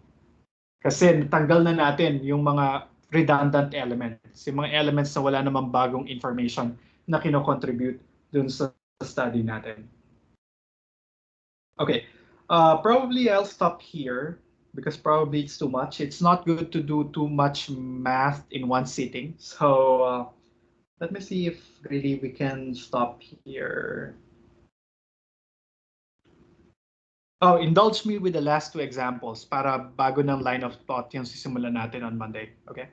[SPEAKER 7] Kasi natanggal na natin yung mga redundant elements, yung mga elements na wala namang bagong information na kino-contribute dun sa study natin. Okay, probably I'll stop here because probably it's too much. It's not good to do too much math in one sitting. So let me see if really we can stop here. Oh, indulge me with the last two examples para bago ng line of thought yung sisimulan natin on Monday. Okay.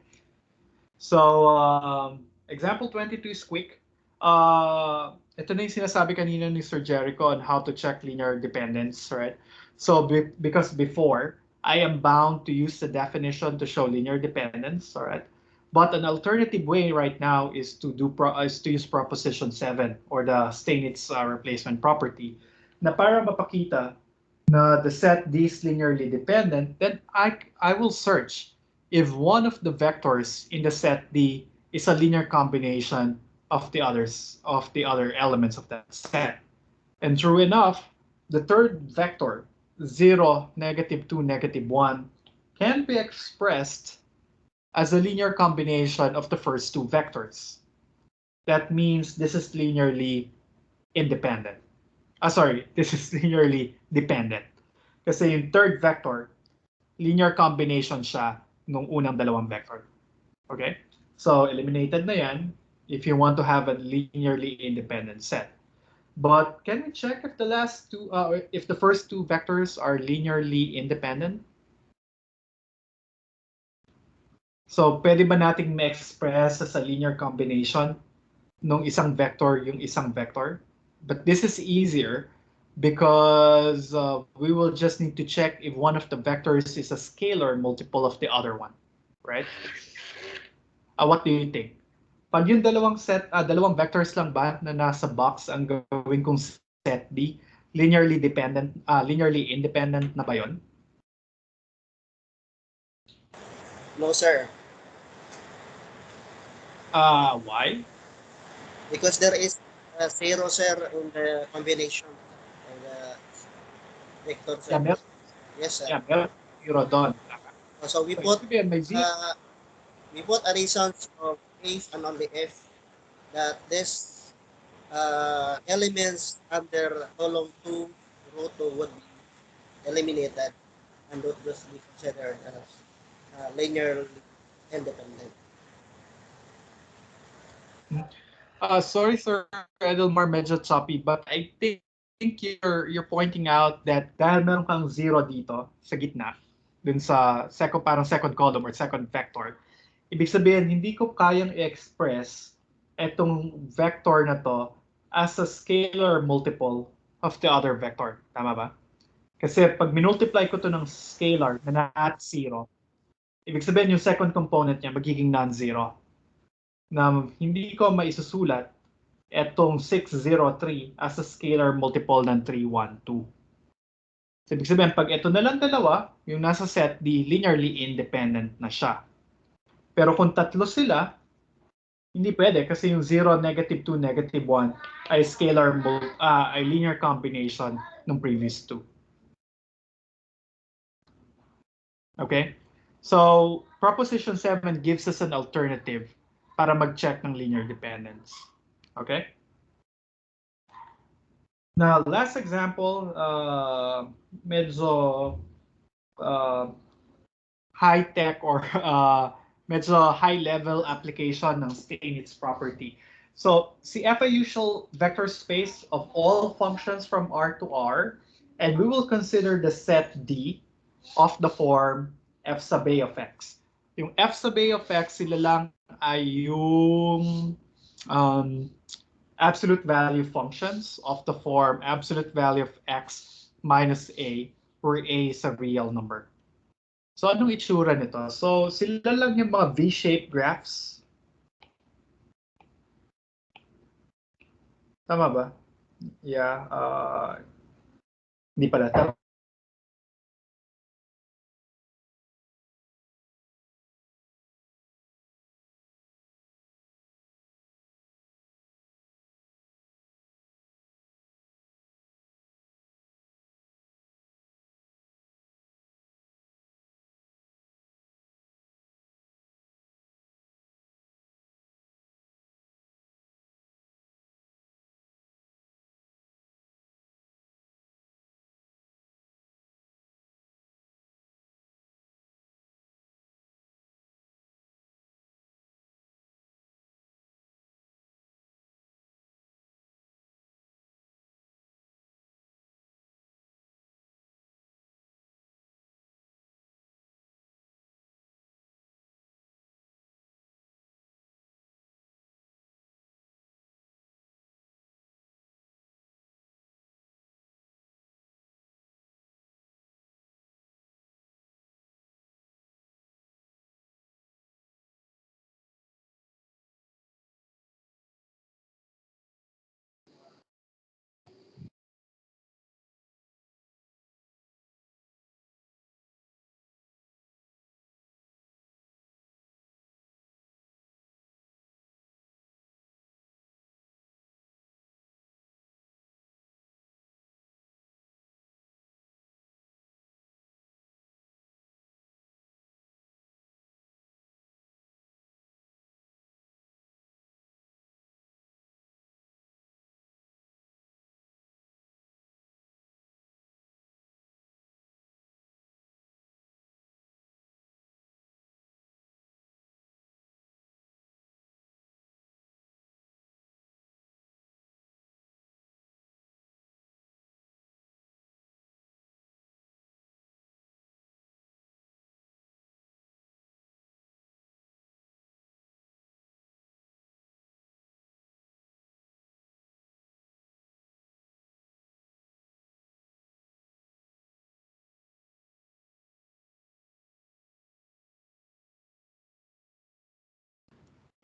[SPEAKER 7] So example 22 is quick. Ito na yung sinasabi kanina ni Sir Jericho on how to check linear dependence, right? So because before, I am bound to use the definition to show linear dependence, all right? But an alternative way right now is to use proposition 7 or the Steinitz replacement property na para mapakita na the set D is linearly dependent, then I will search if one of the vectors in the set D is a linear combination of the other elements of that set. And true enough, the third vector, 0, -2, -1, can be expressed as a linear combination of the first two vectors. That means this is linearly independent. This is linearly dependent. Kasi yung third vector, linear combination siya nung unang dalawang vector. Okay? So eliminated na yan if you want to have a linearly independent set. But can we check if if the first two vectors are linearly independent? So pwede ba nating ma-express as a linear combination nung isang vector yung isang vector? But this is easier because we will just need to check if one of the vectors is a scalar multiple of the other one, right? What do you think? Pag yung dalawang vectors lang ba na nasa box ang gawin kong set D, linearly independent na ba yun?
[SPEAKER 8] No, sir.
[SPEAKER 7] Why?
[SPEAKER 8] Because there is a 0, sir, in the combination of the vector, sir.
[SPEAKER 7] Yeah,
[SPEAKER 8] yes, sir.
[SPEAKER 7] Yeah, meron 0 doon.
[SPEAKER 8] So we put a reason of F and only F that this elements under column 2, row 2 would be eliminated and would just be considered as linearly independent.
[SPEAKER 7] Sorry, Sir Edelmar, medyo choppy, but I think you're pointing out that dahil meron kang 0 dito sa gitna, dun sa second column or second vector, ibig sabihin hindi ko kayang i-express etong vector na to as a scalar multiple of the other vector. Tama ba? Kasi pag minultiply ko to ng scalar na not 0, ibig sabihin yung second component niya magiging non-zero. Na hindi ko maisusulat etong 603 as a scalar multiple ng 312. So, ibig sabihin, pag ito na lang dalawa, yung nasa set D, linearly independent na siya. Pero kung tatlo sila, hindi pwede kasi yung 0, -2, -1 ay ay linear combination ng previous two. Okay? So, proposition 7 gives us an alternative para mag-check ng linear dependence. Okay? Now, last example, medyo high-tech or medyo high-level application ng Steinitz property.
[SPEAKER 1] So CF a usual vector space of all functions from R to R, and we will consider the set D of the form f sub a of x. Yung f sub a of x, sila lang ay yung absolute value functions of the form absolute value of x minus a, where a is a real number. So anong itsura nito? So sila lang yung mga V-shaped graphs. Tama ba? Yeah. Hindi pala.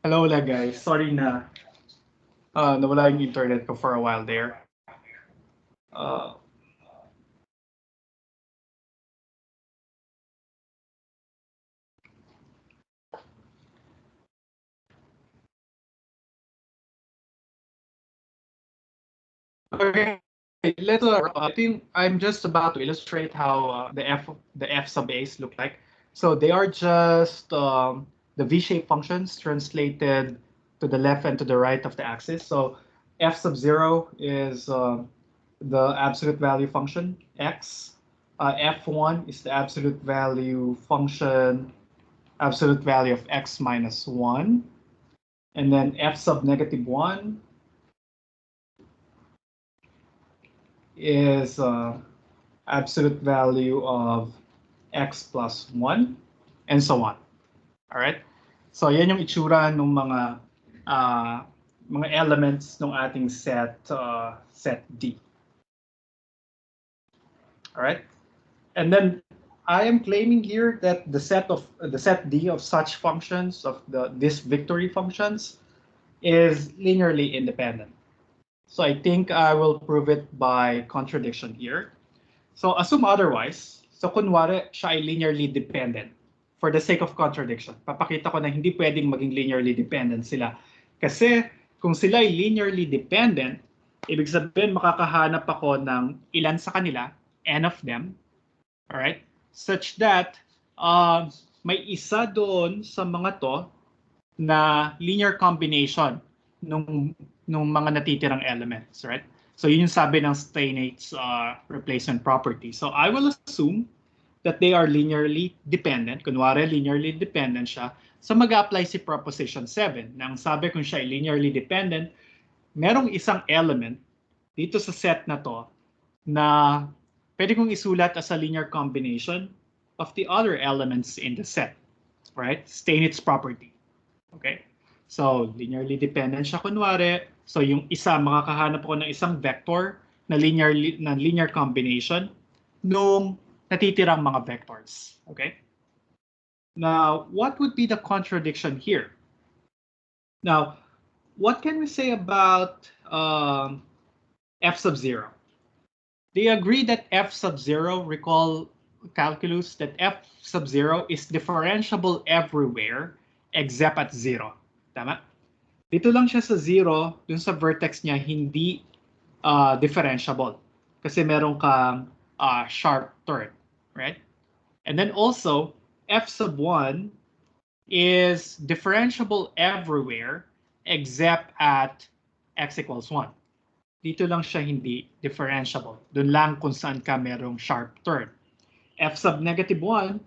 [SPEAKER 1] Hello ulit guys. Sorry na nawala yung internet ko for a while there. Okay, I'm just about to illustrate how the f sub a's look like. So they are just the v-shaped functions translated to the left and to the right of the axis. So f sub 0 is the absolute value function x. F1 is the absolute value function, absolute value of x minus 1. And then f sub negative 1 is absolute value of x plus 1, and so on. All right? So yan yung itsura ng mga elements ng ating set D. All right? And then I am claiming here that the set D of such functions, of this victory functions, is linearly independent. So I think I will prove it by contradiction here. So assume otherwise. So kunwari, siya ay linearly dependent. For the sake of contradiction, papakita ko na hindi pwedeng maging linearly dependent sila. Kasi kung sila ay linearly dependent, ibig sabihin makakahanap ako ng ilan sa kanila, n of them, all right, such that may isa doon sa mga to na linear combination nung mga natitirang elements, right? So yun yung sabi ng Steinhait's replacement property. So I will assume
[SPEAKER 7] that they are linearly dependent, kunwari linearly dependent siya, so mag-apply si proposition 7. Nang sabi kung siya ay linearly dependent, merong isang element dito sa set na to na pwede kong isulat as a linear combination of the other elements in the set, right? Steinitz property. Okay? So, linearly dependent siya kunwari. So, yung isa, makakahanap ko ng isang vector na linear combination nung natitirang mga vectors. Okay? Now, what would be the contradiction here? Now, what can we say about f sub 0? They agree that f sub 0, recall calculus, that f sub 0 is differentiable everywhere except at 0. Tama? Dito lang siya sa 0, dun sa vertex niya, hindi differentiable. Kasi meron kang sharp turn, right? And then also, f sub 1 is differentiable everywhere except at x equals 1. Dito lang siya hindi differentiable. Doon lang kung saan ka merong sharp turn. F sub negative 1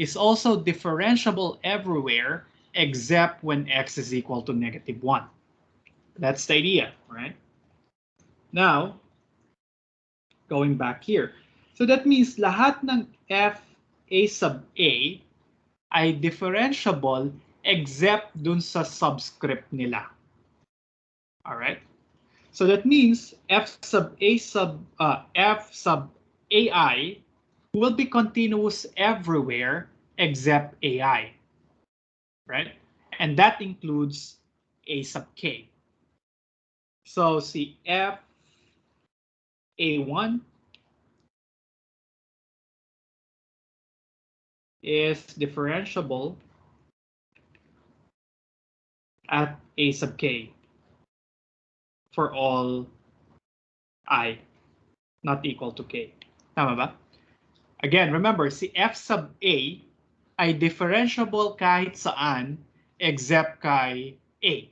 [SPEAKER 7] is also differentiable everywhere except when x is equal to negative 1. That's the idea, right? Now, going back here. So that means lahat ng f a sub a ay differentiable except dun sa subscript nila. All right? So that means f sub ai will be continuous everywhere except ai, right? And that includes a sub k. So see f a1 is differentiable at a sub k for all I not equal to k. Tama ba? Again, remember, si f sub a ay differentiable kahit saan except kay a.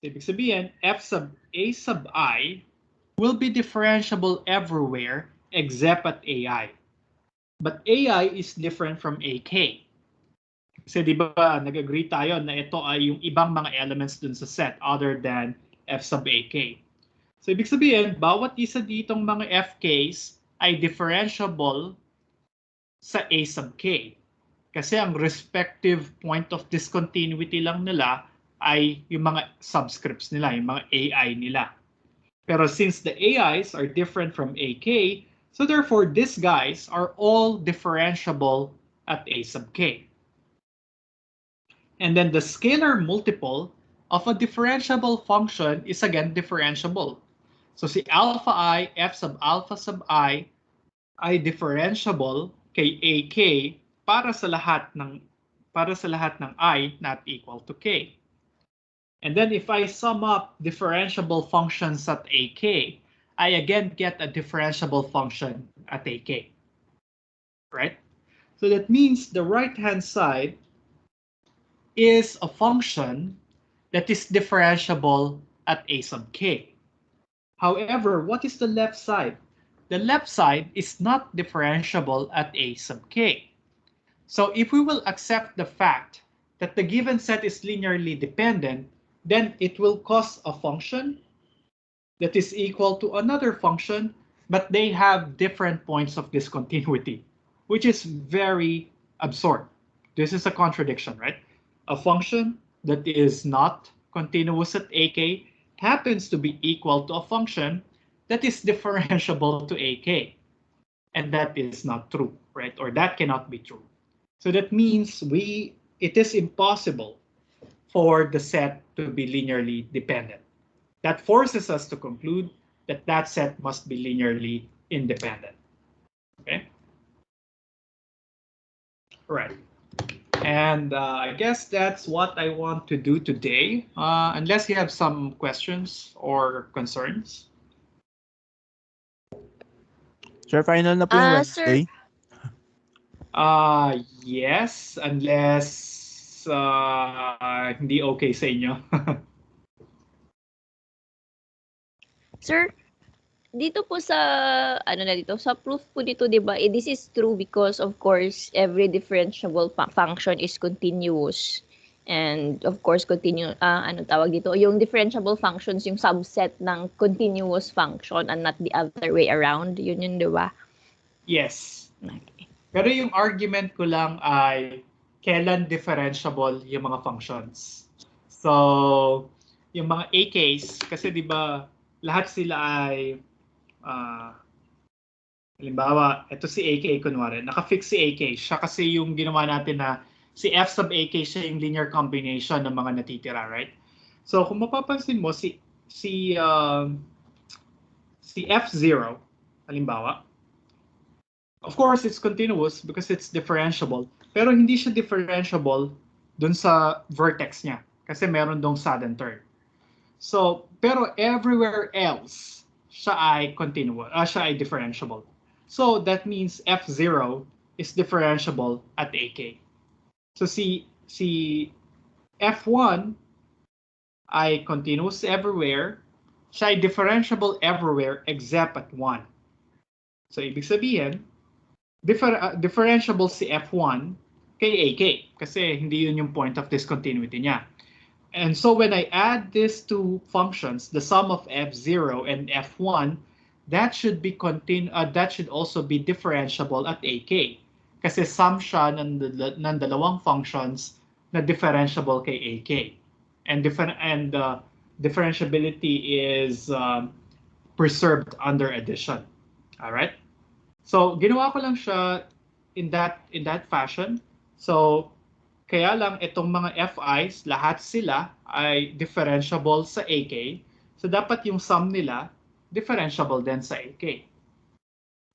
[SPEAKER 7] Ibig sabihin, f sub a sub I will be differentiable everywhere except at ai. But ai is different from ak. Kasi di ba nag-agree tayo na ito ay yung ibang mga elements dun sa set other than f sub ak. So ibig sabihin, bawat isa ditong mga fk's ay differentiable sa a sub k. Kasi ang respective point of discontinuity lang nila ay yung mga subscripts nila, yung mga ai nila. Pero since the ai's are different from ak, so therefore these guys are all differentiable at a sub k. And then the scalar multiple of a differentiable function is again differentiable. So si alpha I, f sub alpha sub I ay differentiable kay ak para sa lahat ng I not equal to k. And then if I sum up differentiable functions at ak, I again get a differentiable function at ak. Right? So that means the right-hand side is a function that is differentiable at a sub k. However, what is the left side? The left side is not differentiable at a sub k. So if we will accept the fact that the given set is linearly dependent, then it will cause a function that is equal to another function, but they have different points of discontinuity, which is very absurd. This is a contradiction, right? A function that is not continuous at ak happens to be equal to a function that is differentiable to ak. And that is not true, right? Or that cannot be true. So that means it is impossible for the set to be linearly dependent. That forces us to conclude that that set must be linearly independent. Okay? All right. And I guess that's what I want to do today, unless you have some questions or concerns.
[SPEAKER 3] Sir, final na po yung
[SPEAKER 5] Sir.
[SPEAKER 3] Wednesday.
[SPEAKER 7] Yes, unless hindi okay sa inyo.
[SPEAKER 5] Sir, dito po sa sa proof po dito, 'di ba? This is true because of course every differentiable function is continuous. And of course tawag dito, yung differentiable functions yung subset ng continuous function and not the other way around. Yun, 'di ba?
[SPEAKER 1] Yes.
[SPEAKER 5] Okay.
[SPEAKER 1] Pero yung argument ko lang ay kailan differentiable yung mga functions. So, yung mga AKs, kasi di ba lahat sila ay halimbawa, ito si AK kunwari, naka-fix si AK. Siya kasi yung ginawa natin na si F sub AK siya yung linear combination ng mga natitira, right? So kung mapapansin mo, si F0, halimbawa, of course it's continuous because it's differentiable. Pero hindi siya differentiable dun sa vertex niya kasi meron dong sudden turn. So, pero everywhere else, siya ay continuous, siya ay differentiable. So that means F0 is differentiable at AK. So si F1 ay continuous everywhere, siya ay differentiable everywhere except at 1. So ibig sabihin, differentiable si F1 kay AK kasi hindi yun yung point of discontinuity niya. And so when I add these two functions, the sum of F0 and F1, that should also be differentiable at AK. Kasi sum siya ng dalawang functions na differentiable kay AK. And differentiability is preserved under addition. All right? So ginawa ko lang siya in that fashion. So kaya lang itong mga FIs, lahat sila ay differentiable sa AK. So dapat yung sum nila differentiable din sa AK.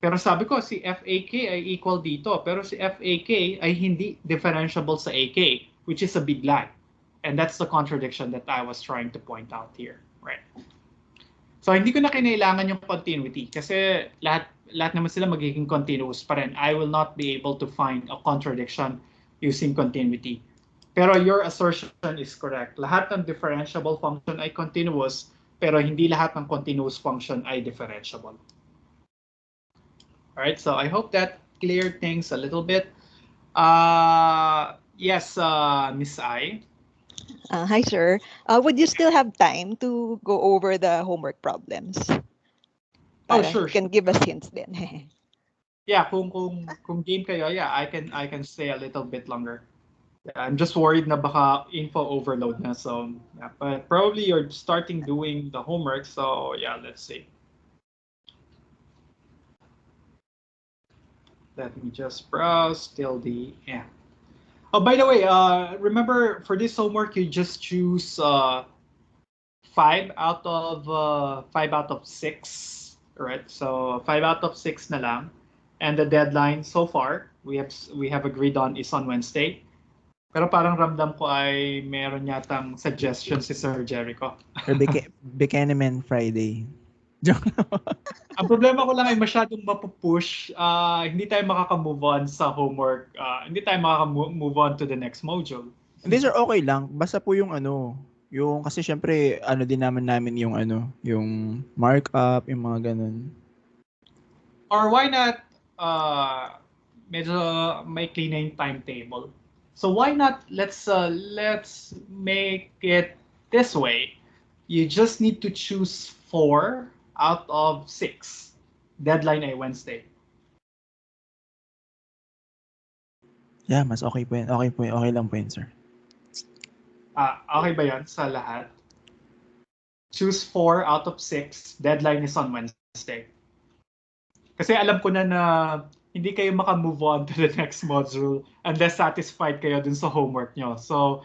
[SPEAKER 1] Pero sabi ko si FAK ay equal dito, pero si FAK ay hindi differentiable sa AK, which is a big lie. And that's the contradiction that I was trying to point out here, right? So hindi ko na kinailangan yung continuity kasi lahat naman sila magiging continuous pa rin. I will not be able to find a contradiction using continuity. Pero your assertion is correct. Lahat ng differentiable function ay continuous, pero hindi lahat ng continuous function ay differentiable. All right, so I hope that cleared things a little bit. Yes, Miss I.
[SPEAKER 9] Hi, sir. Would you still have time to go over the homework problems?
[SPEAKER 1] Oh, sure.
[SPEAKER 9] You can give us hints then.
[SPEAKER 1] Yeah, kung game kayo, yeah, I can stay a little bit longer. Yeah, I'm just worried na baka info overload na, so yeah, but probably you're starting doing the homework, so yeah, let's see. Let me just browse till the end. Oh, by the way, remember for this homework you just choose 5 out of 6, right? So 5 out of 6 na lang, and the deadline so far we have agreed on is on Wednesday. Pero parang ramdam ko ay meron yatang suggestion si Sir Jericho.
[SPEAKER 3] Buchanan Friday.
[SPEAKER 1] Ang problema ko lang ay masyadong mapupush. Hindi tayo makaka-move on sa homework. Hindi tayo makaka-move on to the next module.
[SPEAKER 3] Hindi sir, okay lang. Basta po yung yung kasi syempre din namin yung yung markup, yung mga ganun.
[SPEAKER 1] Or why not medyo may clean na yung timetable. So why not let's make it this way. You just need to choose 4 out of 6. Deadline ay Wednesday.
[SPEAKER 3] Yeah, mas okay po yan. Okay lang po yan, sir.
[SPEAKER 1] Okay ba yan sa lahat? Choose 4 out of 6. Deadline is on Wednesday. Kasi alam ko na hindi kayo maka-move on to the next module unless satisfied kayo dun sa homework nyo. So,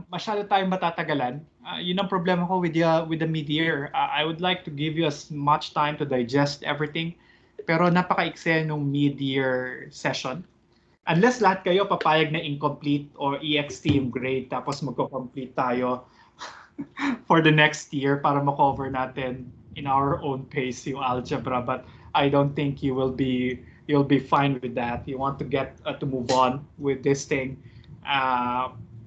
[SPEAKER 1] masyado tayong matatagalan. Yun ang problema ko with the mid-year. I would like to give you as much time to digest everything. Pero napaka-ikse nung mid-year session. Unless lahat kayo papayag na incomplete or EXT yung grade tapos magko-complete tayo for the next year para makover natin in our own pace yung algebra. But I don't think you'll be fine with that. You want to get to move on with this thing.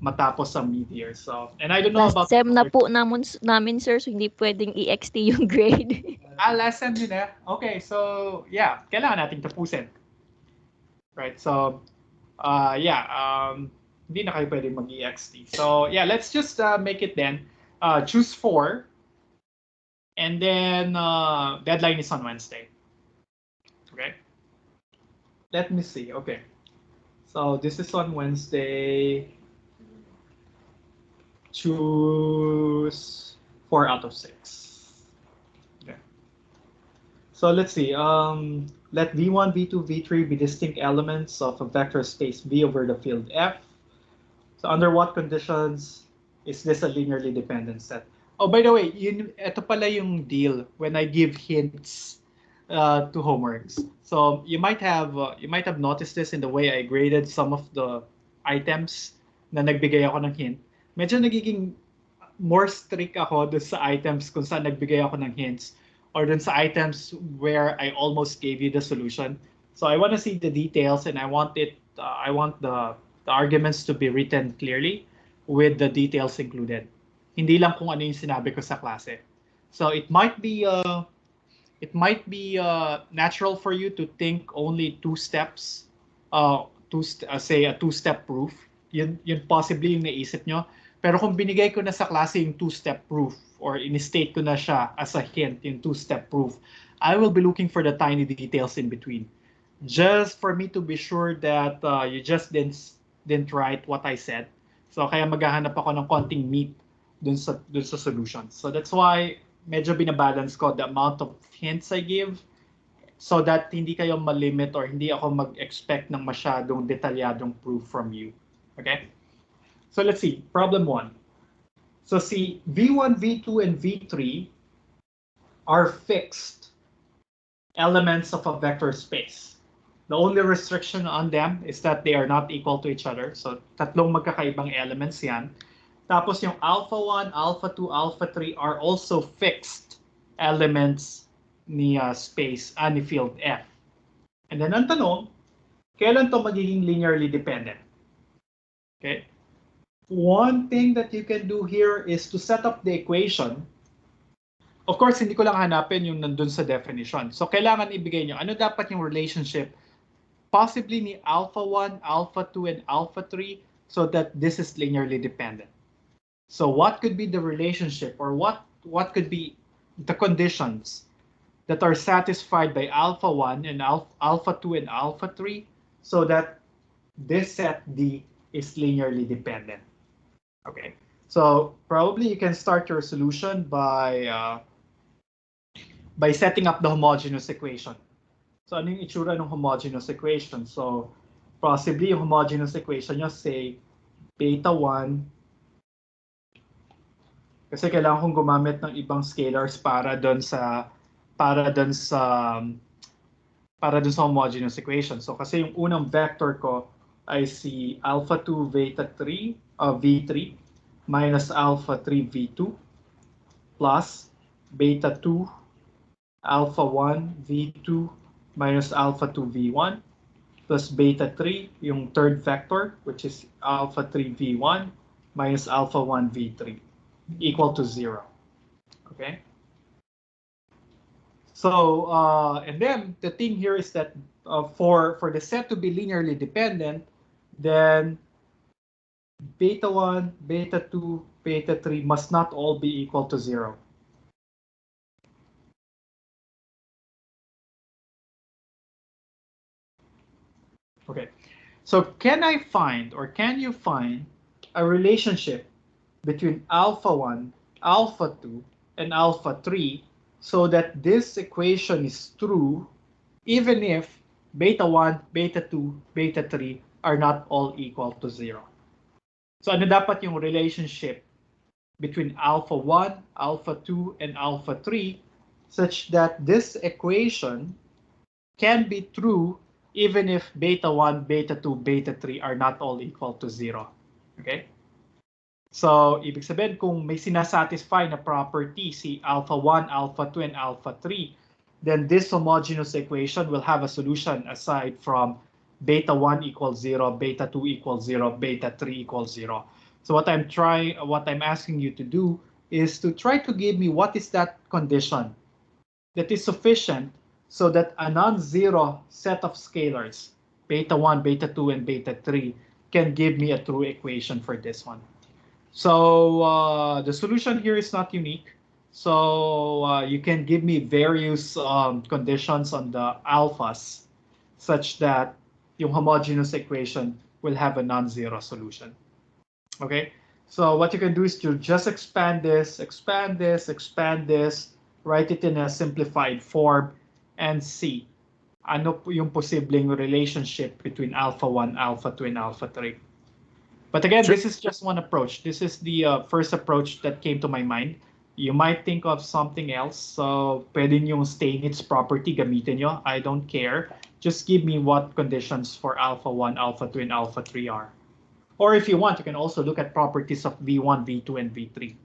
[SPEAKER 1] matapos ang mid-year. So, and I don't know
[SPEAKER 5] Last
[SPEAKER 1] about
[SPEAKER 5] sem na po namin, sir, so hindi pwedeng i-XT yung grade.
[SPEAKER 1] last sem din eh. Okay, so yeah, kailangan nating tapusin. Right, so yeah, hindi na kayo pwedeng mag-EXT. So yeah, let's just make it then. Choose 4. And then deadline is on Wednesday. Okay. Let me see. Okay. So this is on Wednesday. Choose 4 out of 6. Okay. So let's see. Let V1, V2, V3 be distinct elements of a vector space V over the field F. So under what conditions is this a linearly dependent set? Oh, by the way, ito pala yung deal when I give hints to homeworks. So you might have noticed this in the way I graded some of the items na nagbigay ako ng hint. Medyo nagiging more strict ako dun sa items kung saan nagbigay ako ng hints or dun sa items where I almost gave you the solution. So I want to see the details and I want the arguments to be written clearly with the details included. Hindi lang kung ano yung sinabi ko sa klase. So it might be natural for you to think only 2 steps, say a 2-step proof. Yun possibly yung naisip nyo. Pero kung binigay ko na sa klase yung 2-step proof or in-state ko na siya as a hint yung 2-step proof, I will be looking for the tiny details in between. Just for me to be sure that you just didn't write what I said. So kaya maghahanap ako ng konting meat dun sa solution. So that's why medyo binabalance ko the amount of hints I give so that hindi kayo malimit or hindi ako mag-expect ng masyadong detalyadong proof from you. Okay? So let's see, problem 1. So see, V1, V2, and V3 are fixed elements of a vector space. The only restriction on them is that they are not equal to each other. So tatlong magkakaibang elements yan. Tapos yung alpha 1, alpha 2, alpha 3 are also fixed elements ni space, ni field F. And then ang tanong, kailan to magiging linearly dependent? Okay. One thing that you can do here is to set up the equation. Of course, hindi ko lang hanapin yung nandun sa definition. So kailangan ibigay nyo, ano dapat yung relationship possibly ni alpha 1, alpha 2, and alpha 3 so that this is linearly dependent. So what could be the relationship or what could be the conditions that are satisfied by alpha 1 and alpha 2 and alpha 3 so that this set D is linearly dependent? Okay, so probably you can start your solution by setting up the homogeneous equation. So ano yung itsura ng homogeneous equation? So possibly yung homogeneous equation nyo say beta 1, kasi kailangan kong gumamit ng ibang scalars para doon sa homogeneous equation. So kasi yung unang vector ko ay si alpha 2 beta 3 v3 minus alpha 3 v2 plus beta 2 alpha 1 v2 minus alpha 2 v1 plus beta 3 yung third vector which is alpha 3 v1 minus alpha 1 v3 equal to 0. Okay. So and then the thing here is that for the set to be linearly dependent, then beta 1, beta 2, beta 3 must not all be equal to 0. Okay. So can I find or can you find a relationship between alpha 1, alpha 2, and alpha 3 so that this equation is true even if beta 1, beta 2, beta 3 are not all equal to 0? So ano dapat yung relationship between alpha 1, alpha 2, and alpha 3 such that this equation can be true even if beta 1, beta 2, beta 3 are not all equal to 0. Okay? So, ibig sabihin kung may sinasatisfy na property si alpha 1, alpha 2, and alpha 3, then this homogeneous equation will have a solution aside from beta 1 equals 0, beta 2 equals 0, beta 3 equals 0.
[SPEAKER 7] So what I'm asking you to do is to try to give me what is that condition that is sufficient so that a non-zero set of scalars, beta 1, beta 2, and beta 3, can give me a true equation for this one. So the solution here is not unique. So you can give me various conditions on the alphas such that yung homogeneous equation will have a non-zero solution. Okay, so what you can do is to just expand this, write it in a simplified form, and see ano po yung posibleng relationship between alpha 1, alpha 2, and alpha 3. But again, this is just one approach. This is the first approach that came to my mind. You might think of something else. So pwede yung Steinitz property gamitin nyo. I don't care. Just give me what conditions for alpha 1, alpha 2, and alpha 3 are. Or if you want, you can also look at properties of V1, V2, and V3.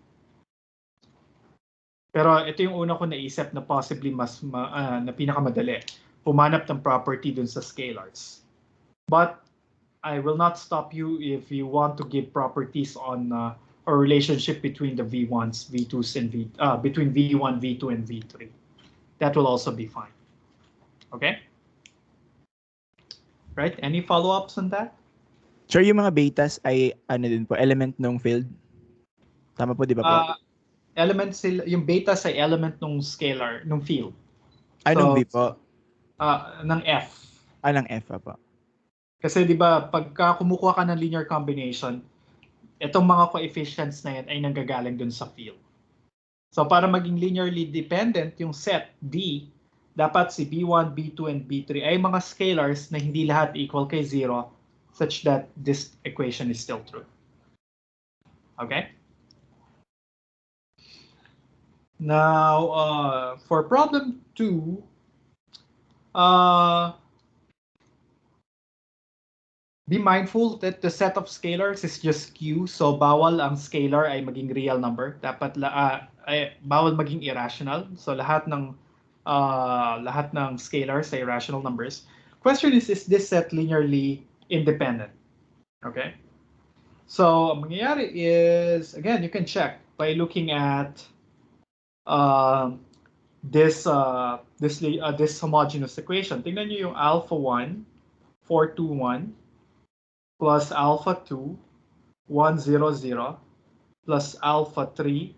[SPEAKER 7] Pero ito yung una ko naisip na possibly na pinakamadali. Pumanap ng property dun sa scalars. But I will not stop you if you want to give properties on a relationship between the V1s, V2s, and between V1, V2, and V3. That will also be fine. Okay? Right? Any follow-ups on that?
[SPEAKER 3] Sure, yung mga betas ay ano din po, element ng field. Tama po, di ba po?
[SPEAKER 7] Element sila, yung betas ay element ng scalar, ng field.
[SPEAKER 3] Anong V po?
[SPEAKER 7] Ng F.
[SPEAKER 3] Ng F po.
[SPEAKER 7] Kasi di ba, pagka kumukuha ka ng linear combination, itong mga coefficients na yan ay nanggagaling dun sa field. So para maging linearly dependent yung set D, dapat si B1, B2, and B3 ay mga scalars na hindi lahat equal kay 0 such that this equation is still true. Okay? Now, for problem 2, be mindful that the set of scalars is just Q, so bawal ang scalar ay maging real number. Dapat bawal maging irrational. So lahat ng scalars ay rational numbers. Question is this set linearly independent? Okay. So ang mangyayari is, again, you can check by looking at this homogeneous equation. Tingnan niyo yung alpha 1, 421 plus alpha 2, 100 plus alpha 3,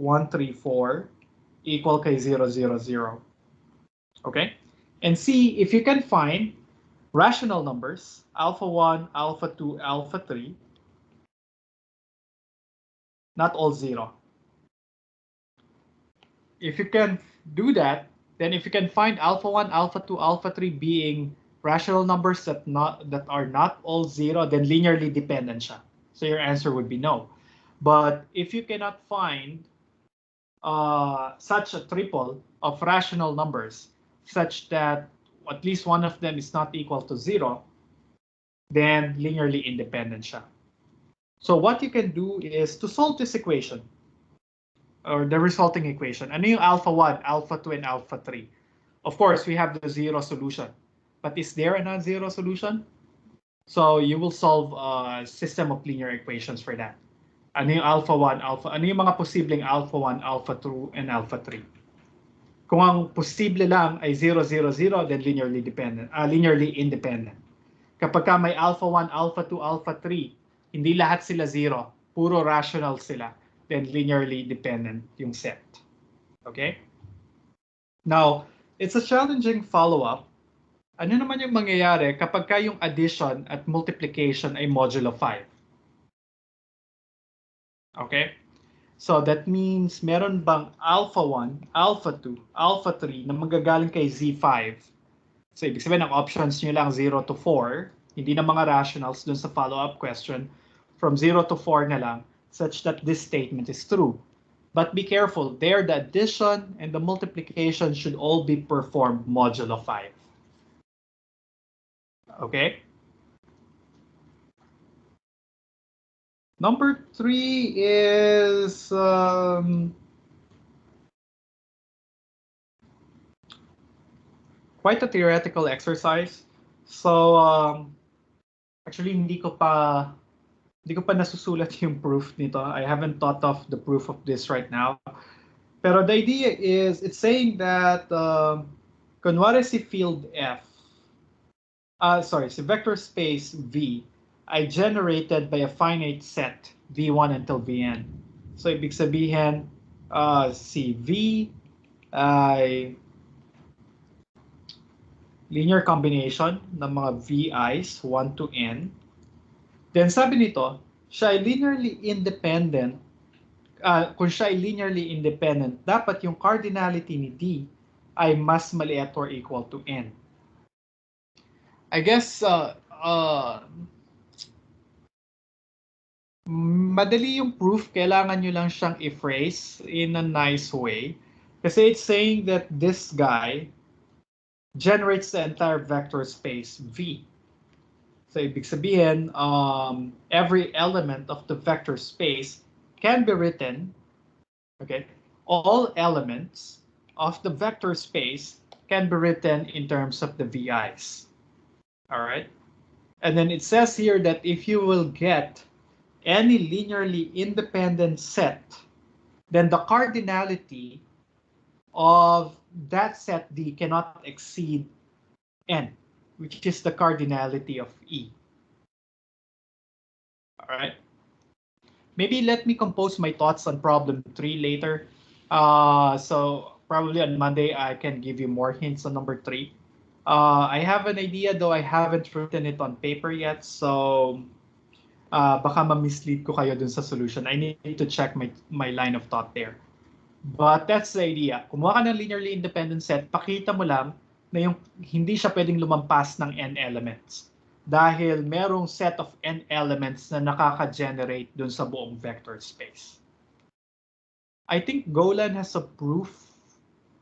[SPEAKER 7] 134 equal kay 000. Okay? And see if you can find rational numbers, alpha 1, alpha 2, alpha 3, not all 0. If you can do that, then if you can find alpha 1, alpha 2, alpha 3 being rational numbers that are not all 0, then linearly dependent siya. So your answer would be no. But if you cannot find such a triple of rational numbers such that at least one of them is not equal to 0, then linearly independent siya. So what you can do is to solve this equation, or the resulting equation. Ano yung alpha 1, alpha 2, and alpha 3? Of course, we have the 0 solution. But is there a non-zero solution? So you will solve a system of linear equations for that. Ano yung alpha 1, ano yung mga posibleng alpha 1, alpha 2, and alpha 3? Kung ang posible lang ay 0, 0, 0, then linearly independent. Kapag ka may alpha 1, alpha 2, alpha 3, hindi lahat sila 0, puro rational sila, then linearly dependent yung set. Okay? Now, it's a challenging follow-up. Ano naman yung mangyayari kapag ka yung addition at multiplication ay modulo 5? Okay? So that means meron bang alpha 1, alpha 2, alpha 3 na magagaling kay Z5? So ibig sabihin ang options nyo lang 0 to 4, hindi na mga rationals dun sa follow-up question, from 0 to 4 na lang, such that this statement is true. But be careful, there the addition and the multiplication should all be performed modulo 5. Okay? Number 3 is quite a theoretical exercise. So actually hindi ko pa Hindi ko pa nasusulat yung proof nito. I haven't thought of the proof of this right now. Pero the idea is, it's saying that kunwari si field F, si vector space V ay generated by a finite set V1 until Vn. So ibig sabihin, si V ay linear combination ng mga VI's 1 to n. Then sabi nito, siya ay linearly independent. Kung siya ay linearly independent, dapat yung cardinality ni D ay mas maliit or equal to n. I guess madali yung proof, kailangan nyo lang siyang i-phrase in a nice way. Kasi it's saying that this guy generates the entire vector space V. So ibig sabihin, every element of the vector space can be written, okay? All elements of the vector space can be written in terms of the VI's. All right? And then it says here that if you will get any linearly independent set, then the cardinality of that set D cannot exceed n, which is the cardinality of E. All right. Maybe let me compose my thoughts on problem 3 later. So probably on Monday, I can give you more hints on number 3. I have an idea, though I haven't written it on paper yet. So baka ma-mislead ko kayo dun sa solution. I need to check my line of thought there. But that's the idea. Kumuha ka ng linearly independent set, pakita mo lang na yung hindi siya pwedeng lumampas ng n elements. Dahil merong set of n elements na nakaka-generate dun sa buong vector space. I think Golan has a proof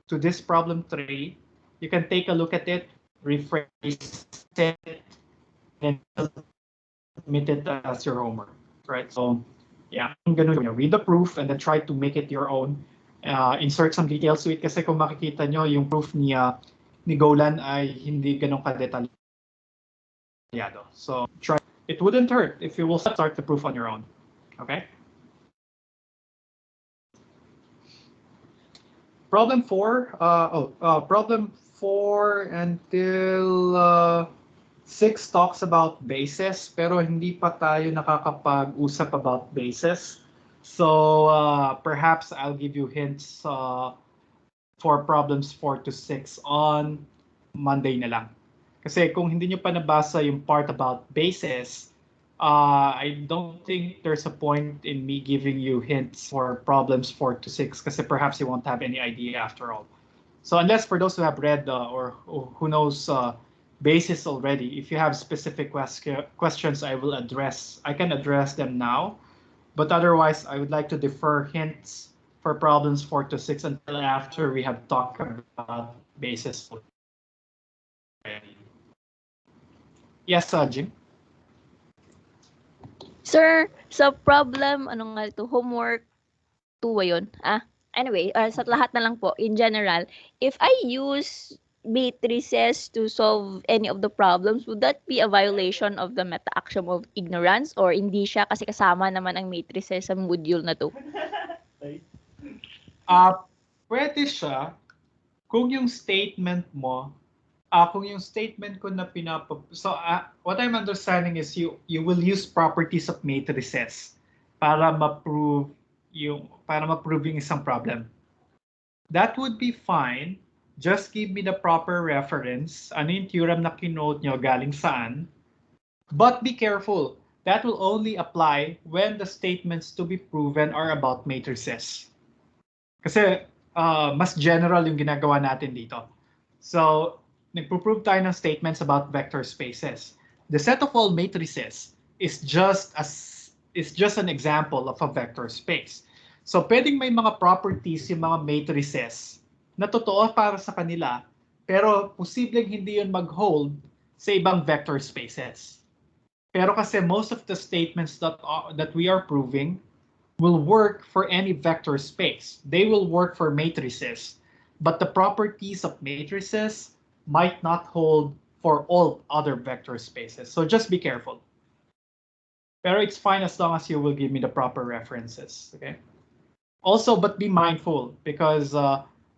[SPEAKER 7] to this problem 3. You can take a look at it, rephrase it, and submit it as your homework, right? So yeah, I'm gonna read the proof and then try to make it your own. Insert some details to it kasi kung makikita nyo, yung proof ni Golan ay hindi ganun kadetalyado. So try. It wouldn't hurt if you will start the proof on your own. Okay. Problem 4. Problem 4 until 6 talks about bases, pero hindi pa tayo nakakapag-usap about bases. So perhaps I'll give you hints for problems 4 to 6 on Monday na lang. Kasi kung hindi nyo pa nabasa yung part about bases, I don't think there's a point in me giving you hints for problems 4 to 6 kasi perhaps you won't have any idea after all. So unless for those who have read or who knows basis already, if you have specific questions, I can address them now. But otherwise, I would like to defer hints for problems 4 to 6 until after we have talked about basis. Yes, Jim?
[SPEAKER 5] Sir, sa problem, homework 2 ba yun? Anyway, sa lahat na lang po, in general, if I use matrices to solve any of the problems, would that be a violation of the meta-axiom of ignorance or hindi siya kasi kasama naman ang matrices sa module na to?
[SPEAKER 7] Pwede siya kung yung statement mo, kung yung statement ko na what I'm understanding is you will use properties of matrices para ma-prove yung isang problem. That would be fine. Just give me the proper reference. Ano yung theorem na kinote nyo, galing saan. But be careful. That will only apply when the statements to be proven are about matrices. Kasi mas general yung ginagawa natin dito. So, nagpo-prove tayo ng statements about vector spaces. The set of all matrices is just an example of a vector space. So, pwedeng may mga properties yung mga matrices na totoo para sa kanila, pero posibleng hindi yun mag-hold sa ibang vector spaces. Pero kasi most of the statements that we are proving will work for any vector space. They will work for matrices, but the properties of matrices might not hold for all other vector spaces. So just be careful. Pero it's fine as long as you will give me the proper references, okay? Also, but be mindful because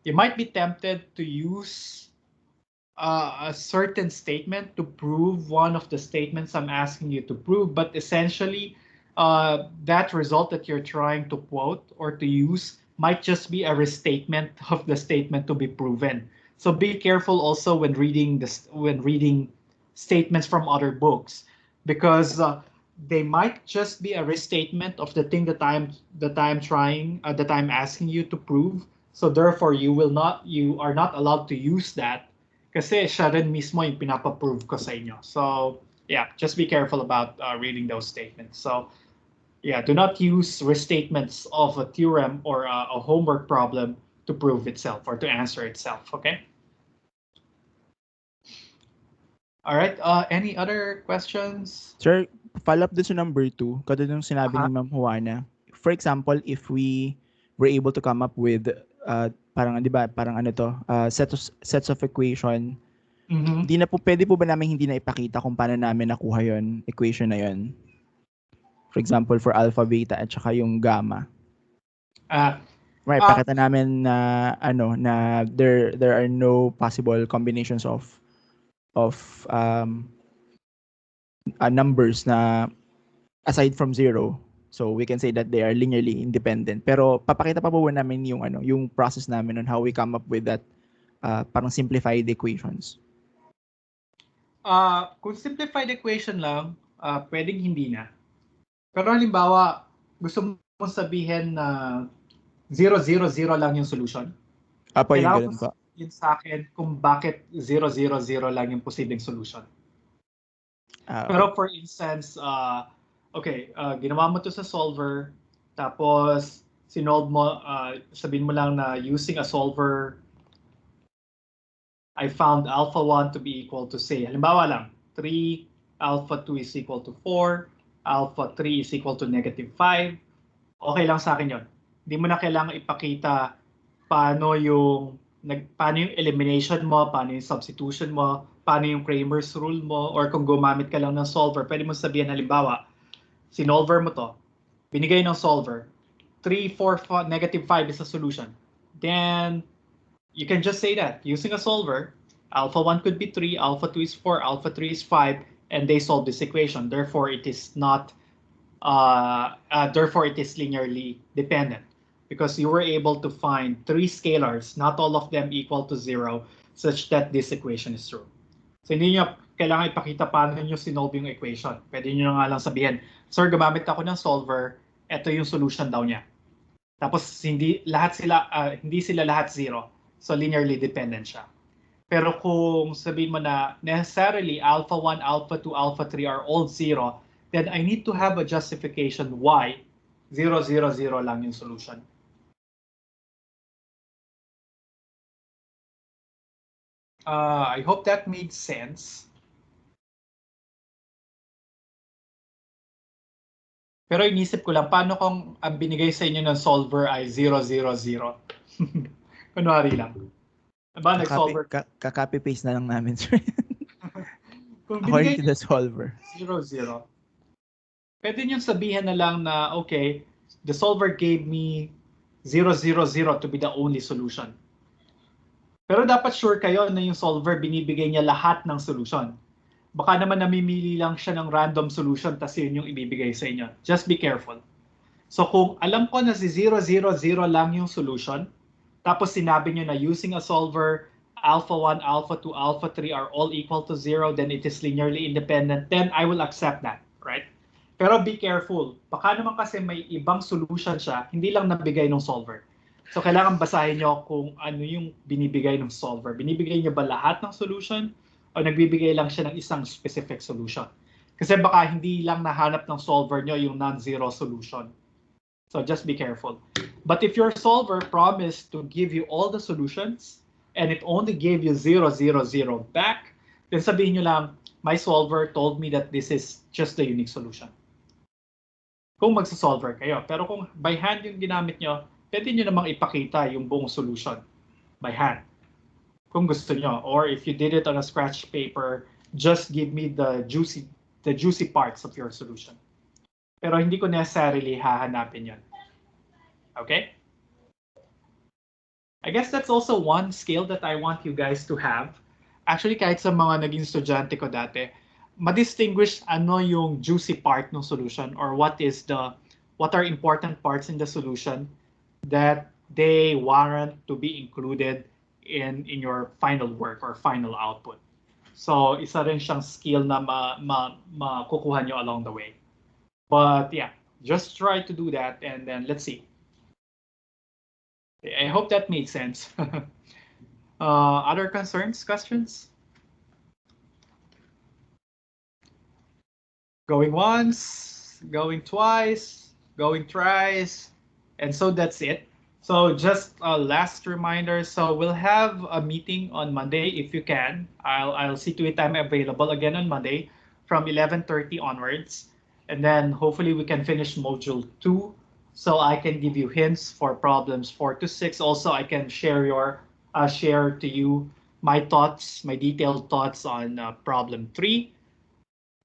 [SPEAKER 7] you might be tempted to use a certain statement to prove one of the statements I'm asking you to prove, but essentially that result that you're trying to quote or to use might just be a restatement of the statement to be proven. So be careful also when reading statements from other books, because they might just be a restatement of the thing that I'm asking you to prove. So therefore, you are not allowed to use that kasi siya rin mismo yung pinapaprove ko sa inyo. So yeah, just be careful about reading those statements. So yeah, do not use restatements of a theorem or a homework problem to prove itself or to answer itself, okay? All right, any other questions?
[SPEAKER 3] Sir, follow up dun sa number 2, katulad ng sinabi ni Ma'am Juana. For example, if we were able to come up with parang 'di ba, parang ano to, sets of equation, hindi na po pwede po ba namin hindi na ipakita kung paano namin nakuha yon equation na yon? For example, for alpha, beta at saka yung gamma. Right, pakita namin na na there are no possible combinations of numbers na aside from 0. So we can say that they are linearly independent. Pero papakita pa po namin yung process namin on how we come up with that parang simplified equations.
[SPEAKER 7] Kung simplified equation lang, pwedeng hindi na. Pero halimbawa, gusto mo sabihin na 0, 0, 0 lang yung solution.
[SPEAKER 3] Apo, yung
[SPEAKER 7] kailangan
[SPEAKER 3] ganun po.
[SPEAKER 7] Yun sa akin kung bakit 0, 0, 0 lang yung posibleng solution.
[SPEAKER 3] Okay.
[SPEAKER 7] Pero for instance, ginawa mo to sa solver, tapos sinolve mo, sabihin mo lang na using a solver, I found alpha 1 to be equal to, say, halimbawa lang, 3, alpha 2 is equal to 4, alpha 3 is equal to -5. Okay lang sa akin yun. Hindi mo na kailangan ipakita paano yung elimination mo, paano yung substitution mo, paano yung Cramer's rule mo, or kung gumamit ka lang ng solver, pwede mo sabihin, halimbawa, sinolver mo to, binigay ng solver, 3, 4, -5 is a solution. Then, you can just say that using a solver, alpha 1 could be 3, alpha 2 is 4, alpha 3 is 5, and they solve this equation. Therefore, it is linearly dependent because you were able to find 3 scalars, not all of them equal to 0, such that this equation is true. So hindi nyo kailangan ipakita paano nyo sinolve yung equation. Pwede nyo nga lang sabihin, sir, gumamit ako ng solver, ito yung solution daw niya. Tapos hindi sila lahat 0. So linearly dependent siya. Pero kung sabihin mo na necessarily alpha 1, alpha 2, alpha 3 are all 0, then I need to have a justification why 0, 0, 0 lang yung solution. I hope that made sense. Pero inisip ko lang, paano kung ang binigay sa inyo ng solver ay 0, 0, 0? Kunwari lang. Diba, nag-solver?
[SPEAKER 3] Kakopy-paste na lang namin, sir.
[SPEAKER 7] According
[SPEAKER 3] to the solver.
[SPEAKER 7] 0, 0. Pwede nyo sabihin na lang na, okay, the solver gave me 0, 0, 0 to be the only solution. Pero dapat sure kayo na yung solver binibigay niya lahat ng solution. Baka naman namimili lang siya ng random solution tas yun yung ibibigay sa inyo. Just be careful. So kung alam ko na si 0, 0, 0 lang yung solution, tapos sinabi nyo na using a solver, alpha 1, alpha 2, alpha 3 are all equal to 0, then it is linearly independent, then I will accept that, right? Pero be careful. Baka naman kasi may ibang solution siya, hindi lang nabigay ng solver. So kailangan basahin nyo kung ano yung binibigay ng solver. Binibigay niya ba lahat ng solution o nagbibigay lang siya ng isang specific solution? Kasi baka hindi lang nahanap ng solver nyo yung non-zero solution. So just be careful. But if your solver promised to give you all the solutions and it only gave you 0, 0, 0 back, then sabihin nyo lang, my solver told me that this is just the unique solution. Kung magsa-solver kayo. Pero kung by hand yung ginamit nyo, pwede nyo namang ipakita yung buong solution by hand. Kung gusto nyo. Or if you did it on a scratch paper, just give me the juicy parts of your solution. pero hindi ko necessarily hahanapin yun. Okay? I guess that's also one skill that I want you guys to have. Actually, kahit sa mga naging estudyante ko dati, ma-distinguish ano yung juicy part ng solution or what are important parts in the solution that they warrant to be included in your final work or final output. So, isa rin siyang skill na makukuha nyo along the way. But yeah, just try to do that and then let's see. I hope that made sense. Other concerns, questions? Going once, going twice, going thrice, and so that's it. So just a last reminder. So we'll have a meeting on Monday if you can. I'll see to it I'm available again on Monday from 11:30 onwards, and then hopefully we can finish module 2. So I can give you hints for problems 4 to 6. Also, I can share to you my thoughts, my detailed thoughts on problem 3.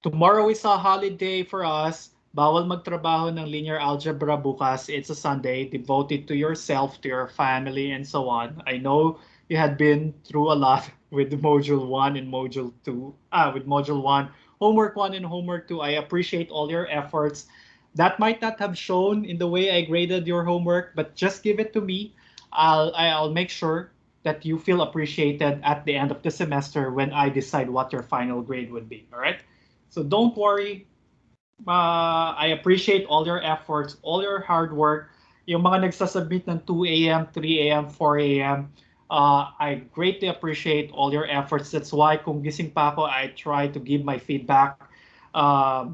[SPEAKER 7] Tomorrow is a holiday for us. Bawal magtrabaho ng linear algebra bukas. It's a Sunday devoted to yourself, to your family, and so on. I know you had been through a lot with module 1 and module 2. With module 1, homework 1 and homework 2. I appreciate all your efforts. That might not have shown in the way I graded your homework, but just give it to me. I'll make sure that you feel appreciated at the end of the semester when I decide what your final grade would be. All right? So don't worry. I appreciate all your efforts, all your hard work. Yung mga nagsasubmit ng 2 a.m., 3 a.m., 4 a.m., I greatly appreciate all your efforts. That's why kung gising pa ako, I try to give my feedback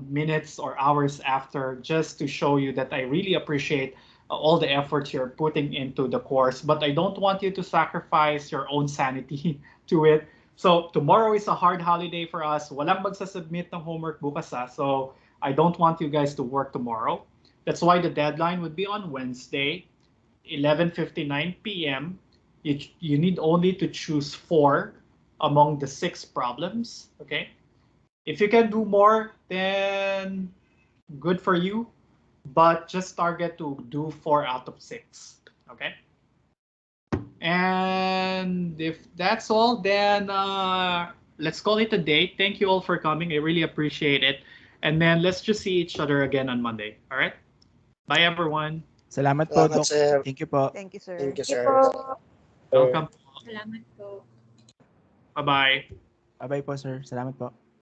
[SPEAKER 7] minutes or hours after just to show you that I really appreciate all the efforts you're putting into the course. But I don't want you to sacrifice your own sanity to it. So tomorrow is a hard holiday for us. Walang magsasubmit ng homework bukas So I don't want you guys to work tomorrow. That's why the deadline would be on Wednesday, 11:59 p.m. You need only to choose 4 among the 6 problems. Okay. If you can do more, then good for you. But just target to do 4 out of 6. Okay. And if that's all, then let's call it a day. Thank you all for coming. I really appreciate it. And then let's just see each other again on Monday. All right? Bye, everyone.
[SPEAKER 3] Salamat po,
[SPEAKER 8] Salamat,
[SPEAKER 3] Doc.
[SPEAKER 8] sir.
[SPEAKER 3] Thank you po.
[SPEAKER 9] Thank you, sir.
[SPEAKER 8] Thank you,
[SPEAKER 2] Sige
[SPEAKER 8] sir.
[SPEAKER 2] po.
[SPEAKER 1] Welcome.
[SPEAKER 4] Salamat po.
[SPEAKER 1] Bye-bye.
[SPEAKER 3] Bye-bye po, sir. Salamat po.